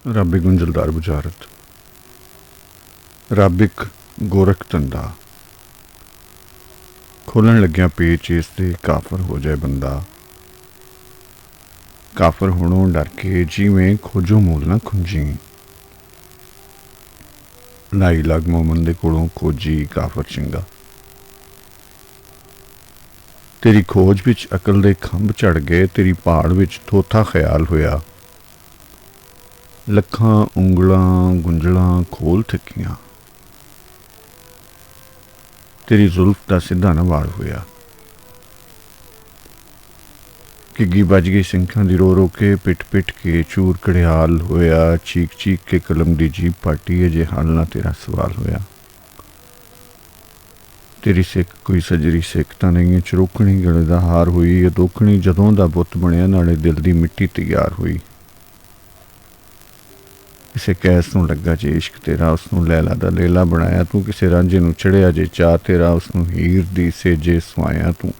ਰੱਬ ਗੁੰਝਲਦਾਰ ਬੁਝਾਰਤ। ਰੱਬ ਇੱਕ ਗੋਰਖ ਧੰਦਾ, ਖੋਲਣ ਲੱਗਿਆ ਪੇਚ ਇਸ ਤੇ ਕਾਫਰ ਹੋ ਜਾਏ ਬੰਦਾ। ਕਾਫਰ ਹੋਣੋਂ ਡਰ ਕੇ ਜਿਵੇਂ ਖੋਜੋ ਮੂਲ ਨਾ ਖੁੰਜੀ। ਲਾਈ ਲੱਗ ਮੋਮਨ ਦੇ ਕੋਲੋਂ ਖੋਜੀ ਕਾਫਰ ਚੰਗਾ। ਤੇਰੀ ਖੋਜ ਵਿੱਚ ਅਕਲ ਦੇ ਖੰਭ ਝੜ ਗਏ, ਤੇਰੀ ਪਹਾੜ ਵਿੱਚ ਥੋਥਾ ਖਿਆਲ ਹੋਇਆ। ਲੱਖਾਂ ਉਂਗਲਾਂ ਗੁੰਝਲਾਂ ਖੋਲ ਥੱਕੀਆਂ, ਤੇਰੀ ਜ਼ੁਲਫ ਦਾ ਸਿੱਧਾ ਨਾ ਵਾਲ ਹੋਇਆ। ਘਿੱਗੀ ਵੱਜ ਗਈ ਸਿੰਘਾਂ ਦੀ ਰੋ ਰੋ ਕੇ, ਪਿੱਟ ਪਿੱਟ ਕੇ ਚੂਰ ਕੜਿਆਲ ਹੋਇਆ। ਚੀਕ ਚੀਕ ਕੇ ਕਲਮ ਦੀ ਜੀਭ ਪਾਟੀ, ਅਜੇ ਹਾਲ ਨਾ ਤੇਰਾ ਸਵਾਲ ਹੋਇਆ। ਤੇਰੀ ਸਿੱਖ ਕੋਈ ਸਜਰੀ ਸਿੱਖ ਤਾਂ ਨਹੀਂ, ਚਰੋਕਣੀ ਗਲੇ ਦਾ ਹਾਰ ਹੋਈ। ਅਦੋਖਣੀ ਜਦੋਂ ਦਾ ਬੁੱਤ ਬਣਿਆ, ਨਾਲੇ ਦਿਲ ਦੀ ਮਿੱਟੀ ਤਿਆਰ ਹੋਈ। ਕਿਸੇ ਕੈਸ ਨੂੰ ਲੱਗਾ ਜੇ ਇਸ਼ਕ ਤੇਰਾ, ਉਸਨੂੰ ਲੈਲਾ ਦਾ ਲੇਲਾ ਬਣਾਇਆ ਤੂੰ। ਕਿਸੇ ਰਾਂਝੇ ਨੂੰ ਚੜਿਆ ਜੇ ਚਾਅ ਤੇਰਾ, ਉਸਨੂੰ ਹੀਰ ਦੀ ਸੇਜੇ ਸਵਾਇਆ ਤੂੰ।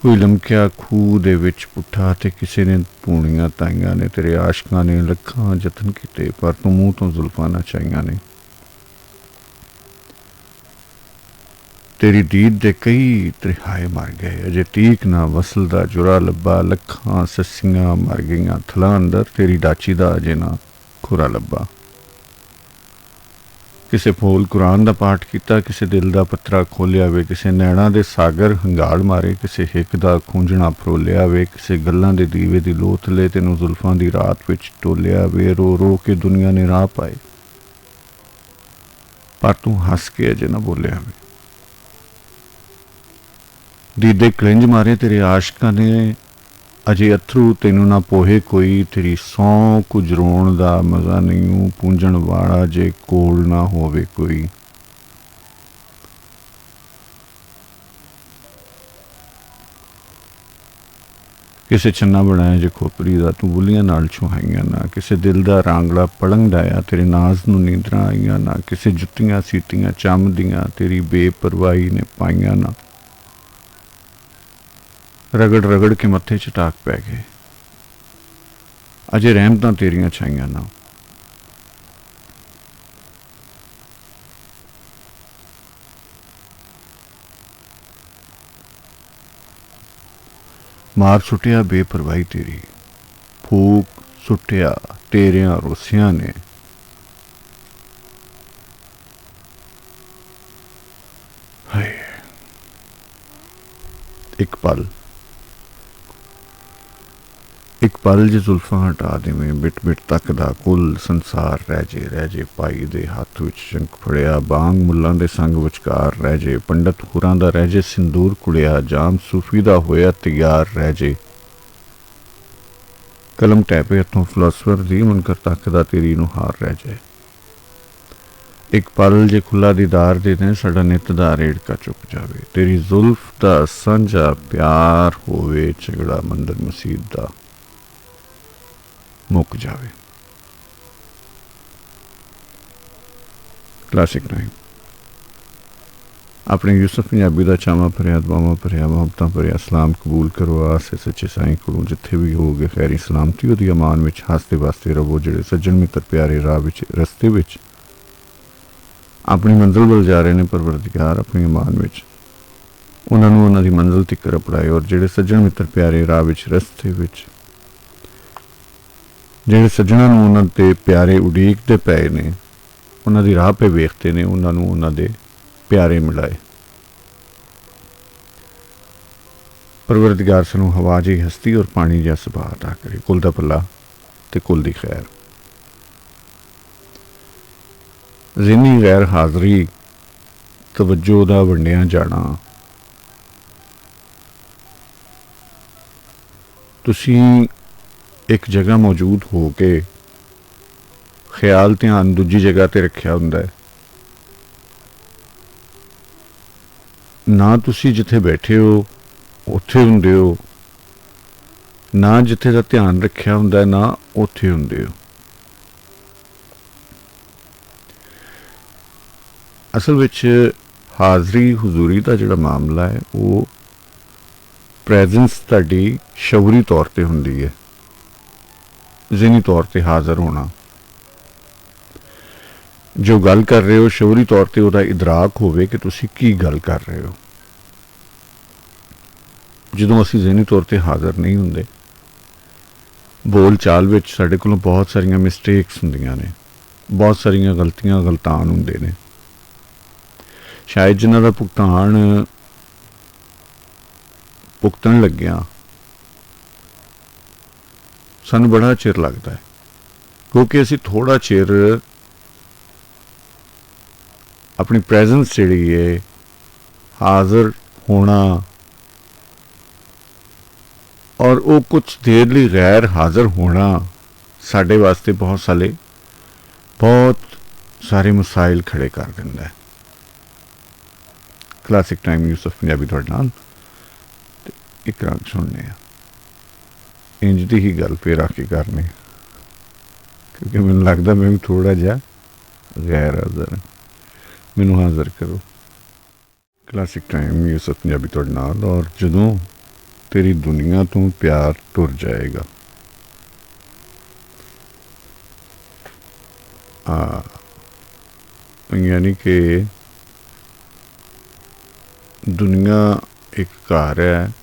ਕੋਈ ਲਮਕਿਆ ਖੂਹ ਦੇ ਵਿੱਚ ਪੁੱਠਾ, ਤੇ ਕਿਸੇ ਨੇ ਧੂਣੀਆਂ ਤਾਈਆਂ ਨੇ। ਤੇਰੇ ਆਸ਼ਕਾਂ ਨੇ ਲੱਖਾਂ ਯਤਨ ਕੀਤੇ, ਪਰ ਤੂੰ ਮੂੰਹ ਤੋਂ ਜ਼ੁਲਫਾਂ ਨਾ ਚਾਹੀਆਂ ਨੇ। ਤੇਰੀ ਦੀਦ ਦੇ ਕਈ ਤ੍ਰਿਹਾਏ ਮਰ ਗਏ, ਅਜੇ ਤੀਕ ਨਾ ਵਸਲ ਦਾ ਜੁਰਾ ਲੱਭਾ। ਲੱਖਾਂ ਸੱਸੀਆਂ ਮਰ ਗਈਆਂ ਥਲਾਂ ਅੰਦਰ, ਤੇਰੀ ਡਾਚੀ ਦਾ ਅਜੇ ਨਾ ਖੁਰਾ ਲੱਭਾ। ਕਿਸੇ ਫੋਲ ਕੁਰਾਨ ਦਾ ਪਾਠ ਕੀਤਾ, ਕਿਸੇ ਦਿਲ ਦਾ ਪੱਤਰਾ ਖੋਲਿਆ ਵੇ। ਕਿਸੇ ਨੈਣਾ ਦੇ ਸਾਗਰ ਹੰਗਾਲ ਮਾਰੇ, ਕਿਸੇ ਹਿੱਕ ਦਾ ਖੂੰਜਣਾ ਫਰੋਲਿਆ ਵੇ। ਕਿਸੇ ਗੱਲਾਂ ਦੇ ਦੀਵੇ ਦੀ ਲੋਥ ਲੈ, ਤੈਨੂੰ ਜ਼ੁਲਫਾਂ ਦੀ ਰਾਤ ਵਿੱਚ ਟੋਲਿਆ ਵੇ। ਰੋ ਰੋ ਕੇ ਦੁਨੀਆ ਨੇ ਰਾਹ ਪਾਏ, ਪਰ ਤੂੰ ਹੱਸ ਕੇ ਅਜੇ ਨਾ ਬੋਲਿਆ ਵੇ। ਦੀਦੇ ਕਲਿੰਜ ਮਾਰੇ ਤੇਰੇ ਆਸ਼ਕਾਂ ਨੇ, ਅਜੇ ਅਥਰੂ ਤੈਨੂੰ ਨਾ ਪੋਹੇ ਕੋਈ। ਤੇਰੀ ਸੌਂ ਕੁਝ ਰੋਣ ਦਾ ਮਜ਼ਾ ਨਹੀਂ, ਪੂੰਝਣ ਵਾਲਾ ਜੇ ਕੋਲ ਨਾ ਹੋਵੇ ਕੋਈ। ਕਿਸੇ ਛੰਨਾ ਬਣਾਇਆ ਜੇ ਖੋਪਰੀ ਦਾ, ਤੂੰ ਬੁੱਲੀਆਂ ਨਾਲ ਛੁਹਾਈਆਂ ਨਾ। ਕਿਸੇ ਦਿਲ ਦਾ ਰਾਂਗਲਾ ਪਲੰਗ ਡਾਇਆ, ਤੇਰੇ ਨਾਜ਼ ਨੂੰ ਨੀਂਦਰਾਂ ਆਈਆਂ ਨਾ। ਕਿਸੇ ਜੁੱਤੀਆਂ ਸੀਤੀਆਂ ਚੰਮਦੀਆਂ, ਤੇਰੀ ਬੇਪਰਵਾਹੀ ਨੇ ਪਾਈਆਂ ਨਾ। ਰਗੜ ਰਗੜ ਕੇ ਮੱਥੇ 'ਚ ਟਾਕ ਪੈ ਗਏ, ਅਜੇ ਰਹਿਮਤਾਂ ਤੇਰੀਆਂ ਛਾਈਆਂ ਨਾ। ਮਾਰ ਸੁੱਟਿਆ ਬੇਪਰਵਾਹੀ ਤੇਰੀ, ਫੂਕ ਸੁੱਟਿਆ ਤੇਰਿਆਂ ਰੋਸਿਆਂ ਨੇ। ਹਾਏ ਇੱਕ ਪਲ ਜੇ ਜ਼ੁਲਫਾਂ ਹਟਾ ਦੇਵੇਂ, ਬਿਟ ਬਿਟ ਤੱਕ ਦਾ ਕੁੱਲ ਸੰਸਾਰ ਰਹਿ ਜੇ। ਭਾਈ ਦੇ ਹੱਥ ਵਿੱਚ ਸ਼ੰਖ ਫੜਿਆ, ਬਾਂਗ ਮੁੱਲਾਂ ਦੇ ਸੰਗ ਵਿਚਕਾਰ ਰਹਿ ਜੇ। ਪੰਡਤ ਹੁਰਾਂ ਦਾ ਰਹਿ ਜੇ ਸਿੰਦੂਰ ਕੁੜਿਆ, ਜਾਮ ਸੂਫੀ ਦਾ ਹੋਇਆ ਤਿਆਰ ਰਹਿ ਜੇ। ਕਲਮ ਟੈਪੇ ਹੱਥੋਂ ਫਿਲਾਸਫਰ ਦੀ, ਮੁਨਕਰ ਤੱਕ ਦਾ ਤੇਰੀ ਨੂੰ ਹਾਰ ਰਹਿ ਜਾਏ। ਇੱਕ ਪਲ ਜੇ ਖੁੱਲਾ ਦੀਦਾਰ ਦੇ ਦੇਂ, ਸਾਡਾ ਨਿੱਤ ਦਾ ਰੇੜਕਾ ਚੁੱਕ ਜਾਵੇ। ਤੇਰੀ ਜ਼ੁਲਫ ਦਾ ਸਾਂਝਾ ਪਿਆਰ ਹੋਵੇ, ਝਗੜਾ ਮੰਦਰ ਮਸੀਤ ਦਾ ਮੁੱਕ ਜਾਵੇ। Classic time. ਆਪਣੇ ਯੂਸਫ ਪੰਜਾਬੀ ਦਾ ਚਾਵਾਂ ਭਰਿਆ, ਦੁਆਵਾਂ ਭਰਿਆ, ਮੁਹੱਬਤਾਂ ਭਰਿਆ ਸਲਾਮ ਕਬੂਲ ਕਰੋ। ਆਸੇ ਸੱਚੇ ਸਾਈਂ ਕੋਲੋਂ ਜਿੱਥੇ ਵੀ ਹੋਗੇ ਖੈਰੀ ਸਲਾਮਤੀ, ਉਹਦੀ ਅਮਾਨ ਵਿੱਚ ਹੱਸਦੇ ਵਾਸਤੇ ਰਵੋ। ਜਿਹੜੇ ਸੱਜਣ ਮਿੱਤਰ ਪਿਆਰੇ ਰਾਹ ਵਿੱਚ ਰਸਤੇ ਵਿੱਚ ਆਪਣੀ ਮੰਜ਼ਿਲ ਵੱਲ ਜਾ ਰਹੇ ਨੇ, ਪਰਵਰਦਿਗਾਰ ਆਪਣੀ ਅਮਾਨ ਵਿੱਚ ਉਹਨਾਂ ਨੂੰ ਉਹਨਾਂ ਦੀ ਮੰਜ਼ਿਲ ਤੱਕ ਅਪੜਾਏ। ਔਰ ਜਿਹੜੇ ਸੱਜਣ ਮਿੱਤਰ ਪਿਆਰੇ ਰਾਹ ਵਿੱਚ ਰਸਤੇ ਵਿੱਚ, ਜਿਹੜੇ ਸੱਜਣਾਂ ਨੂੰ ਉਹਨਾਂ ਦੇ ਪਿਆਰੇ ਉਡੀਕਦੇ ਪਏ ਨੇ, ਉਹਨਾਂ ਦੀ ਰਾਹ 'ਤੇ ਵੇਖਦੇ ਨੇ, ਉਹਨਾਂ ਨੂੰ ਉਹਨਾਂ ਦੇ ਪਿਆਰੇ ਮਿਲਾਏ। ਪਰਵਰਦਿਗਾਰ ਸਾਨੂੰ ਹਵਾ ਜਿਹੀ ਹਸਤੀ ਔਰ ਪਾਣੀ ਜਿਹਾ ਸੁਭਾਅ ਅਤਾ ਕਰੇ। ਕੁੱਲ ਦਾ ਭਲਾ ਤੇ ਕੁੱਲ ਦੀ ਖੈਰ। ਜ਼ਿਹਨੀ ਗੈਰ ਹਾਜ਼ਰੀ, ਤਵੱਜੋ ਦਾ ਵੰਡਿਆ ਜਾਣਾ। ਤੁਸੀਂ ਇੱਕ ਜਗ੍ਹਾ ਮੌਜੂਦ ਹੋ ਕੇ ਖਿਆਲ ਧਿਆਨ ਦੂਜੀ ਜਗ੍ਹਾ 'ਤੇ ਰੱਖਿਆ ਹੁੰਦਾ ਹੈ। ਨਾ ਤੁਸੀਂ ਜਿੱਥੇ ਬੈਠੇ ਹੋ ਉੱਥੇ ਹੁੰਦੇ ਹੋ, ਨਾ ਜਿੱਥੇ ਦਾ ਧਿਆਨ ਰੱਖਿਆ ਹੁੰਦਾ ਨਾ ਉੱਥੇ ਹੁੰਦੇ ਹੋ। ਅਸਲ ਵਿੱਚ ਹਾਜ਼ਰੀ ਹਜ਼ੂਰੀ ਦਾ ਜਿਹੜਾ ਮਾਮਲਾ ਹੈ, ਉਹ ਪ੍ਰੈਜ਼ੈਂਸ ਤੁਹਾਡੀ ਸ਼ਊਰੀ ਤੌਰ 'ਤੇ ਹੁੰਦੀ ਹੈ। ज़हनी तौर पर हाज़र होना, जो गल कर रहे हो शौरी तौर पर ਉਹਦਾ इदराक होवे कि तुसी की गल कर रहे हो। ਜਦੋਂ ਅਸੀਂ ज़हनी तौर पर हाज़र नहीं होंगे, बोल चाल विच साडे कोलों बहुत सारियां मिसटेक्स हुंदियां ने, बहुत सारियां गलतियां गलतान हुंदे ने। शायद जिन्हां दा भुगतन लग्गिया सानूं बड़ा चिर लगता है, क्योंकि असी थोड़ा चिर अपनी प्रेजेंस जिहड़ी है हाज़र होना और वो कुछ देर लिए गैर हाज़र होना साढ़े वास्ते बहुत सारे मसाइल खड़े कर दिंदा है। क्लासिक टाइम यूसुफ पंजाबी तुहाडे नाल एक रंग सुनने इंज दी ही गल फिर आके करनी, क्योंकि मैनूं लगदा मैं भी थोड़ा जिहा गैर हाज़र हाँ, मैनूं हाज़र करो। क्लासिक टाइम यूसुफ पंजाबी तुहाडे नाल। और जदों तेरी दुनिया तो प्यार टुर जाएगा, यानी कि दुनिया एक घर है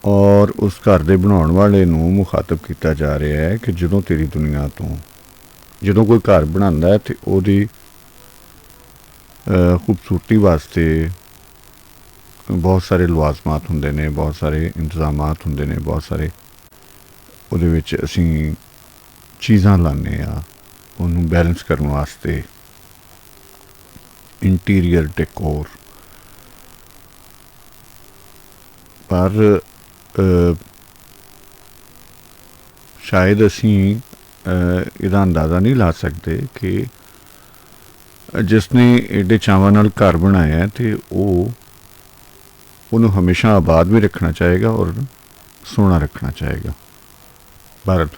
और उस घर दे बनाउण वाले नूं मुखातब किया जा रहा है कि जदों तेरी दुनिया तो जदों कोई घर बनांदा है तो उहदी खूबसूरती वास्ते बहुत सारे लवाजमात होंदे ने, बहुत सारे इंतजामात होंदे ने, बहुत सारे उहदे विच असीं चीज़ां लाने आ उन्होंने बैलेंस करने वास्ते, इंटीरियर डेकोर। पर शायद असी इहदा अंदाज़ा नहीं ला सकते कि जिसने एडे चावां नाल घर बनाया है तो उन्होंने हमेशा आबाद भी रखना चाहेगा और सोहना रखना चाहेगा। पर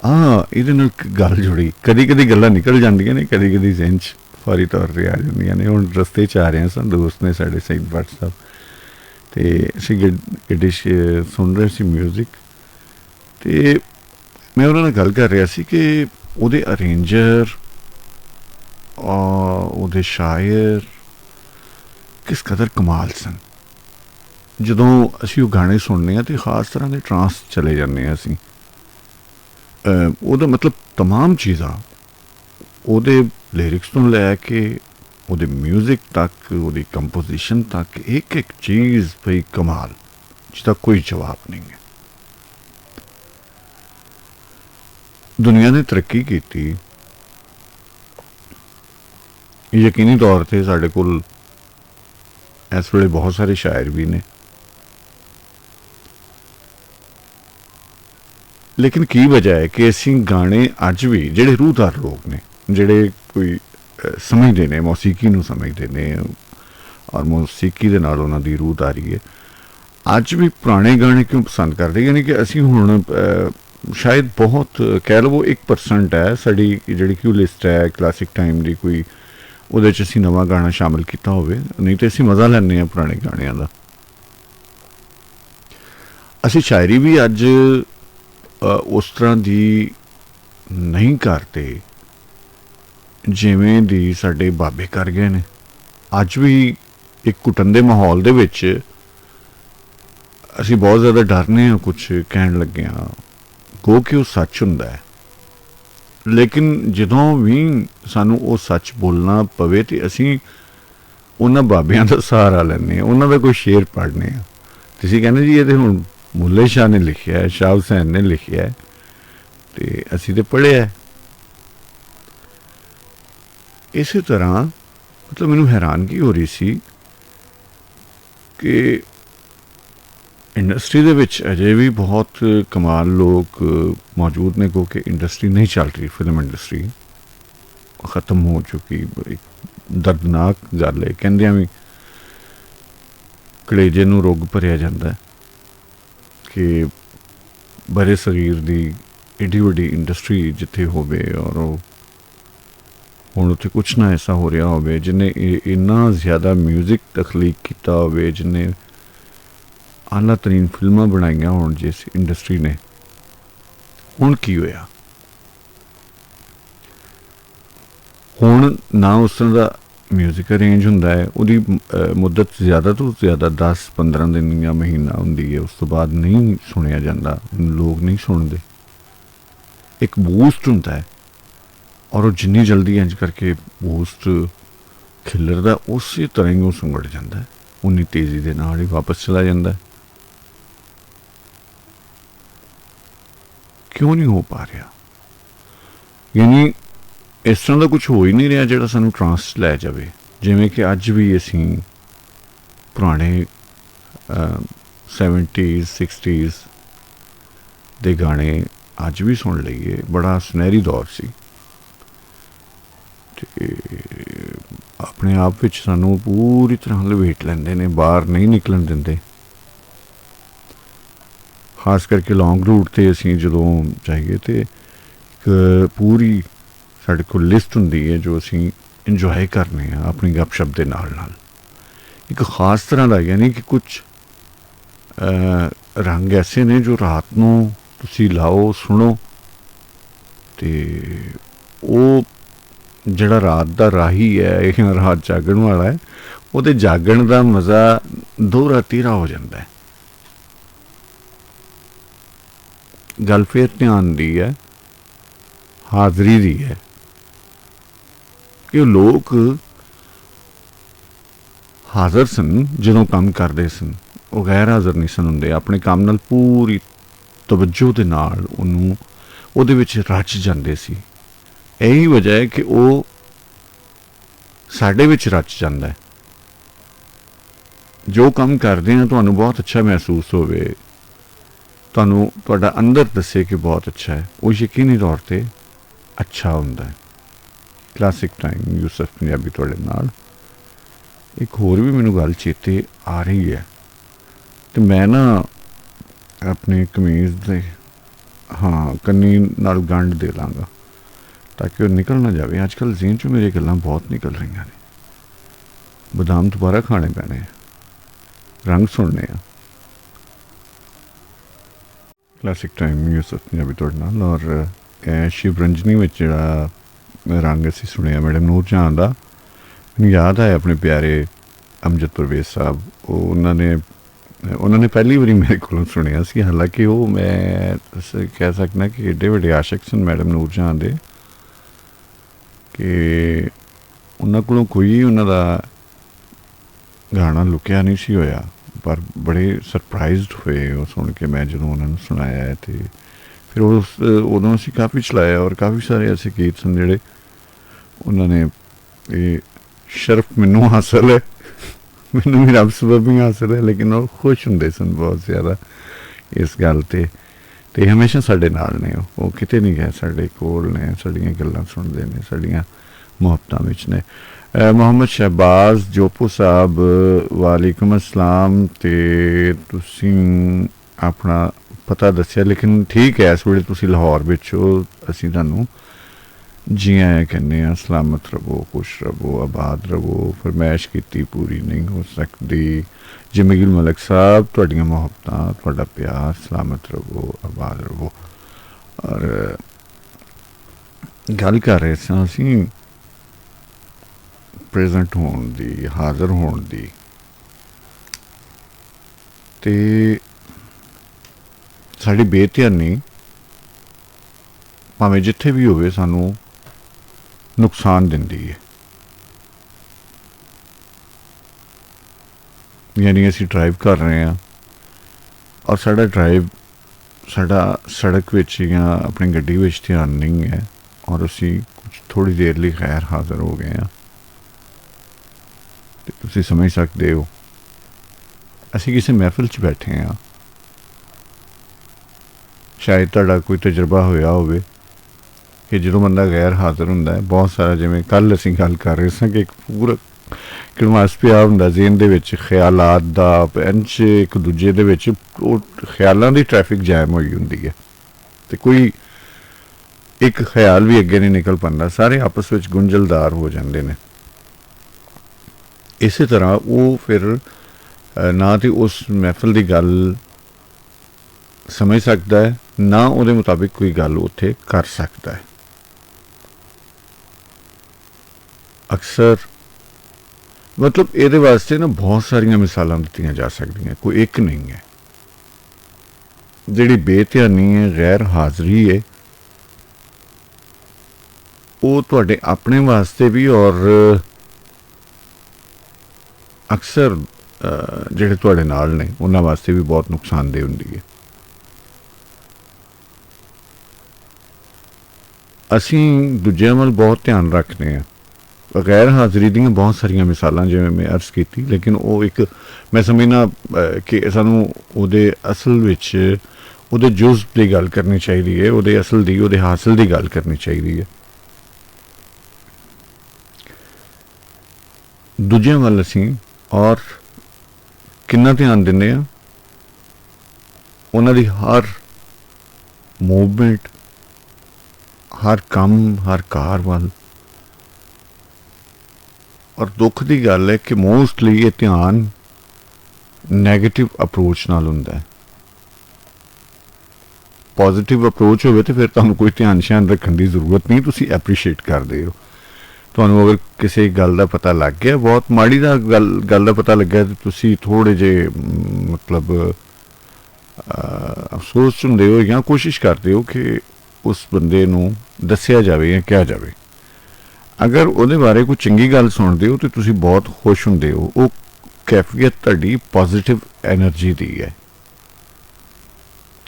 हाँ, ये गल जुड़ी कदी कदी गल्लां निकल जांदियां ने, कदी कदी ज़हन च फौरी तौर पर आ जांदियां ने। हुण रस्ते च आ रहे सन, दोस्त ने साढ़े सईद भट्ट साहब तो असीं गड्डी सुन रहे सी म्यूजिक, तो मैं उन्होंने गल कर रहा सी कि उहदे अरेंजर उहदे शायर किस कदर कमाल सन। जदों असीं वो गाने सुनने तो खास तरह के ट्रांस चले जाने असीं। ਉਹਦਾ मतलब तमाम चीज़ां ਉਹਦੇ लिरिक्स तो लैके ਉਹਦੇ म्यूजिक तक, ਉਹਦੀ कंपोजिशन तक एक एक चीज़ भाई कमाल, जिसका कोई जवाब नहीं है। दुनिया ने तरक्की की, यकीनी तौर पर साढ़े कोल इस वेले बहुत सारे शायर भी ने, लेकिन की वजह है कि असी गाने अज भी जिहड़े रूहदार लोग ने, जिहड़े कोई समझते ने, मौसीकी नूं समझते ने और मौसीकी दे नाल उन्हां दी रूहदारी है, अज भी पुराने गाने क्यों पसंद करते। यानी कि असी हुण शायद बहुत कह लवो 1% है साड़ी जिहड़ी क्यों लिस्ट है क्लासिक टाइम की, कोई उहदे च असी नवां गाना शामिल किया होवे, नहीं तो असी मज़ा लैंदे हां पुराने गाणियां दा। असी शायरी भी अज उस तरह की नहीं करते जिवें दी साडे बाबे कर गए ने। अज भी एक कुटंदे माहौल दे विच असी बहुत ज़्यादा डरने कुछ कहन लगे हाँ, गो कि वो सच हुंदा है, लेकिन जदों भी सानू वो सच बोलना पवे तो असी उन्हां बाबियां दा सहारा लैने, उन्हां दा कोई शेर पढ़ने। तुसीं कहने जी ये तो हुण मुल्ले शाह ने लिखिया है, शाह हुसैन ने लिखिया है, तो असी तो पढ़िया है। इस तरह मतलब मैनूं हैरानगी हो रही सी कि इंडस्ट्री दे विच अजे भी बहुत कमाल लोग मौजूद ने, क्योंकि इंडस्ट्री नहीं चल रही, फिल्म इंडस्ट्री ख़त्म हो चुकी। दर्दनाक गल है, कहंदियां भी कलेजे नूं रुग भरिया जांदा है कि बड़े सगीर की एडी वड्डी इंडस्ट्री जिथे होवे और हुण उत्थे कुछ ना ऐसा हो रहा होवे जिन्हें इन्ना ज़्यादा म्यूजिक तखलीक किया होवे, जिन्हें आला तरीन फिल्मां बनाईयां होण जिस इंडस्ट्री ने, ਹੁਣ ਕੀ ਹੋਇਆ, ਹੁਣ ਨਾ ਉਸ ਤਰ੍ਹਾਂ ਦਾ ਮਿਊਜ਼ਿਕ ਅਰੇਂਜ ਹੁੰਦਾ ਹੈ, ਉਹਦੀ ਮੁੱਦਤ ਜ਼ਿਆਦਾ ਤੋਂ ਜ਼ਿਆਦਾ 10-15 ਦਿਨ ਜਾਂ ਮਹੀਨਾ ਹੁੰਦੀ ਹੈ, ਉਸ ਤੋਂ ਬਾਅਦ ਨਹੀਂ ਸੁਣਿਆ ਜਾਂਦਾ, ਲੋਕ ਨਹੀਂ ਸੁਣਦੇ। ਇੱਕ ਬੂਸਟ ਹੁੰਦਾ ਹੈ ਔਰ ਉਹ ਜਿੰਨੀ ਜਲਦੀ ਇੰਝ ਕਰਕੇ ਬੂਸਟ ਖਿਲਰਦਾ ਉਸੇ ਤਰ੍ਹਾਂ ਹੀ ਉਹ ਸੁੰਗੜ ਜਾਂਦਾ, ਉਨੀ ਤੇਜ਼ੀ ਦੇ ਨਾਲ ਹੀ ਵਾਪਸ ਚਲਾ ਜਾਂਦਾ। ਕਿਉਂ ਨਹੀਂ ਹੋ ਪਾ ਰਿਹਾ? ਯਾਨੀ ਇਸ ਤਰ੍ਹਾਂ ਦਾ ਕੁਝ ਹੋ ਹੀ ਨਹੀਂ ਰਿਹਾ ਜਿਹੜਾ ਸਾਨੂੰ ਟਰਾਂਸ ਲੈ ਜਾਵੇ। ਜਿਵੇਂ ਕਿ ਅੱਜ ਵੀ ਅਸੀਂ ਪੁਰਾਣੇ 70s 60s ਦੇ ਗਾਣੇ ਅੱਜ ਵੀ ਸੁਣ ਲਈਏ, ਬੜਾ ਸੁਨਹਿਰੀ ਦੌਰ ਸੀ ਅਤੇ ਆਪਣੇ ਆਪ ਵਿੱਚ ਸਾਨੂੰ ਪੂਰੀ ਤਰ੍ਹਾਂ ਲਪੇਟ ਲੈਂਦੇ ਨੇ, ਬਾਹਰ ਨਹੀਂ ਨਿਕਲਣ ਦਿੰਦੇ। ਖਾਸ ਕਰਕੇ ਲੌਂਗ ਰੂਟ 'ਤੇ ਅਸੀਂ ਜਦੋਂ ਜਾਈਏ ਤਾਂ ਇੱਕ ਪੂਰੀ ਸਾਡੇ ਕੋਲ ਲਿਸਟ ਹੁੰਦੀ ਹੈ ਜੋ ਅਸੀਂ ਇੰਜੋਏ ਕਰਨੇ ਆ ਆਪਣੀ ਗੱਪਸ਼ਪ ਦੇ ਨਾਲ ਨਾਲ। ਇੱਕ ਖਾਸ ਤਰ੍ਹਾਂ ਦਾ, ਯਾਨੀ ਕਿ ਕੁਛ ਰੰਗ ਐਸੇ ਨੇ ਜੋ ਰਾਤ ਨੂੰ ਤੁਸੀਂ ਲਾਓ, ਸੁਣੋ, ਅਤੇ ਉਹ ਜਿਹੜਾ ਰਾਤ ਦਾ ਰਾਹੀ ਹੈ, ਇਹ ਰਾਤ ਜਾਗਣ ਵਾਲਾ ਹੈ, ਉਹਦੇ ਜਾਗਣ ਦਾ ਮਜ਼ਾ ਦੋਹਰਾ ਤੀਹਰਾ ਹੋ ਜਾਂਦਾ ਹੈ। ਗੱਲ ਫਿਰ ਧਿਆਨ ਦੀ ਹੈ, ਹਾਜ਼ਰੀ ਦੀ ਹੈ ਕਿ ਲੋਕ ਹਾਜ਼ਰ ਸਨ ਜਦੋਂ ਕੰਮ ਕਰਦੇ ਸਨ, ਉਹ ਗੈਰ ਹਾਜ਼ਰ ਨਹੀਂ ਸਨ ਹੁੰਦੇ। ਆਪਣੇ ਕੰਮ ਨਾਲ ਪੂਰੀ ਤਵੱਜੋ ਦੇ ਨਾਲ ਉਹਦੇ ਵਿੱਚ ਰਚ ਜਾਂਦੇ ਸੀ। ਇਹੀ ਵਜ੍ਹਾ ਹੈ ਕਿ ਉਹ ਸਾਡੇ ਵਿੱਚ ਰਚ ਜਾਂਦਾ ਹੈ। ਜੋ ਕੰਮ ਕਰਦੇ ਹਾਂ ਤੁਹਾਨੂੰ ਬਹੁਤ ਅੱਛਾ ਮਹਿਸੂਸ ਹੋਵੇ, ਤੁਹਾਨੂੰ ਤੁਹਾਡਾ ਅੰਦਰ ਦੱਸੇ ਕਿ ਬਹੁਤ ਅੱਛਾ ਹੈ, ਉਹ ਯਕੀਨੀ ਤੌਰ 'ਤੇ ਅੱਛਾ ਹੁੰਦਾ ਹੈ। ਕਲਾਸਿਕ ਟਾਈਮ ਯੂਸਫ ਪੰਜਾਬੀ ਤੁਹਾਡੇ ਨਾਲ। ਇੱਕ ਹੋਰ ਵੀ ਮੈਨੂੰ ਗੱਲ ਚੇਤੇ ਆ ਰਹੀ ਹੈ, ਅਤੇ ਮੈਂ ਨਾ ਆਪਣੇ ਕਮੀਜ਼ ਦੇ ਕੰਨੀ ਨਾਲ ਗੰਢ ਦੇ ਲਾਂਗਾ ਤਾਂ ਕਿ ਉਹ ਨਿਕਲ ਨਾ ਜਾਵੇ। ਅੱਜ ਕੱਲ੍ਹ ਜ਼ੇਨ 'ਚੋਂ ਮੇਰੀ ਗੱਲਾਂ ਬਹੁਤ ਨਿਕਲ ਰਹੀਆਂ ਨੇ। ਬਦਾਮ ਦੁਬਾਰਾ ਖਾਣੇ ਪੈਣੇ, ਰੰਗ ਸੁਣਨੇ ਆ। ਕਲਾਸਿਕ ਟਾਈਮ ਯੂਸਫ ਪੰਜਾਬੀ ਤੁਹਾਡੇ ਨਾਲ। ਔਰ ਸ਼ਿਵ ਰੰਜਨੀ ਵਿੱਚ ਜਿਹੜਾ ਰੰਗ ਅਸੀਂ ਸੁਣਿਆ ਮੈਡਮ ਨੂਰ ਜਹਾਂ ਦਾ, ਮੈਨੂੰ ਯਾਦ ਆਇਆ ਆਪਣੇ ਪਿਆਰੇ ਅਮਜਦ ਪਰਵੇਜ਼ ਸਾਹਿਬ। ਉਹਨਾਂ ਨੇ ਪਹਿਲੀ ਵਾਰੀ ਮੇਰੇ ਕੋਲੋਂ ਸੁਣਿਆ ਸੀ, ਹਾਲਾਂਕਿ ਉਹ ਮੈਂ ਕਹਿ ਸਕਦਾ ਕਿ ਏਡੇ ਵੱਡੇ ਆਸ਼ਿਕ ਸਨ ਮੈਡਮ ਨੂਰ ਜਹਾਂ ਦੇ ਕਿ ਉਹਨਾਂ ਕੋਲੋਂ ਕੋਈ ਉਹਨਾਂ ਦਾ ਗਾਣਾ ਲੁਕਿਆ ਨਹੀਂ ਸੀ ਹੋਇਆ। ਪਰ ਬੜੇ ਸਰਪ੍ਰਾਈਜ਼ਡ ਹੋਏ ਉਹ ਸੁਣ ਕੇ ਮੈਂ ਜਦੋਂ ਉਹਨਾਂ ਨੂੰ ਸੁਣਾਇਆ, ਅਤੇ ਫਿਰ ਉਦੋਂ ਅਸੀਂ ਕਾਫੀ ਚਲਾਇਆ। ਔਰ ਕਾਫੀ ਸਾਰੇ ਐਸੇ ਗੀਤ ਸਨ ਜਿਹੜੇ ਉਹਨਾਂ ਨੇ, ਇਹ ਸ਼ਰਫ ਮੈਨੂੰ ਹਾਸਲ ਹੈ, ਮੈਨੂੰ ਵੀ ਰੱਬ ਸਬਬ ਹੀ ਹਾਸਲ ਹੈ, ਲੇਕਿਨ ਉਹ ਖੁਸ਼ ਹੁੰਦੇ ਸਨ ਬਹੁਤ ਜ਼ਿਆਦਾ ਇਸ ਗੱਲ 'ਤੇ, ਅਤੇ ਹਮੇਸ਼ਾ ਸਾਡੇ ਨਾਲ ਨੇ। ਉਹ ਕਿਤੇ ਨਹੀਂ ਗਏ, ਸਾਡੇ ਕੋਲ ਨੇ, ਸਾਡੀਆਂ ਗੱਲਾਂ ਸੁਣਦੇ ਨੇ, ਸਾਡੀਆਂ ਮੁਹੱਬਤਾਂ ਵਿੱਚ ਨੇ। ਮੁਹੰਮਦ ਸ਼ਹਿਬਾਜ਼ ਜੋਪੋ ਸਾਹਿਬ, ਵਾਲੇਕੁਮ ਅਸਲਾਮ। ਅਤੇ ਤੁਸੀਂ ਆਪਣਾ ਪਤਾ ਦੱਸਿਆ, ਲੇਕਿਨ ਠੀਕ ਹੈ, ਇਸ ਵੇਲੇ ਤੁਸੀਂ ਲਾਹੌਰ ਵਿੱਚ ਹੋ, ਅਸੀਂ ਤੁਹਾਨੂੰ ਜੀ ਆਇਆਂ ਕਹਿੰਦੇ ਹਾਂ। ਸਲਾਮਤ ਰਵੋ, ਖੁਸ਼ ਰਵੋ, ਆਬਾਦ ਰਵੋ। ਫਰਮਾਇਸ਼ ਕੀਤੀ ਪੂਰੀ ਨਹੀਂ ਹੋ ਸਕਦੀ। ਜਮੀਲ ਮਲਕ ਸਾਹਿਬ, ਤੁਹਾਡੀਆਂ ਮੁਹੱਬਤਾਂ, ਤੁਹਾਡਾ ਪਿਆਰ, ਸਲਾਮਤ ਰਵੋ, ਆਬਾਦ ਰਵੋ। ਔਰ ਗੱਲ ਕਰ ਰਹੇ ਸਾਂ ਅਸੀਂ ਪ੍ਰੈਜ਼ੈਂਟ ਹੋਣ ਦੀ, ਹਾਜ਼ਰ ਹੋਣ ਦੀ, ਅਤੇ ਸਾਡੀ ਬੇਧਿਆਨੀ ਭਾਵੇਂ ਜਿੱਥੇ ਵੀ ਹੋਵੇ ਸਾਨੂੰ ਨੁਕਸਾਨ ਦਿੰਦੀ ਹੈ। ਯਾਨੀ ਅਸੀਂ ਡਰਾਈਵ ਕਰ ਰਹੇ ਹਾਂ ਔਰ ਸਾਡਾ ਡਰਾਈਵ, ਸਾਡਾ ਸੜਕ ਵਿੱਚ ਜਾਂ ਆਪਣੀ ਗੱਡੀ ਵਿੱਚ ਧਿਆਨ ਨਹੀਂ ਹੈ, ਔਰ ਅਸੀਂ ਕੁਛ ਥੋੜ੍ਹੀ ਦੇਰ ਲਈ ਗੈਰ ਹਾਜ਼ਰ ਹੋ ਗਏ ਹਾਂ। ਅਤੇ ਤੁਸੀਂ ਸਮਝ ਸਕਦੇ ਹੋ, ਅਸੀਂ ਕਿਸੇ ਮਹਿਫਿਲ 'ਚ ਬੈਠੇ ਹਾਂ, ਸ਼ਾਇਦ ਤੁਹਾਡਾ ਕੋਈ ਤਜਰਬਾ ਹੋਇਆ ਹੋਵੇ ਕਿ ਜਦੋਂ ਬੰਦਾ ਗੈਰ ਹਾਜ਼ਰ ਹੁੰਦਾ ਹੈ, ਬਹੁਤ ਸਾਰਾ, ਜਿਵੇਂ ਕੱਲ੍ਹ ਅਸੀਂ ਗੱਲ ਕਰ ਰਹੇ ਸਾਂ ਕਿ ਇੱਕ ਪੂਰਾ ਕਿੜਮਾਸ ਪਿਆ ਹੁੰਦਾ ਜ਼ੇਨ ਦੇ ਵਿੱਚ ਖਿਆਲਾਤ ਦਾ, ਇੰਚ ਇੱਕ ਦੂਜੇ ਦੇ ਵਿੱਚ ਉਹ ਖਿਆਲਾਂ ਦੀ ਟ੍ਰੈਫਿਕ ਜੈਮ ਹੋਈ ਹੁੰਦੀ ਹੈ, ਅਤੇ ਕੋਈ ਇੱਕ ਖਿਆਲ ਵੀ ਅੱਗੇ ਨਹੀਂ ਨਿਕਲ ਪਾਉਂਦਾ, ਸਾਰੇ ਆਪਸ ਵਿੱਚ ਗੁੰਝਲਦਾਰ ਹੋ ਜਾਂਦੇ ਨੇ। ਇਸੇ ਤਰ੍ਹਾਂ ਉਹ ਫਿਰ ਨਾ ਤਾਂ ਉਸ ਮਹਿਫਲ ਦੀ ਗੱਲ ਸਮਝ ਸਕਦਾ ਹੈ, ना ਉਹਦੇ ਮੁਤਾबिक कोई गल उत्थे कर सकता है। अक्सर मतलब ਇਹਦੇ वास्ते ना बहुत सारिया मिसालां दित्तियां जा सकदियां, कोई एक नहीं है। जिहड़ी बेध्यानी है, गैर हाज़री है, वो तुहाडे अपने वास्ते भी और अक्सर ਜਿਹੜੇ ਤੁਹਾਡੇ ਨਾਲ ਨੇ ਉਹਨਾਂ ਵਾਸਤੇ ਵੀ ਬਹੁਤ ਨੁਕਸਾਨਦੇਹ ਹੁੰਦੀ ਹੈ। ਅਸੀਂ ਦੂਜਿਆਂ ਵੱਲ ਬਹੁਤ ਧਿਆਨ ਰੱਖਦੇ ਹਾਂ। ਗੈਰ ਹਾਜ਼ਰੀ ਦੀਆਂ ਬਹੁਤ ਸਾਰੀਆਂ ਮਿਸਾਲਾਂ ਜਿਵੇਂ ਮੈਂ ਅਰਜ਼ ਕੀਤੀ, ਲੇਕਿਨ ਉਹ ਇੱਕ ਮੈਂ ਸਮਝਣਾ ਕਿ ਸਾਨੂੰ ਉਹਦੇ ਅਸਲ ਵਿੱਚ ਉਹਦੇ ਜੁਜ਼ ਦੀ ਗੱਲ ਕਰਨੀ ਚਾਹੀਦੀ ਹੈ, ਉਹਦੇ ਅਸਲ ਦੀ, ਉਹਦੇ ਹਾਸਲ ਦੀ ਗੱਲ ਕਰਨੀ ਚਾਹੀਦੀ ਹੈ। ਦੂਜਿਆਂ ਵੱਲ ਅਸੀਂ ਔਰ ਕਿੰਨਾ ਧਿਆਨ ਦਿੰਦੇ ਹਾਂ, ਉਹਨਾਂ ਦੀ ਹਰ ਮੂਵਮੈਂਟ, ਹਰ ਕੰਮ, ਹਰ ਕਾਰ ਵੱਲ। ਔਰ ਦੁੱਖ ਦੀ ਗੱਲ ਹੈ ਕਿ ਮੋਸਟਲੀ ਇਹ ਧਿਆਨ ਨੈਗੇਟਿਵ ਅਪਰੋਚ ਨਾਲ ਹੁੰਦਾ ਹੈ। ਪੋਜ਼ੀਟਿਵ ਅਪਰੋਚ ਹੋਵੇ ਤਾਂ ਫਿਰ ਤੁਹਾਨੂੰ ਕੋਈ ਧਿਆਨ ਸ਼ਿਆਨ ਰੱਖਣ ਦੀ ਜ਼ਰੂਰਤ ਨਹੀਂ, ਤੁਸੀਂ ਐਪਰੀਸ਼ੀਏਟ ਕਰਦੇ ਹੋ। ਤੁਹਾਨੂੰ ਅਗਰ ਕਿਸੇ ਗੱਲ ਦਾ ਪਤਾ ਲੱਗ ਗਿਆ, ਬਹੁਤ ਮਾੜੀ ਦਾ ਗੱਲ ਦਾ ਪਤਾ ਲੱਗਿਆ, ਤਾਂ ਤੁਸੀਂ ਥੋੜ੍ਹੇ ਜਿਹੇ ਮਤਲਬ ਅਫਸੋਸ ਹੁੰਦੇ ਹੋ ਜਾਂ ਕੋਸ਼ਿਸ਼ ਕਰਦੇ ਹੋ ਕਿ ਉਸ ਬੰਦੇ ਨੂੰ ਦੱਸਿਆ ਜਾਵੇ ਜਾਂ ਕਿਹਾ ਜਾਵੇ। ਅਗਰ ਉਹਦੇ ਬਾਰੇ ਕੋਈ ਚੰਗੀ ਗੱਲ ਸੁਣਦੇ ਹੋ ਤਾਂ ਤੁਸੀਂ ਬਹੁਤ ਖੁਸ਼ ਹੁੰਦੇ ਹੋ। ਉਹ ਕੈਫੀਅਤ ਤੁਹਾਡੀ ਪੋਜ਼ੀਟਿਵ ਐਨਰਜੀ ਦੀ ਹੈ,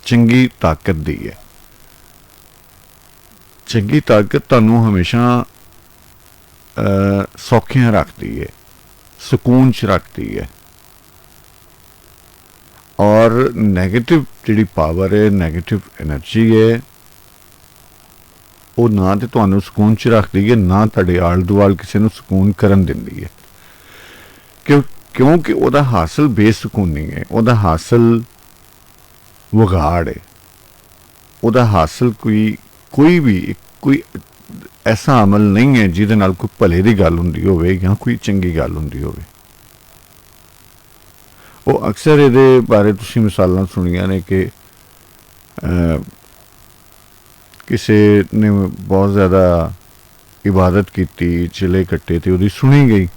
ਚੰਗੀ ਤਾਕਤ ਦੀ ਹੈ। ਚੰਗੀ ਤਾਕਤ ਤੁਹਾਨੂੰ ਹਮੇਸ਼ਾ ਸੌਖਿਆਂ ਰੱਖਦੀ ਹੈ, ਸਕੂਨ 'ਚ ਰੱਖਦੀ ਹੈ। ਔਰ ਨੈਗੇਟਿਵ ਜਿਹੜੀ ਪਾਵਰ ਹੈ, ਨੈਗੇਟਿਵ ਐਨਰਜੀ ਹੈ, ਉਹ ਨਾ ਤਾਂ ਤੁਹਾਨੂੰ ਸਕੂਨ 'ਚ ਰੱਖਦੀ ਹੈ, ਨਾ ਤੁਹਾਡੇ ਆਲੇ ਦੁਆਲੇ ਕਿਸੇ ਨੂੰ ਸਕੂਨ ਕਰਨ ਦਿੰਦੀ ਹੈ। ਕਿਉਂਕਿ ਉਹਦਾ ਹਾਸਲ ਬੇਸਕੂਨੀ ਹੈ, ਉਹਦਾ ਹਾਸਲ ਵਿਗਾੜ ਹੈ, ਉਹਦਾ ਹਾਸਲ ਕੋਈ ਐਸਾ ਅਮਲ ਨਹੀਂ ਹੈ ਜਿਹਦੇ ਨਾਲ ਕੋਈ ਭਲੇ ਦੀ ਗੱਲ ਹੁੰਦੀ ਹੋਵੇ ਜਾਂ ਕੋਈ ਚੰਗੀ ਗੱਲ ਹੁੰਦੀ ਹੋਵੇ। ਉਹ ਅਕਸਰ ਇਹਦੇ ਬਾਰੇ ਤੁਸੀਂ ਮਿਸਾਲਾਂ ਸੁਣੀਆਂ ਨੇ ਕਿ ਕਿਸੇ ਨੇ ਬਹੁਤ ਜ਼ਿਆਦਾ ਇਬਾਦਤ ਕੀਤੀ, ਚਿਲੇ ਕੱਟੇ ਤੇ ਉਹਦੀ ਸੁਣੀ ਗਈ।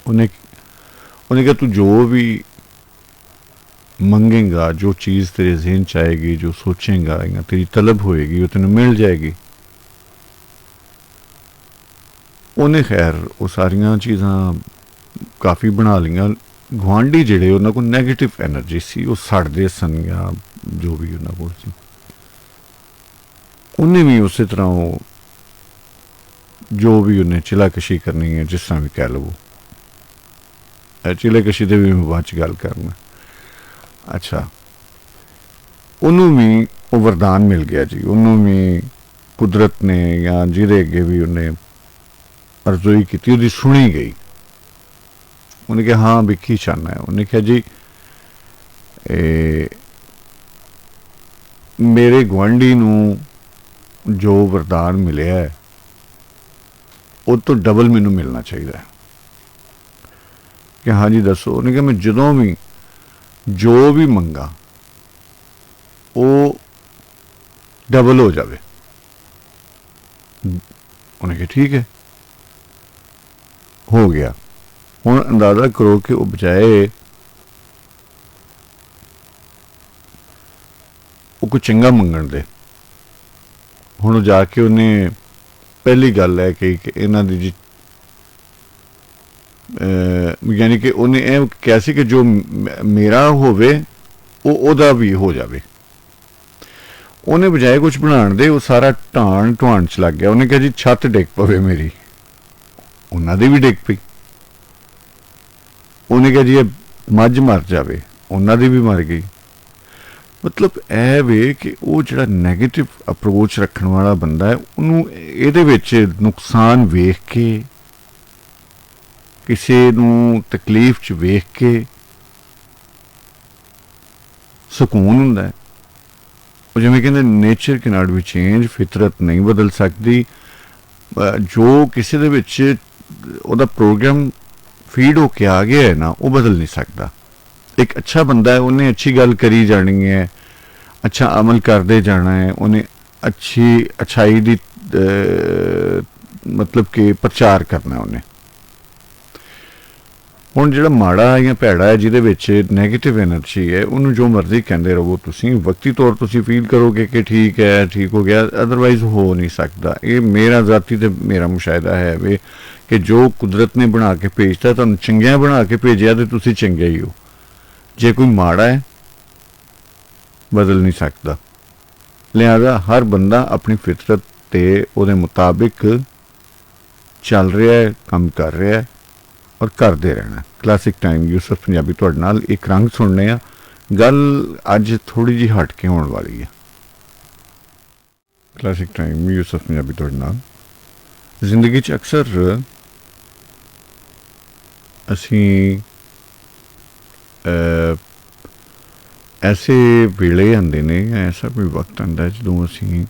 ਉਹਨੇ ਕਿਹਾ ਤੂੰ ਜੋ ਵੀ ਮੰਗੇਗਾ, ਜੋ ਚੀਜ਼ तेरे ज़हन च आएगी, जो सोचेगा या तेरी तलब होएगी, वो तेन मिल जाएगी। उन्हें खैर वो सारिया चीज़ां काफ़ी बना लियां। गुआंढी जिहड़े उन्हां कोल नैगेटिव एनर्जी सी, वो सड़दे सन या जो भी उन्हां कोल सी। उन्हें भी उस तरह वो जो भी उन्हें चिलाकशी करनी है, जिस तरह भी कह लवो, चिलाकशी दे भी मैं बाद च गल करना। अच्छा, उन्होंने भी वो वरदान मिल गया जी, उन्होंने भी कुदरत ने या जिहदे अगे भी उन्हें अर्जोई की उसकी सुनी गई। उन्हें कहा हाँ भी की चाहना है। उन्हें कहा जी मेरे गुआंढी नूं जो वरदान मिले है वो तो डबल मैनू मिलना चाहिए। कि हाँ जी दसो। उन्हें कहा मैं जदों भी जो भी मंगा वो डबल हो जाए। उन्हें कहा ठीक है, हो गया। हुण अंदाजा करो कि वो बजाए वो कोई चंगा मंगण दे, हुण जाके उन्हें पहली गल है कि इन्हां दी जी यानी कि उन्हें यह कहा सी कि जो मेरा होवे वो ओदा भी हो जाए। उन्हें बजाए कुछ बनाने दे वो सारा ढाण ढुआण च लग गया। उन्हें कहा जी छत डिग पवे मेरी, उन्हां दी भी डिग पई। उन्हें कहा जी मझ मर जाए, उन्हां दी भी मर गई। मतलब ऐ वे कि वो जिहड़ा नैगेटिव अप्रोच रखने वाला बंदा है उन्होंने इहदे विच नुकसान वेख के, किसी नूं तकलीफ च वेख के सुकून हुंदा है। वो जिवें कहंदे nature can not be change, फितरत नहीं बदल सकती। जो किसी दे विच उहदा प्रोग्राम फीड होके आ गया है ना, वो बदल नहीं सकता। एक अच्छा बंदा है, उन्हें अच्छी गल करी जानी है, अच्छा अमल करते जाना है, उन्हें अच्छी अच्छाई दी मतलब कि प्रचार करना उन्हें। ਹੁਣ ਜਿਹੜਾ ਮਾੜਾ ਜਾਂ ਭੈੜਾ ਹੈ ਜਿਹਦੇ ਵਿੱਚ ਨੈਗੇਟਿਵ એનર્ਜੀ ਹੈ ਉਹਨੂੰ ਜੋ ਮਰਜ਼ੀ ਕਹਿੰਦੇ ਰਹੋ ਤੁਸੀਂ, ਵਕਤੀ ਤੌਰ ਤੁਸੀਂ ਫੀਲ ਕਰੋਗੇ ਕਿ ਠੀਕ ਹੈ, ਠੀਕ ਹੋ ਗਿਆ, ਅਦਰਵਾਈਜ਼ ਹੋ ਨਹੀਂ ਸਕਦਾ। ਇਹ ਮੇਰਾ ਜ਼ਾਤੀ ਤੇ ਮੇਰਾ ਮੁਸ਼ਾਹਿਦਾ ਹੈ ਵੇ ਕਿ ਜੋ ਕੁਦਰਤ ਨੇ ਬਣਾ ਕੇ ਭੇਜਤਾ, ਤੁਹਾਨੂੰ ਚੰਗਿਆਂ ਬਣਾ ਕੇ ਭੇਜਿਆ ਤੇ ਤੁਸੀਂ ਚੰਗੇ ਹੀ ਹੋ। ਜੇ ਕੋਈ ਮਾੜਾ ਹੈ ਬਦਲ ਨਹੀਂ ਸਕਦਾ। ਲਿਹਾਜ਼ਾ ਹਰ ਬੰਦਾ ਆਪਣੀ ਫਿਤਰਤ ਤੇ ਉਹਦੇ ਮੁਤਾबिक ਚੱਲ ਰਿਹਾ ਹੈ, ਕੰਮ ਕਰ ਰਿਹਾ ਹੈ और करते रहना। क्लासिक टाइम यूसुफ पंजाबी तुहाडे नाल एक रंग सुनने आ। गल अज थोड़ी जी हट के होने वाली है। क्लासिक टाइम यूसुफ पंजाबी तुहाडे नाल। जिंदगी च अक्सर असी ऐसे वेले आंदे ने, ऐसा कोई वक्त आंदा जदों असी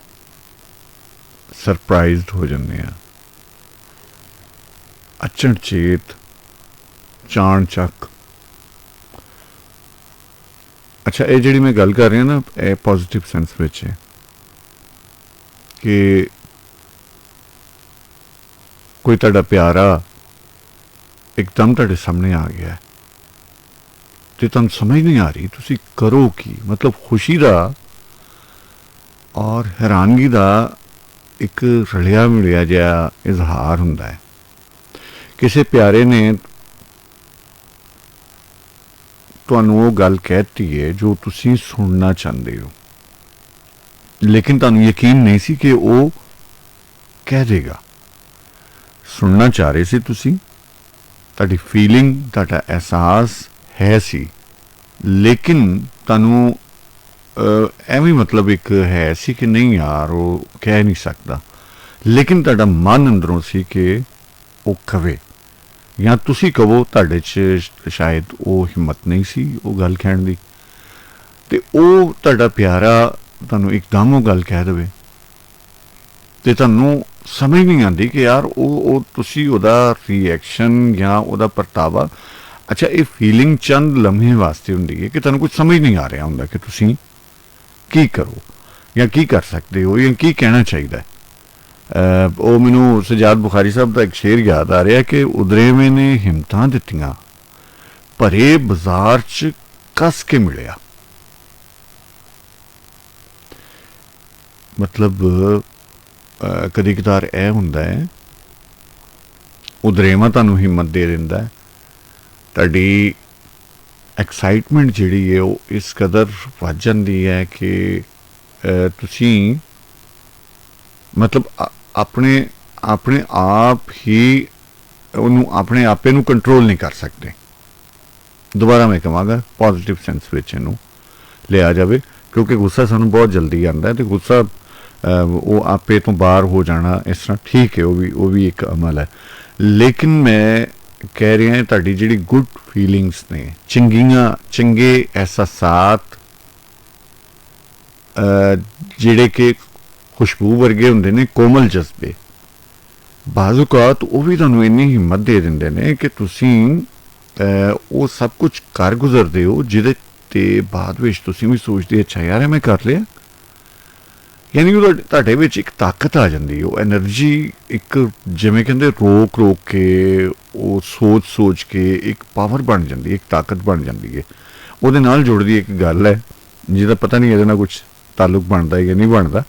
सरप्राइज्ड हो जाते हैं, अचनचेत, चाण चक। अच्छा, ये जी मैं गल कर रहा ना, ये पॉजिटिव सेंस विच है कि कोई तुहाडा प्यारा एकदम तुहाडे सामने आ गया है ते तुहानूं समझ नहीं आ रही तुसीं करो की। मतलब खुशी दा और हैरानगी दा एक रलिया मिलिया जिहा इजहार हुंदा है। किसी प्यारे ने तुहानूं वो गल कहती है जो तुसीं सुनना चाहते हो, लेकिन तुहानूं यकीन नहीं सी कि वो कह देगा। सुनना चाह रहे सी तुसीं, तुहाडी फीलिंग, तुहाडा एहसास है सी, लेकिन तुहानूं एवं मतलब एक है सी कि नहीं यार वो कह नहीं सकता, लेकिन तुहाडा मन अंदरों सी कि वो कवे या तुसी कहो। तुहाडे च शायद वो हिम्मत नहीं सी वो गल कहण दी, ते वो तुहाडा प्यारा तुहानूं एकदम वो गल कह देवे ते तुहानूं समझ नहीं आती कि यार वो तुसी ओदा रिएक्शन या ओदा परतावा। अच्छा, ये फीलिंग चंद लम्हे वास्ते हुंदी है कि तुहानूं कुछ समझ नहीं आ रहा हुंदा कि तुसी की करो या की कर सकते हो या की कहना चाहिए। वो मैनू सजाद बुखारी साहब का एक शेर याद आ रहा कि उदरेवे ने हिम्मतां दित्तियां, भरे बाजार च कस के मिलिया। मतलब कदी कदार यह हुंदा है उदरेवा तुहानूं हिम्मत दे दिंदा है, तुहाडी एक्साइटमेंट जिहड़ी है वो इस कदर वध जांदी है कि तुसीं मतलब अपने अपने आप ही उन्होंने अपने आपे नूं कंट्रोल नहीं कर सकते। दोबारा मैं कहांगा पॉजिटिव सेंस विच इहनूं लिया जाए, क्योंकि गुस्सा सानूं बहुत जल्दी आंदा है तो गुस्सा वो आपे तो बाहर हो जाना इस तरह ठीक है, वो भी एक अमल है। लेकिन मैं कह रहा है तुहाडी जिहड़ी गुड फीलिंग्स ने, चंगे एहसासात जिहड़े कि खुशबू वर्गे होंदे ने, कोमल जज्बे, बाज़ौकात वो भी तुहानूं इन्नी हिम्मत दे दिंदे ने कि तुसीं वो सब कुछ कर गुजरदे हो जिहदे ते बाद विच तुसीं भी सोचदे अच्छा यार मैं कर लिया। यानी तुहाडे विच एक ताकत आ जांदी, वो एनर्जी एक जिवें कहंदे रोक रोक के वो सोच सोच के एक पावर बन जाती, एक ताकत बन जाती है। उहदे नाल जुड़दी एक गल है जिहदा पता नहीं इहदे नाल कुछ ताल्लुक बनता या नहीं बनता,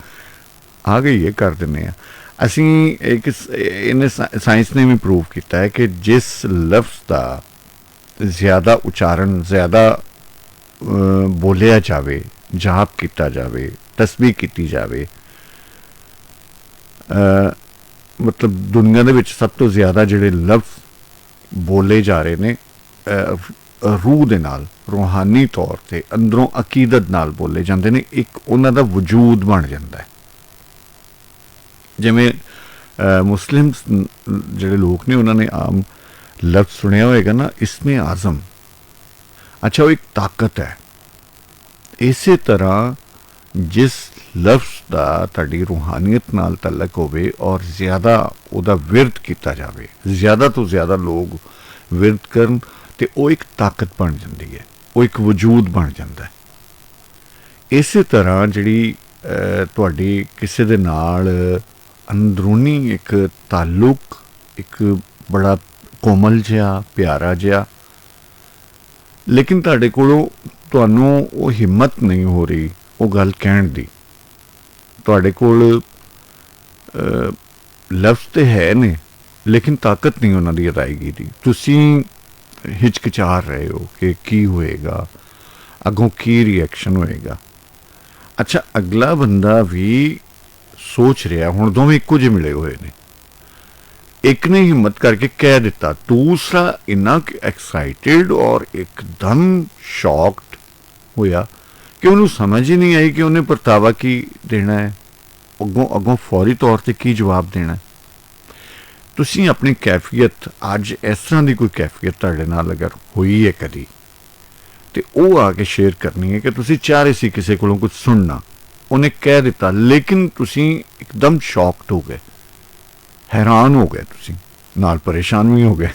आ गई है कर दिंदे आ असीं। एक इन्हें साइंस ने भी प्रूव किया है कि जिस लफ्ज़ का ज़्यादा उच्चारण ज़्यादा बोलिया जाए, जाप किया जाए, तस्बीह की जाए, मतलब दुनिया दे विच सब तो ज़्यादा जिहड़े लफ्ज़ बोले जा रहे ने रूह दे नाल, रूहानी तौर ते अंदरों अकीदत नाल बोले जाते हैं, एक उन्हां दा वजूद बन जाता है। जिवें मुस्लिम जिहड़े लोग ने उन्होंने आम लफ्ज़ सुनिया होएगा ना, इसमें आज़म, अच्छा वो एक ताकत है। इस तरह जिस लफ्ज़ का तुहाडी रूहानियत नाल तल्लक होवे और ज़्यादा उहदा विरद किया जाए, ज़्यादा तो ज़्यादा लोग विरद करन ते वो एक ताकत बन जाती है। ਉਹ ਇੱਕ ਵਜੂਦ ਬਣ ਜਾਂਦਾ ਹੈ। ਇਸੇ ਤਰ੍ਹਾਂ ਜਿਹੜੀ ਤੁਹਾਡੀ ਕਿਸੇ ਦੇ ਨਾਲ ਅੰਦਰੂਨੀ ਇੱਕ ਤਾਲੁਕ, ਇੱਕ ਬੜਾ ਕੋਮਲ ਜਿਹਾ, ਪਿਆਰਾ ਜਿਹਾ, ਲੇਕਿਨ ਤੁਹਾਡੇ ਕੋਲੋਂ ਤੁਹਾਨੂੰ ਉਹ ਹਿੰਮਤ ਨਹੀਂ ਹੋ ਰਹੀ ਉਹ ਗੱਲ ਕਹਿਣ ਦੀ। ਤੁਹਾਡੇ ਕੋਲ ਲਫ਼ਜ਼ ਤੇ ਹੈ ਨੇ ਲੇਕਿਨ ਤਾਕਤ ਨਹੀਂ ਉਹਨਾਂ ਦੀ ਅਦਾਇਗੀ ਦੀ। ਤੁਸੀਂ ਹਿਚਕਿਚਾ ਰਹੇ ਹੋ ਕਿ ਕੀ ਹੋਏਗਾ, ਅੱਗੋਂ ਕੀ ਰਿਐਕਸ਼ਨ ਹੋਏਗਾ। ਅੱਛਾ, ਅਗਲਾ ਬੰਦਾ ਵੀ ਸੋਚ ਰਿਹਾ, ਹੁਣ ਦੋਵੇਂ ਇੱਕੋ ਜਿਹੇ ਮਿਲੇ ਹੋਏ ਨੇ। ਇੱਕ ਨੇ ਹਿੰਮਤ ਕਰਕੇ ਕਹਿ ਦਿੱਤਾ, ਦੂਸਰਾ ਇੰਨਾ ਐਕਸਾਈਟਿਡ ਔਰ ਇੱਕਦਮ ਸ਼ੌਕਡ ਹੋਇਆ ਕਿ ਉਹਨੂੰ ਸਮਝ ਹੀ ਨਹੀਂ ਆਈ ਕਿ ਉਹਨੇ ਪਰਤਾਵਾ ਕੀ ਦੇਣਾ ਹੈ, ਅੱਗੋਂ ਫੌਰੀ ਤੌਰ 'ਤੇ ਕੀ ਜਵਾਬ ਦੇਣਾ ਹੈ। ਤੁਸੀਂ ਆਪਣੀ ਕੈਫੀਅਤ, ਅੱਜ ਇਸ ਤਰ੍ਹਾਂ ਦੀ ਕੋਈ ਕੈਫੀਅਤ ਤੁਹਾਡੇ ਨਾਲ ਅਗਰ ਹੋਈ ਹੈ ਕਦੀ, ਤੇ ਉਹ ਆ ਕੇ ਸ਼ੇਅਰ ਕਰਨੀ ਹੈ ਕਿ ਤੁਸੀਂ ਚਾਹ ਰਹੇ ਸੀ ਕਿਸੇ ਕੋਲੋਂ ਕੁਝ ਸੁਣਨਾ, ਉਹਨੇ ਕਹਿ ਦਿੱਤਾ ਲੇਕਿਨ ਤੁਸੀਂ ਇੱਕਦਮ ਸ਼ੌਕਡ ਹੋ ਗਏ, हैरान हो गए, तुसी नाल परेशान भी हो गए।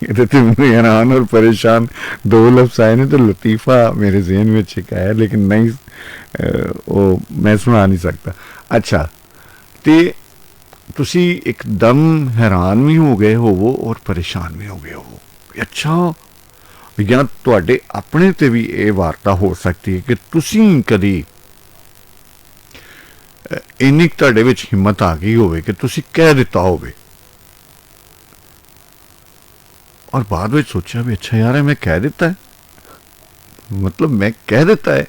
ये तो हैरान और परेशान दो लफ्ज़ आए ने तो लतीफ़ा मेरे जहन में एक आया लेकिन नहीं वो मैं सुना नहीं सकता। अच्छा, तो तुसी एकदम हैरान भी हो गए होवो और परेशान भी हो गए होवो। अच्छा, या तुहाडे अपने ते भी ये वार्ता हो सकती है कि तुसी कदी ਇੰਨੀ ਤੁਹਾਡੇ ਵਿੱਚ ਹਿੰਮਤ ਆ ਗਈ ਹੋਵੇ ਕਿ ਤੁਸੀਂ ਕਹਿ ਦਿੱਤਾ ਹੋਵੇ ਔਰ ਬਾਅਦ ਵਿੱਚ ਸੋਚਿਆ ਵੀ ਅੱਛਾ ਯਾਰ ਮੈਂ ਕਹਿ ਦਿੱਤਾ ਹੈ, ਮਤਲਬ ਮੈਂ ਕਹਿ ਦਿੱਤਾ ਹੈ।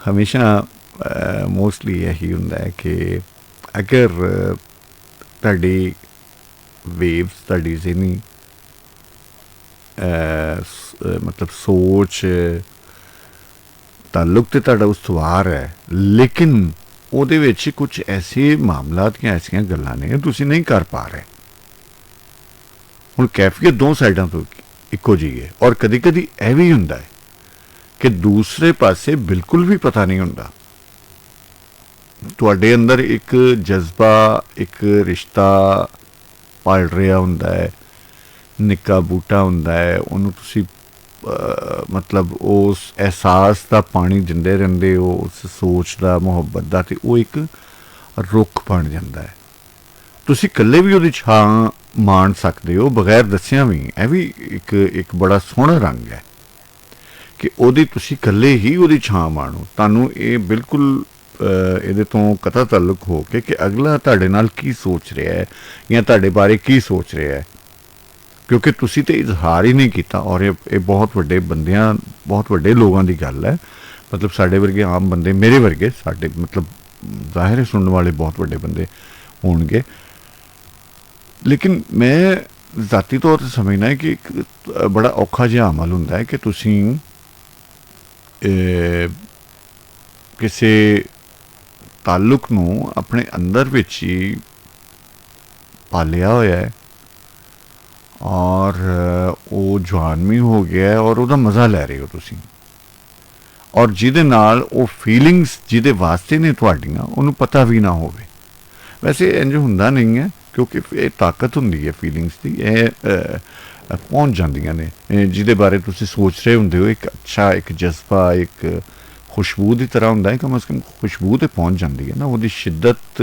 ਹਮੇਸ਼ਾ ਮੋਸਟਲੀ ਇਹੀ ਹੁੰਦਾ ਹੈ ਕਿ ਅਗਰ ਤੁਹਾਡੀ ਵੇਵਸ, ਤੁਹਾਡੀ ਜ਼ਿਹਨੀ ਮਤਲਬ ਸੋਚ, ਤਾਲੁਕ ਤੇ ਤੁਹਾਡਾ ਉਸਤਵਾਰ ਹੈ, ਲੇਕਿਨ ਉਹਦੇ ਵਿੱਚ ਕੁਝ ਐਸੇ ਮਾਮਲਾਤ ਜਾਂ ਐਸੀਆਂ ਗੱਲਾਂ ਨੇ ਤੁਸੀਂ ਨਹੀਂ ਕਰ ਪਾ ਰਹੇ। ਹੁਣ ਕੈਫੀਅਤ ਦੋ ਸਾਈਡਾਂ ਤੋਂ ਇੱਕੋ ਜਿਹੀ ਹੈ ਔਰ ਕਦੀ ਕਦੀ ਇਹ ਵੀ ਹੁੰਦਾ ਹੈ ਕਿ ਦੂਸਰੇ ਪਾਸੇ ਬਿਲਕੁਲ ਵੀ ਪਤਾ ਨਹੀਂ ਹੁੰਦਾ। ਤੁਹਾਡੇ ਅੰਦਰ ਇੱਕ ਜਜ਼ਬਾ, ਇੱਕ ਰਿਸ਼ਤਾ ਪਲ ਰਿਹਾ ਹੁੰਦਾ ਹੈ, ਨਿੱਕਾ ਬੂਟਾ ਹੁੰਦਾ ਹੈ, ਉਹਨੂੰ ਤੁਸੀਂ ਮਤਲਬ ਉਸ ਅਹਿਸਾਸ ਦਾ ਪਾਣੀ ਦਿੰਦੇ ਰਹਿੰਦੇ ਹੋ, ਉਸ ਸੋਚ ਦਾ, ਮੁਹੱਬਤ ਦਾ, ਅਤੇ ਉਹ ਇੱਕ ਰੁੱਖ ਬਣ ਜਾਂਦਾ ਹੈ। ਤੁਸੀਂ ਇਕੱਲੇ ਵੀ ਉਹਦੀ ਛਾਂ ਮਾਣ ਸਕਦੇ ਹੋ ਬਗੈਰ ਦੱਸਿਆਂ ਵੀ। ਇਹ ਵੀ ਇੱਕ ਬੜਾ ਸੋਹਣਾ ਰੰਗ ਹੈ ਕਿ ਉਹਦੀ ਤੁਸੀਂ ਇਕੱਲੇ ਹੀ ਉਹਦੀ ਛਾਂ ਮਾਣੋ। ਤੁਹਾਨੂੰ ਇਹ ਬਿਲਕੁਲ ਇਹਦੇ ਤੋਂ ਕਤਈ ਤਾਲੁਕ ਹੋ ਕੇ ਕਿ ਅਗਲਾ ਤੁਹਾਡੇ ਨਾਲ ਕੀ ਸੋਚ ਰਿਹਾ ਹੈ ਜਾਂ ਤੁਹਾਡੇ ਬਾਰੇ ਕੀ ਸੋਚ ਰਿਹਾ ਹੈ, ਕਿਉਂਕਿ ਤੁਸੀਂ ਤਾਂ ਇਜ਼ਹਾਰ ਹੀ ਨਹੀਂ ਕੀਤਾ। ਔਰ ਇਹ ਬਹੁਤ ਵੱਡੇ ਬੰਦਿਆਂ, ਬਹੁਤ ਵੱਡੇ ਲੋਕਾਂ ਦੀ ਗੱਲ ਹੈ। ਮਤਲਬ ਸਾਡੇ ਵਰਗੇ ਆਮ ਬੰਦੇ, ਮੇਰੇ ਵਰਗੇ, ਸਾਡੇ ਮਤਲਬ ਜ਼ਾਹਿਰ ਹੈ ਸੁਣਨ ਵਾਲੇ ਬਹੁਤ ਵੱਡੇ ਬੰਦੇ ਹੋਣਗੇ, ਲੇਕਿਨ ਮੈਂ ਜ਼ਾਤੀ ਤੌਰ 'ਤੇ ਸਮਝਣਾ ਹੈ ਕਿ ਇੱਕ ਬੜਾ ਔਖਾ ਜਿਹਾ ਅਮਲ ਹੁੰਦਾ ਹੈ ਕਿ ਤੁਸੀਂ ਕਿਸੇ ਤਾਲੁਕ ਨੂੰ ਆਪਣੇ ਅੰਦਰ ਵਿੱਚ ਹੀ ਪਾਲਿਆ ਹੋਇਆ ਹੈ ਔਰ ਉਹ ਜਵਾਨ ਵੀ ਹੋ ਗਿਆ ਹੈ ਔਰ ਉਹਦਾ ਮਜ਼ਾ ਲੈ ਰਹੇ ਹੋ ਤੁਸੀਂ, ਔਰ ਜਿਹਦੇ ਨਾਲ ਉਹ ਫੀਲਿੰਗਸ ਜਿਹਦੇ ਵਾਸਤੇ ਨੇ ਤੁਹਾਡੀਆਂ, ਉਹਨੂੰ ਪਤਾ ਵੀ ਨਾ ਹੋਵੇ। ਵੈਸੇ ਇੰਝ ਹੁੰਦਾ ਨਹੀਂ ਹੈ, ਕਿਉਂਕਿ ਇਹ ਤਾਕਤ ਹੁੰਦੀ ਹੈ ਫੀਲਿੰਗਸ ਦੀ, ਇਹ ਪਹੁੰਚ ਜਾਂਦੀਆਂ ਨੇ ਜਿਹਦੇ ਬਾਰੇ ਤੁਸੀਂ ਸੋਚ ਰਹੇ ਹੁੰਦੇ ਹੋ। ਇੱਕ ਅੱਛਾ, ਇੱਕ ਜਜ਼ਬਾ, ਇੱਕ ਖੁਸ਼ਬੂ ਦੀ ਤਰ੍ਹਾਂ ਹੁੰਦਾ ਹੈ, ਕਮ ਅਜ਼ ਕਮ ਖੁਸ਼ਬੂ 'ਤੇ ਪਹੁੰਚ ਜਾਂਦੀ ਹੈ ਨਾ। ਉਹਦੀ ਸ਼ਿੱਦਤ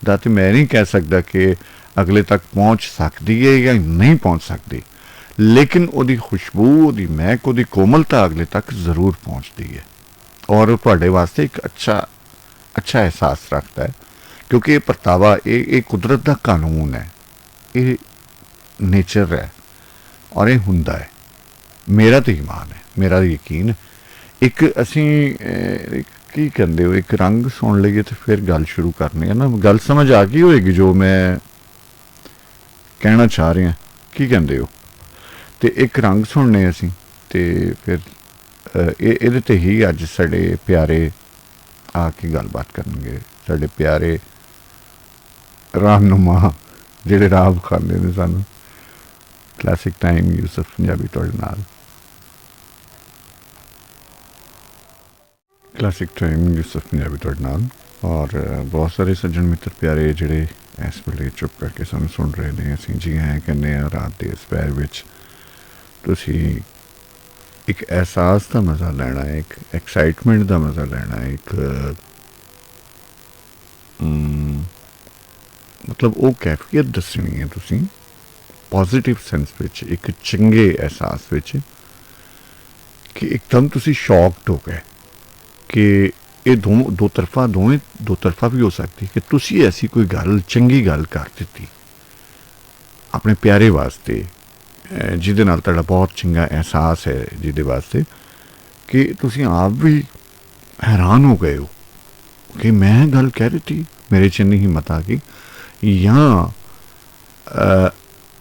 ਦਾ ਤਾਂ ਮੈਂ ਨਹੀਂ ਕਹਿ ਸਕਦਾ ਕਿ ਅਗਲੇ ਤੱਕ ਪਹੁੰਚ ਸਕਦੀ ਹੈ ਜਾਂ ਨਹੀਂ ਪਹੁੰਚ ਸਕਦੀ, ਲੇਕਿਨ ਉਹਦੀ ਖੁਸ਼ਬੂ, ਉਹਦੀ ਮਹਿਕ, ਉਹਦੀ ਕੋਮਲਤਾ ਅਗਲੇ ਤੱਕ ਜ਼ਰੂਰ ਪਹੁੰਚਦੀ ਹੈ ਔਰ ਉਹ ਤੁਹਾਡੇ ਵਾਸਤੇ ਇੱਕ ਅੱਛਾ ਅਹਿਸਾਸ ਰੱਖਦਾ ਹੈ, ਕਿਉਂਕਿ ਇਹ ਪਰਤਾਵਾ, ਇਹ ਕੁਦਰਤ ਦਾ ਕਾਨੂੰਨ ਹੈ, ਇਹ ਨੇਚਰ ਹੈ ਔਰ ਇਹ ਹੁੰਦਾ ਹੈ। ਮੇਰਾ ਤਾਂ ਈਮਾਨ ਹੈ, ਮੇਰਾ ਤਾਂ ਯਕੀਨ ਹੈ। ਇੱਕ ਅਸੀਂ ਕੀ ਕਹਿੰਦੇ ਹੋ, ਇੱਕ ਰੰਗ ਸੁਣ ਲਈਏ ਤੇ ਫਿਰ ਗੱਲ ਸ਼ੁਰੂ ਕਰਨੀ ਹੈ ਨਾ। ਗੱਲ ਸਮਝ ਆ ਗਈ ਹੋਏਗੀ ਜੋ ਮੈਂ ਕਹਿਣਾ ਚਾਹ ਰਿਹਾ, ਕੀ ਕਹਿੰਦੇ ਹੋ? ਤੇ ਇੱਕ ਰੰਗ ਸੁਣਨੇ ਅਸੀਂ, ਤੇ ਫਿਰ ਇਹਦੇ 'ਤੇ ਹੀ ਅੱਜ ਸਾਡੇ ਪਿਆਰੇ ਆ ਕੇ ਗੱਲਬਾਤ ਕਰਨਗੇ, ਸਾਡੇ ਪਿਆਰੇ ਰਾਹਨੁਮਾ ਜਿਹੜੇ ਰਾਹ ਵਿਖਾਉਂਦੇ ਨੇ ਸਾਨੂੰ। ਕਲਾਸਿਕ ਟਾਈਮ ਯੂਸਫ ਪੰਜਾਬੀ ਤੁਹਾਡੇ ਨਾਲ। ਕਲਾਸਿਕ ਟਾਈਮ ਯੂਸਫ ਪੰਜਾਬੀ ਤੁਹਾਡੇ ਨਾਲ। ਔਰ ਬਹੁਤ ਸਾਰੇ ਸੱਜਣ ਮਿੱਤਰ ਪਿਆਰੇ ਜਿਹੜੇ ਇਸ ਵੇਲੇ ਚੁੱਪ ਕਰਕੇ ਸਾਨੂੰ ਸੁਣ ਰਹੇ ਨੇ, ਅਸੀਂ ਜੀ ਐਂ ਕਹਿੰਦੇ ਹਾਂ ਰਾਤ ਦੇ ਇਸ ਪੈਰ ਵਿੱਚ ਤੁਸੀਂ ਇੱਕ ਅਹਿਸਾਸ ਦਾ ਮਜ਼ਾ ਲੈਣਾ ਹੈ, ਇੱਕ ਐਕਸਾਈਟਮੈਂਟ ਦਾ ਮਜ਼ਾ ਲੈਣਾ ਹੈ, ਇੱਕ ਮਤਲਬ ਉਹ ਕੈਫੀਅਤ ਦੱਸਣੀ ਹੈ ਤੁਸੀਂ ਪੋਜ਼ੀਟਿਵ ਸੈਂਸ ਵਿੱਚ, ਇੱਕ ਚੰਗੇ ਅਹਿਸਾਸ ਵਿੱਚ, ਕਿ ਇੱਕਦਮ ਤੁਸੀਂ ਸ਼ੌਕਡ ਹੋ ਗਏ ਕਿ ਇਹ ਦੋ ਤਰਫਾ ਵੀ ਹੋ ਸਕਦੀ ਕਿ ਤੁਸੀਂ ਐਸੀ ਕੋਈ ਗੱਲ ਚੰਗੀ ਗੱਲ ਕਰ ਦਿੱਤੀ ਆਪਣੇ ਪਿਆਰੇ ਵਾਸਤੇ, ਜਿਹਦੇ ਨਾਲ ਤੁਹਾਡਾ ਬਹੁਤ ਚੰਗਾ ਅਹਿਸਾਸ ਹੈ, ਜਿਹਦੇ ਵਾਸਤੇ ਕਿ ਤੁਸੀਂ ਆਪ ਵੀ ਹੈਰਾਨ ਹੋ ਗਏ ਹੋ ਕਿ ਮੈਂ ਗੱਲ ਕਹਿ ਦਿੱਤੀ, ਮੇਰੇ 'ਚ ਇੰਨੀ ਹਿੰਮਤ ਆ ਗਈ, ਜਾਂ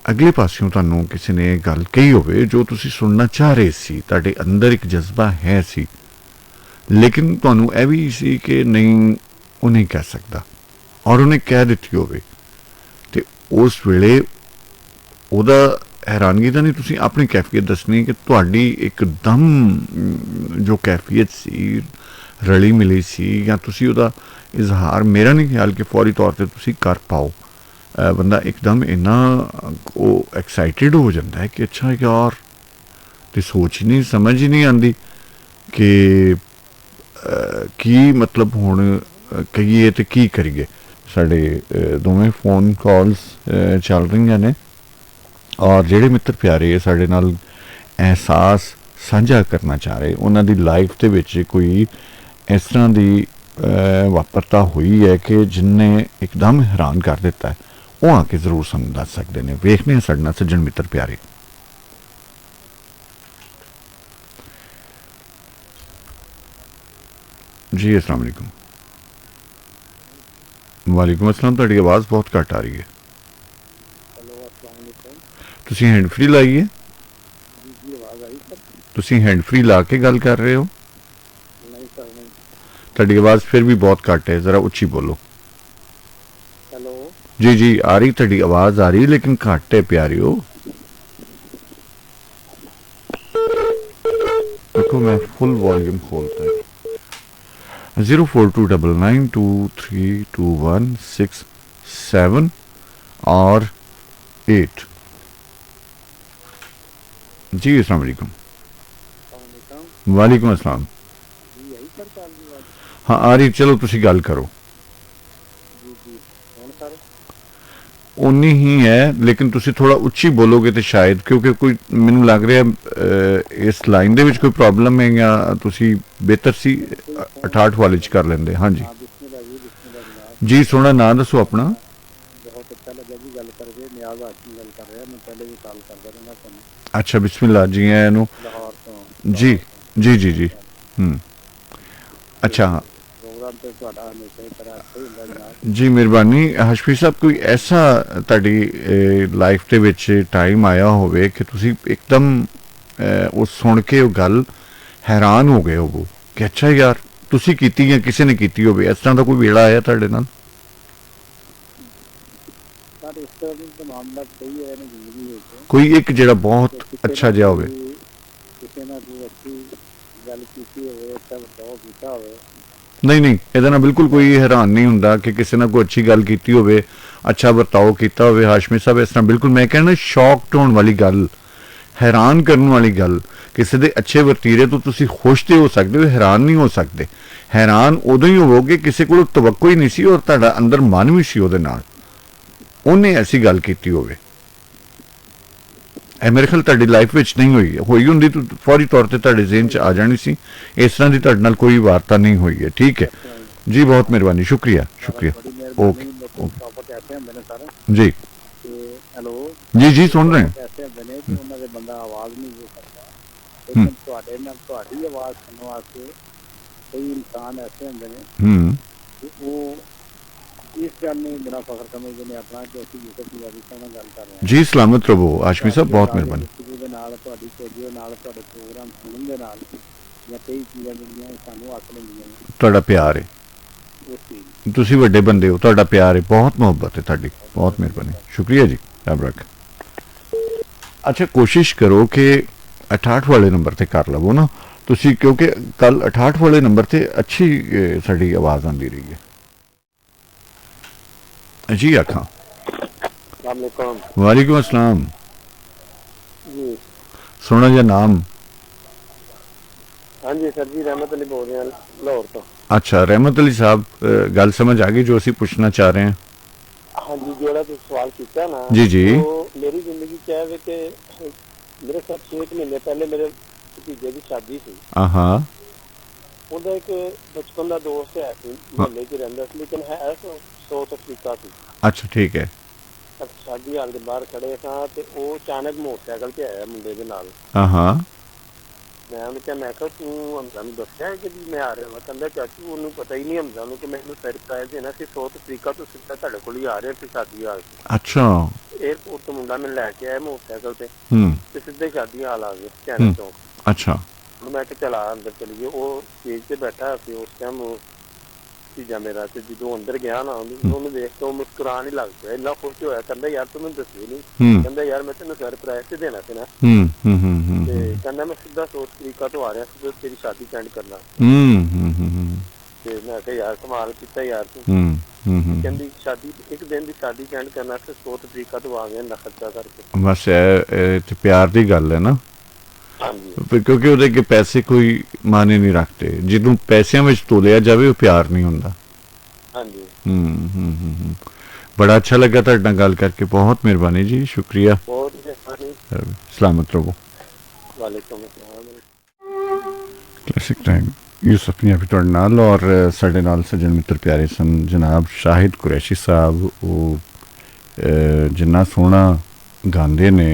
ਅਗਲੇ ਪਾਸਿਓਂ ਤੁਹਾਨੂੰ ਕਿਸੇ ਨੇ ਗੱਲ ਕਹੀ ਹੋਵੇ ਜੋ ਤੁਸੀਂ ਸੁਣਨਾ ਚਾਹ ਰਹੇ ਸੀ, ਤੁਹਾਡੇ ਅੰਦਰ ਇੱਕ ਜਜ਼ਬਾ ਹੈ ਸੀ, ਲੇਕਿਨ ਤੁਹਾਨੂੰ ਇਹ ਵੀ ਸੀ ਕਿ ਨਹੀਂ ਉਹ ਨਹੀਂ ਕਹਿ ਸਕਦਾ, ਔਰ ਉਹਨੇ ਕਹਿ ਦਿੱਤੀ ਹੋਵੇ, ਅਤੇ ਉਸ ਵੇਲੇ ਉਹਦਾ ਹੈਰਾਨਗੀ ਤਾਂ ਨਹੀਂ, ਤੁਸੀਂ ਆਪਣੀ ਕੈਫੀਅਤ ਦੱਸਣੀ ਕਿ ਤੁਹਾਡੀ ਇੱਕਦਮ ਜੋ ਕੈਫੀਅਤ ਸੀ, ਰਲੀ ਮਿਲੀ ਸੀ, ਜਾਂ ਤੁਸੀਂ ਉਹਦਾ ਇਜ਼ਹਾਰ, ਮੇਰਾ ਨਹੀਂ ਖਿਆਲ ਕਿ ਫੌਰੀ ਤੌਰ 'ਤੇ ਤੁਸੀਂ ਕਰ ਪਾਓ। ਬੰਦਾ ਇੱਕਦਮ ਇੰਨਾ ਉਹ ਐਕਸਾਈਟਿਡ ਹੋ ਜਾਂਦਾ ਹੈ ਕਿ ਅੱਛਾ ਯਾਰ, ਅਤੇ ਸੋਚ ਨਹੀਂ ਸਮਝ ਹੀ ਨਹੀਂ ਆਉਂਦੀ ਕਿ ਕੀ ਮਤਲਬ ਹੁਣ ਕਹੀਏ ਅਤੇ ਕੀ ਕਰੀਏ। ਸਾਡੇ ਦੋਵੇਂ ਫੋਨ ਕਾਲਸ ਚੱਲ ਰਹੀਆਂ ਨੇ, ਔਰ ਜਿਹੜੇ ਮਿੱਤਰ ਪਿਆਰੇ ਸਾਡੇ ਨਾਲ ਅਹਿਸਾਸ ਸਾਂਝਾ ਕਰਨਾ ਚਾਹ ਰਹੇ, ਉਹਨਾਂ ਦੀ ਲਾਈਫ ਦੇ ਵਿੱਚ ਕੋਈ ਇਸ ਤਰ੍ਹਾਂ ਦੀ ਵਾਪਰਤਾ ਹੋਈ ਹੈ ਕਿ ਜਿਹਨੇ ਇੱਕਦਮ ਹੈਰਾਨ ਕਰ ਦਿੱਤਾ ਹੈ, ਉਹ ਆ ਕੇ ਜ਼ਰੂਰ ਸਾਨੂੰ ਦੱਸ ਸਕਦੇ ਨੇ। ਵੇਖਦੇ ਹਾਂ ਸਾਡੇ ਨਾਲ ਸੱਜਣ ਮਿੱਤਰ ਪਿਆਰੇ। ਜੀ अस्सलाम वालेकुम। वालेकुम अस्सलाम। ਤੁਹਾਡੀ ਆਵਾਜ਼ ਬਹੁਤ ਘੱਟ ਆ ਰਹੀ ਹੈ। ਤੁਸੀਂ ਹੈਂਡ ਫ੍ਰੀ ਲਾਈਏ? ਤੁਸੀਂ ਹੈਂਡ ਫ੍ਰੀ ਲਾ ਕੇ ਗੱਲ ਕਰ ਰਹੇ ਹੋ? ਤੁਹਾਡੀ ਆਵਾਜ਼ ਫਿਰ ਵੀ ਬਹੁਤ ਘੱਟ ਹੈ, ਜ਼ਰਾ ਉੱਚੀ ਬੋਲੋ। जी जी आ रही, ਤੁਹਾਡੀ ਆਵਾਜ਼ ਆ ਰਹੀ, लेकिन घट है प्यारियो। देखो मैं फुल वॉल्यूम खोलता है। 0499232167 और 8। जी अस्सलाम वालेकुम। वालेकुम अस्सलाम। हाँ आ रही, चलो तुसी गल करो। उन्नी ही है, लेकिन तुसी थोड़ा उच्ची बोलोगे तो शायद, क्योंकि कोई मैनू लग रहा इस लाइन दे विच कोई प्रॉब्लम है, या तुसी बेहतर सी 68 वाले च कर लेंदे। हाँ जी जी, सोना ना दसो अपना। अच्छा बिस्मिल्लाह जी। एनू जी जी जी जी। अच्छा जी, मेहरबानी। हाशमी साहब, कोई ऐसा ਤੁਹਾਡੀ ਲਾਈਫ ਦੇ ਵਿੱਚ ਟਾਈਮ ਆਇਆ ਹੋਵੇ ਕਿ ਤੁਸੀਂ ਇੱਕਦਮ ਉਹ ਸੁਣ ਕੇ ਉਹ ਗੱਲ ਹੈਰਾਨ ਹੋ ਗਏ ਹੋਵੋ ਕਿ ਅੱਛਾ ਯਾਰ ਤੁਸੀਂ ਕੀਤੀ ਜਾਂ ਕਿਸੇ ਨੇ ਕੀਤੀ ਹੋਵੇ, ਇਸ ਤਰ੍ਹਾਂ ਦਾ ਕੋਈ ਵੇਲਾ ਆਇਆ ਤੁਹਾਡੇ ਨਾਲ? ਕੋਈ ਇੱਕ ਜਿਹੜਾ ਬਹੁਤ ਅੱਛਾ ਜਿਹਾ ਹੋਵੇ। नहीं नहीं, ਇਹਦੇ ਨਾਲ ਬਿਲਕੁਲ ਕੋਈ ਹੈਰਾਨ ਨਹੀਂ ਹੁੰਦਾ ਕਿ ਕਿਸੇ ਨਾਲ ਕੋਈ ਅੱਛੀ ਗੱਲ ਕੀਤੀ ਹੋਵੇ, ਅੱਛਾ ਵਰਤਾਓ ਕੀਤਾ ਹੋਵੇ। ਹਾਸ਼ਮੀ ਸਾਹਿਬ, ਇਸ ਤਰ੍ਹਾਂ ਬਿਲਕੁਲ ਮੈਂ ਕਹਿਣਾ ਸ਼ੌਕਡ ਹੋਣ ਵਾਲੀ ਗੱਲ, ਹੈਰਾਨ ਕਰਨ ਵਾਲੀ ਗੱਲ, ਕਿਸੇ ਦੇ ਅੱਛੇ ਵਰਤੀਰੇ ਤੋਂ ਤੁਸੀਂ ਖੁਸ਼ ਤੇ ਹੋ ਸਕਦੇ ਹੋ, ਹੈਰਾਨ ਨਹੀਂ ਹੋ ਸਕਦੇ। ਹੈਰਾਨ ਉਦੋਂ ਹੀ ਹੋਵੋਗੇ ਕਿਸੇ ਕੋਲ ਤਵੱਕੋ ਹੀ ਨਹੀਂ ਸੀ ਔਰ ਤੁਹਾਡਾ ਅੰਦਰ ਮਨ ਵੀ ਸੀ ਉਹਦੇ ਨਾਲ, ਉਹਨੇ ਐਸੀ ਗੱਲ ਕੀਤੀ ਹੋਵੇ। ਇਹ ਮੇਰੇ ਖਿਆਲ ਤੁਹਾਡੀ ਲਾਈਫ ਵਿੱਚ ਨਹੀਂ ਹੋਈ ਹੁੰਦੀ ਤਾਂ ਫੌਰੀ ਤੌਰ 'ਤੇ ਤੁਹਾਡੇ ਜ਼ਿਹਨ 'ਚ ਆ ਜਾਣੀ ਸੀ। ਇਸ ਤਰ੍ਹਾਂ ਦੀ ਤੁਹਾਡੇ ਨਾਲ ਕੋਈ ਵਾਰਤਾ ਨਹੀਂ ਹੋਈ है। ठीक है जी, बहुत मेहरबानी, शुक्रिया शुक्रिया। ओके ओके जी जी जी, सुन रहे हैं। जी सलामत रहो हाशमी साहब, बहुत मेहरबानी। ਤੁਹਾਡਾ ਪਿਆਰ ਹੈ, ਤੁਸੀਂ ਵੱਡੇ ਬੰਦੇ ਹੋ, ਤੁਹਾਡਾ ਪਿਆਰ ਹੈ, ਬਹੁਤ ਮੁਹੱਬਤ ਹੈ ਤੁਹਾਡੀ, ਬਹੁਤ ਮਿਹਰਬਾਨੀ, ਸ਼ੁਕਰੀਆ ਜੀ। ਰੱਬ ਰੱਖ। ਅੱਛਾ, ਕੋਸ਼ਿਸ਼ ਕਰੋ ਕਿ 68 ਵਾਲੇ ਨੰਬਰ ਤੇ ਕਰ ਲਵੋ ਨਾ ਤੁਸੀਂ, ਕਿਉਂਕਿ ਕੱਲ 68 ਵਾਲੇ ਨੰਬਰ ਤੇ ਅੱਛੀ ਸਾਡੀ ਆਵਾਜ਼ ਆਉਂਦੀ ਰਹੀ ਹੈ। जी आखा। वालेकुम अस्सलाम। ਸੋਹਣਾ ਜਿਹਾ ਨਾਮ। हाँ जी सर जी, रहमत अली बोल रहे हैं लाहौर तो। अच्छा रहमत अली साहब, गल समझ आ गई जो असी पूछना चाह रहे हैं। हाँ जी, जोड़ा तो सवाल किया ना, जी जी। तो मेरी जिंदगी क्या है कि मेरे साथ 6 महीने पहले मेरे भतीजे की शादी थी। हाँ। ਉਹਦਾ ਇੱਕ ਬਚਪਨ ਦਾ ਦੋਸਤ ਹੈ ਸੀ, ਮੁਹੱਲੇ 'ਚ ਰਹਿੰਦਾ ਸੀ, ਲੇਕਿਨ ਹੈ ਸਾਊਥ ਅਫਰੀਕਾ ਸੀ। अच्छा ठीक है। ਸ਼ਾਦੀ ਹਾਲ ਦੇ ਬਾਹਰ ਖੜੇ ਸਾਂ ਤੇ ਉਹ ਅਚਾਨਕ ਮੋਟਰਸਾਈਕਲ ਤੇ ਆਇਆ ਮੁੰਡੇ ਦੇ ਨਾਲ। हाँ। ਮੈਂ ਉਹਨੂੰ ਕਿਹਾ, ਮੈਂ ਕਿਹਾ ਤੂੰ ਹਮਜ਼ਾ ਨੂੰ ਦੱਸਿਆ ਕਿ ਮੈਂ ਆ ਰਿਹਾ ਵਾ? ਕਹਿੰਦਾ ਚਾਚੂ ਉਹਨੂੰ ਪਤਾ ਹੀ ਨਹੀਂ ਹਮਜ਼ਾ ਨੂੰ ਕਿ ਮੈਨੂੰ ਸਰਪ੍ਰਾਈਜ਼ ਦੇਣਾ ਸੀ, ਸਾਊਥ ਅਫਰੀਕਾ ਤੋਂ ਸਿੱਧਾ ਤੁਹਾਡੇ ਕੋਲ ਹੀ ਆ ਰਿਹਾ ਸੀ ਸ਼ਾਦੀ ਹਾਲ 'ਚ। अच्छा। ਏਅਰਪੋਰਟ ਤੋਂ ਮੁੰਡਾ ਮੈਨੂੰ ਲੈ ਕੇ ਆਇਆ ਮੋਟਰਸਾਈਕਲ ਤੇ ਤੇ ਸਿੱਧੇ ਸ਼ਾਦੀ ਹਾਲ ਆ ਗਏ ਚੈਨਲ ਤੋਂ। अच्छा। ਮੈਂ ਕਿਹਾ ਚਲਾ ਅੰਦਰ ਚਲੀਏ। ਉਹ ਸਟੇਜ ਤੇ ਬੈਠਾ ਸੀ ਉਸ ਟਾਈਮ ਭਤੀਜਾ ਮੇਰਾ, ਤੇ ਜਦੋਂ ਅੰਦਰ ਗਿਆ ਨਾ ਉਹਨੂੰ ਦੇਖ ਕੇ ਉਹ ਮੁਸਕਰਾਉਣ ਹੀ ਲੱਗ ਪਿਆ, ਇੰਨਾ ਖੁਸ਼ ਹੋਇਆ। ਕਹਿੰਦਾ ਯਾਰ ਤੂੰ ਮੈਨੂੰ ਦੱਸਿਆ ਨਹੀਂ। ਕਹਿੰਦਾ ਯਾਰ ਮੈਂ ਤੈਨੂੰ ਸਰਪ੍ਰਾਈਜ਼ ਤੇ ਦੇਣਾ ਸੀ ਨਾ। ਤੇ ਕਹਿੰਦਾ ਮੈਂ ਸਿੱਧਾ ਸਾਊਥ ਅਫਰੀਕਾ ਤੋਂ ਆ ਰਿਹਾ ਸੀ ਤੇਰੀ ਸ਼ਾਦੀ ਅਟੈਂਡ ਕਰਨਾ। ਤੇ ਮੈਂ ਕਿਹਾ ਯਾਰ ਕਮਾਲ ਕੀਤਾ ਯਾਰ ਤੂੰ। ਕਹਿੰਦੀ ਸ਼ਾਦੀ ਇੱਕ ਦਿਨ ਦੀ ਸ਼ਾਦੀ ਅਟੈਂਡ ਕਰਨਾ ਤੇ ਸਾਊਥ ਅਫਰੀਕਾ ਤੋਂ ਆ ਗਿਆ ਨਾ ਖਰਚਾ ਕਰਕੇ। ਬਸ ਇਹ ਪਿਆਰ ਦੀ ਗੱਲ ਹੈ ਨਾ, ਹਾਂਜੀ, ਕਿਉਂਕਿ ਉਹਦੇ ਅੱਗੇ ਪੈਸੇ ਕੋਈ ਮਾਨੇ ਨਹੀਂ ਰੱਖਦੇ। ਜਿਹਨੂੰ ਪੈਸਿਆਂ ਵਿੱਚ ਤੋਲਿਆ ਜਾਵੇ ਉਹ ਪਿਆਰ ਨਹੀਂ ਹੁੰਦਾ। ਹਾਂਜੀ। ਬੜਾ ਅੱਛਾ ਲੱਗਾ ਤੁਹਾਡੇ ਨਾਲ ਗੱਲ ਕਰਕੇ, ਬਹੁਤ ਮਿਹਰਬਾਨੀ ਜੀ, ਸ਼ੁਕਰੀਆ। ਬਹੁਤ ਮਿਹਰਬਾਨੀ, ਸਲਾਮਤ ਰਹੋ। ਵਾਲੇਕੁਮ अस्सलाम। ਕਲਾਸਿਕ ਟਾਈਮ ਯੂਸਫ ਪੰਜਾਬੀ ਤੁਹਾਡੇ ਨਾਲ, ਔਰ ਸਾਡੇ ਨਾਲ ਸੱਜਣ ਮਿੱਤਰ ਪਿਆਰੇ ਸਨ ਜਨਾਬ ਸ਼ਾਹਿਦ ਕੁਰੈਸ਼ੀ ਸਾਹਿਬ। ਉਹ ਜਿੰਨਾ ਸੋਹਣਾ ਗਾਉਂਦੇ ਨੇ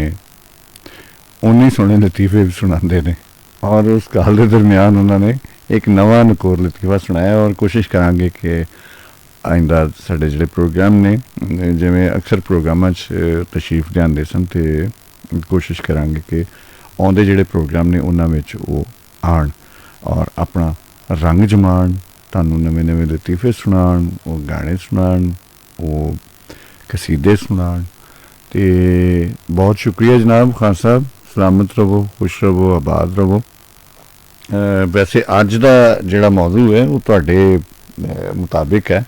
ਉਨੇ ਸੋਹਣੇ ਲਤੀਫੇ ਵੀ ਸੁਣਾਉਂਦੇ ਨੇ, ਔਰ ਉਸ ਗੱਲ ਦੇ ਦਰਮਿਆਨ ਉਹਨਾਂ ਨੇ ਇੱਕ ਨਵਾਂ ਨਕੋਰ ਲਤੀਫਾ ਸੁਣਾਇਆ। ਔਰ ਕੋਸ਼ਿਸ਼ ਕਰਾਂਗੇ ਕਿ ਆਇੰਦਾ ਸਾਡੇ ਜਿਹੜੇ ਪ੍ਰੋਗਰਾਮ ਨੇ, ਜਿਵੇਂ ਅਕਸਰ ਪ੍ਰੋਗਰਾਮਾਂ 'ਚ ਤਸ਼ਰੀਫ ਲਿਆਉਂਦੇ ਸਨ, ਅਤੇ ਕੋਸ਼ਿਸ਼ ਕਰਾਂਗੇ ਕਿ ਆਉਂਦੇ ਜਿਹੜੇ ਪ੍ਰੋਗਰਾਮ ਨੇ ਉਹਨਾਂ ਵਿੱਚ ਉਹ ਆਉਣ ਔਰ ਆਪਣਾ ਰੰਗ ਜਮਾਉਣ, ਤੁਹਾਨੂੰ ਨਵੇਂ ਨਵੇਂ ਲਤੀਫੇ ਸੁਣਾਉਣ, ਉਹ ਗਾਣੇ ਸੁਣਾਉਣ, ਉਹ ਕਸੀਦੇ ਸੁਣਾਉਣ। ਅਤੇ ਬਹੁਤ ਸ਼ੁਕਰੀਆ ਜਨਾਬ ਖਾਨ ਸਾਹਿਬ, ਸਲਾਮਤ ਰਵੋ, ਖੁਸ਼ ਰਵੋ, ਆਬਾਦ ਰਵੋ। ਵੈਸੇ ਅੱਜ ਦਾ ਜਿਹੜਾ ਮੌਜੂ ਹੈ ਉਹ ਤੁਹਾਡੇ ਮੁਤਾਬਿਕ ਹੈ।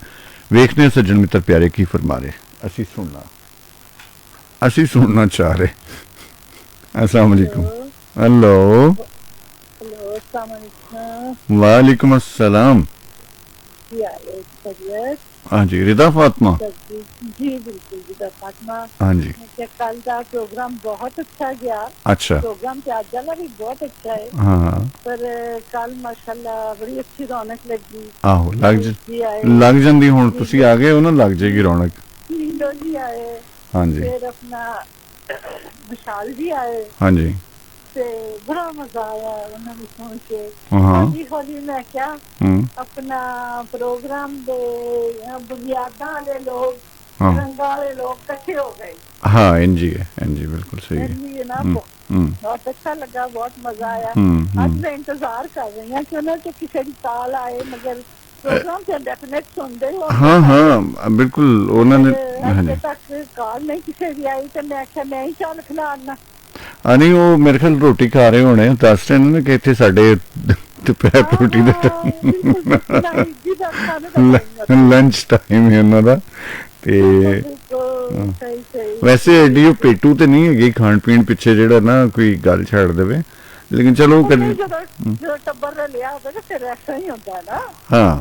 ਵੇਖਦੇ ਹਾਂ ਸੱਜਣ ਮਿੱਤਰ ਪਿਆਰੇ ਕੀ ਫਰਮਾ ਰਹੇ। ਅਸੀਂ ਸੁਣਨਾ ਚਾਹ ਰਹੇ। अस्सलाम वालेकुम। हेलो। वालेकुम अस्सलाम। हाँ जी, रिदा फातिमा जी बिल्कुल रिदा फातिमा। हाँ जी, कल का प्रोग्राम बहुत अच्छा गया। अच्छा प्रोग्राम ते अज वाला भी बहुत अच्छा है। हाँ, पर कल माशाल्लाह बड़ी अच्छी रौनक लगी। आहो लग जांदी। हुण तुसीं आ गए हो ना, लग जाएगी रौनक। लीलो जी आए, हाँ जी, फिर अपना विशाल जी आए। हाँ जी, ते बड़ा मजा आया उन्होंने सुन के। हाँ, हौली हौली मैं क्या अपना प्रोग्राम दे बुनियादा वाले लोग, हाँ, रंगा वाले लोग इकट्ठे हो गए। हाँ एनजी है, एनजी बिल्कुल सही है। ये ना बहुत अच्छा लगा, बहुत मजा आया। आज मैं इंतजार कर रही हूँ कि उन्होंने किसी की ताल आए, मगर प्रोग्राम से डेफिनेट सुनते हो। हाँ हाँ बिल्कुल उन्होंने अजे तक कॉल नहीं किसी की आई, तो मैं आख्या मैं ही चाल खिलाना। नहीं वो मेरे ख्याल रोटी खा रहे होने, दस रहे ने कि इत्थे साडे दोपहर रोटी दा लंच टाइम है उन्हां दा। ते वैसे एडी ਉਹ पेटू ਤੇ नहीं हैगी खाण पीण पिछे ਜਿਹੜਾ ना कोई गल छड़ देवे, लेकिन चलो कभी जो टब्बर लिया होता है फिर ऐसा ही होता है ना। हाँ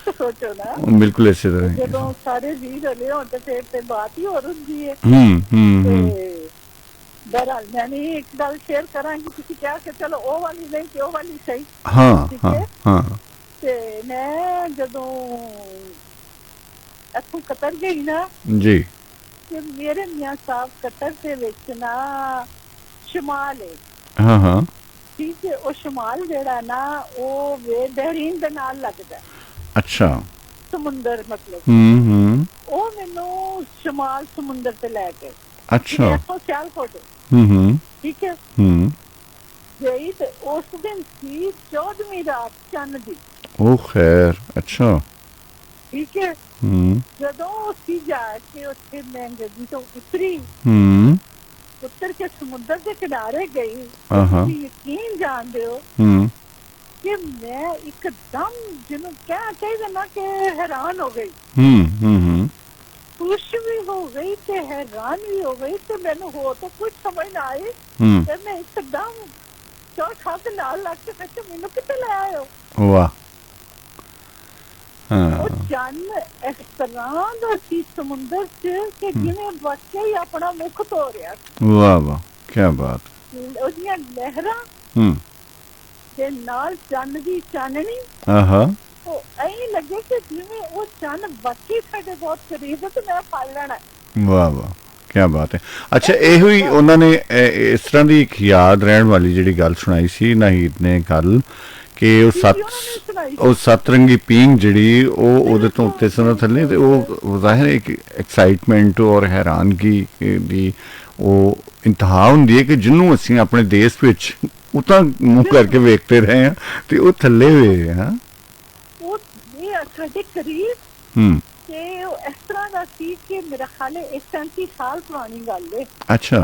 तो सोचो ना, बिल्कुल इसे तरह ਜਦੋਂ ਸਾਰੇ ਜੀ ਰਲੇ ਹੋਣ ਤੇ ਫਿਰ ਤੇ ਬਾਤ ਹੀ ਹੋਰ ਹੁੰਦੀ ਹੈ। बहरहाल मैंने एक गल शेयर करांगी, ਤੁਸੀਂ ਕਿਹਾ ਕਿ ਚਲੋ ਉਹ ਵਾਲੀ ਨਹੀਂ ਕਿ ਉਹ ਵਾਲੀ ਸਹੀ। हाँ हाँ हाँ। ਤੇ ਮੈਂ ਜਦੋਂ ਇੱਥੋਂ ਕਤਰ ਗਈ ਨਾ जी, ਤੇ ਮੇਰੇ ਮੀਆਂ ਸਾਹਿਬ ਕਤਰ ਦੇ ਵਿੱਚ ਨਾ ਸ਼ਮਾਲ ਹੈ। हाँ हाँ ਠੀਕ ਹੈ, ਉਹ ਸ਼ਮਾਲ ਜਿਹੜਾ ਨਾ ਉਹ ਬਹਿਰੀਨ ਦੇ ਨਾਲ ਲੱਗਦਾ। अच्छा ਸਮੁੰਦਰ ਮਤਲਬ ਉਹ ਮੈਨੂੰ ਸ਼ਮਾਲ ਸਮੁੰਦਰ ਤੇ ਲੈ ਕੇ अच्छा ਸਿਆਲਕੋਟ। ਠੀਕ ਹੈ, ਗਈ ਤੇ ਉਸ ਦਿਨ ਸੀ 14ਵੀਂ ਰਾਤ ਚੰਨ ਦੀ। ओ खैर अच्छा। ਠੀਕ ਹੈ, ਜਦੋਂ ਅਸੀਂ ਜਾ ਕੇ ਉੱਥੇ ਮੈਂ ਗੱਡੀ ਤੋਂ ਉਤਰੀ, ਉਤਰ ਕੇ ਸਮੁੰਦਰ ਦੇ ਕਿਨਾਰੇ ਗਈ, ਤੁਸੀਂ ਯਕੀਨ ਜਾਣਦੇ ਹੋ ਕਿ ਮੈਂ ਇੱਕਦਮ ਜਿਹਨੂੰ ਕਹਿਣਾ ਚਾਹੀਦਾ ਨਾ ਕਿ ਹੈਰਾਨ ਹੋ ਗਈ। ਕੁਛ ਵੀ ਵੀ ਹੋ ਗਈ ਤੇ ਹੈਰਾਨ ਵੀ ਹੋ ਗਈ ਤੇ ਮੈਨੂੰ ਹੋਰ ਤਾਂ ਕੁਝ ਸਮਝ ਨਾ ਆਈ ਤੇ ਮੈਂ ਇੱਕਦਮ ਚੌਕ ਹੱਥ ਨਾਲ ਲੱਗ ਕੇ ਫਿਰ ਮੈਨੂੰ ਕਿੱਥੇ ਲੈ ਆਇਓ। ਵਾਹ। ਉਹ ਚੰਨ ਇਸ ਤਰ੍ਹਾਂ ਦਾ ਸੀ ਸਮੁੰਦਰ ਚ ਕਿ ਜਿਵੇਂ ਬੱਚਾ ਹੀ ਆਪਣਾ ਮੁੱਖ ਧੋ ਰਿਹਾ। ਵਾਹ ਵਾਹ, ਕੀ ਬਾਤ। ਉਹਦੀਆਂ ਲਹਿਰਾਂ ਤੇ ਨਾਲ ਚੰਨ ਦੀ ਚਾਨਣੀ ਉਹ ਐਂ ਲੱਗੇ ਕਿ ਜਿਵੇਂ ਉਹ ਚੰਨ ਬੱਚੇ ਸਾਡੇ ਬਹੁਤ ਕਰੀਬ ਹੈ ਤੇ ਮੈਂ ਫੜ ਲੈਣਾ। ਵਾਹ ਵਾਹ, ਕੀ ਬਾਤ ਹੈ। ਅੱਛਾ, ਇਹੋ ਹੀ ਉਹਨਾਂ ਨੇ ਇਸ ਤਰ੍ਹਾਂ ਦੀ ਇੱਕ ਯਾਦ ਰਹਿਣ ਵਾਲੀ ਜਿਹੜੀ ਗੱਲ ਸੁਣਾਈ ਸੀ ਨਾਹੀਦ ਨੇ ਕੱਲ ਕਿ ਉਹ ਸੱਤ ਰੰਗੀ ਪੀਂਘ ਜਿਹੜੀ ਉਹ ਉਹਦੇ ਤੋਂ ਉੱਤੇ ਸਨ ਥੱਲੇ ਤੇ ਉਹ ਜ਼ਾਹਿਰ ਇੱਕ ਐਕਸਾਈਟਮੈਂਟ ਔਰ ਹੈਰਾਨਗੀ ਦੀ ਉਹ ਇੰਤਹਾ ਹੁੰਦੀ ਹੈ ਕਿ ਜਿਹਨੂੰ ਅਸੀਂ ਆਪਣੇ ਦੇਸ਼ ਵਿੱਚ ਉਹ ਤਾਂ ਮੂੰਹ ਕਰਕੇ ਵੇਖਦੇ ਰਹੇ ਹਾਂ ਤੇ ਉਹ ਥੱਲੇ ਹੋਏ ਹਾਂ ਸਾਡੇ ਕਰੀਬ ਤੇ ਇਸ ਤਰ੍ਹਾਂ ਦਾ ਸੀ ਕਿ ਮੇਰਾ ਖਿਆਲ ਹੈ 35 ਸਾਲ ਪੁਰਾਣੀ ਗੱਲ ਹੈ। ਅੱਛਾ।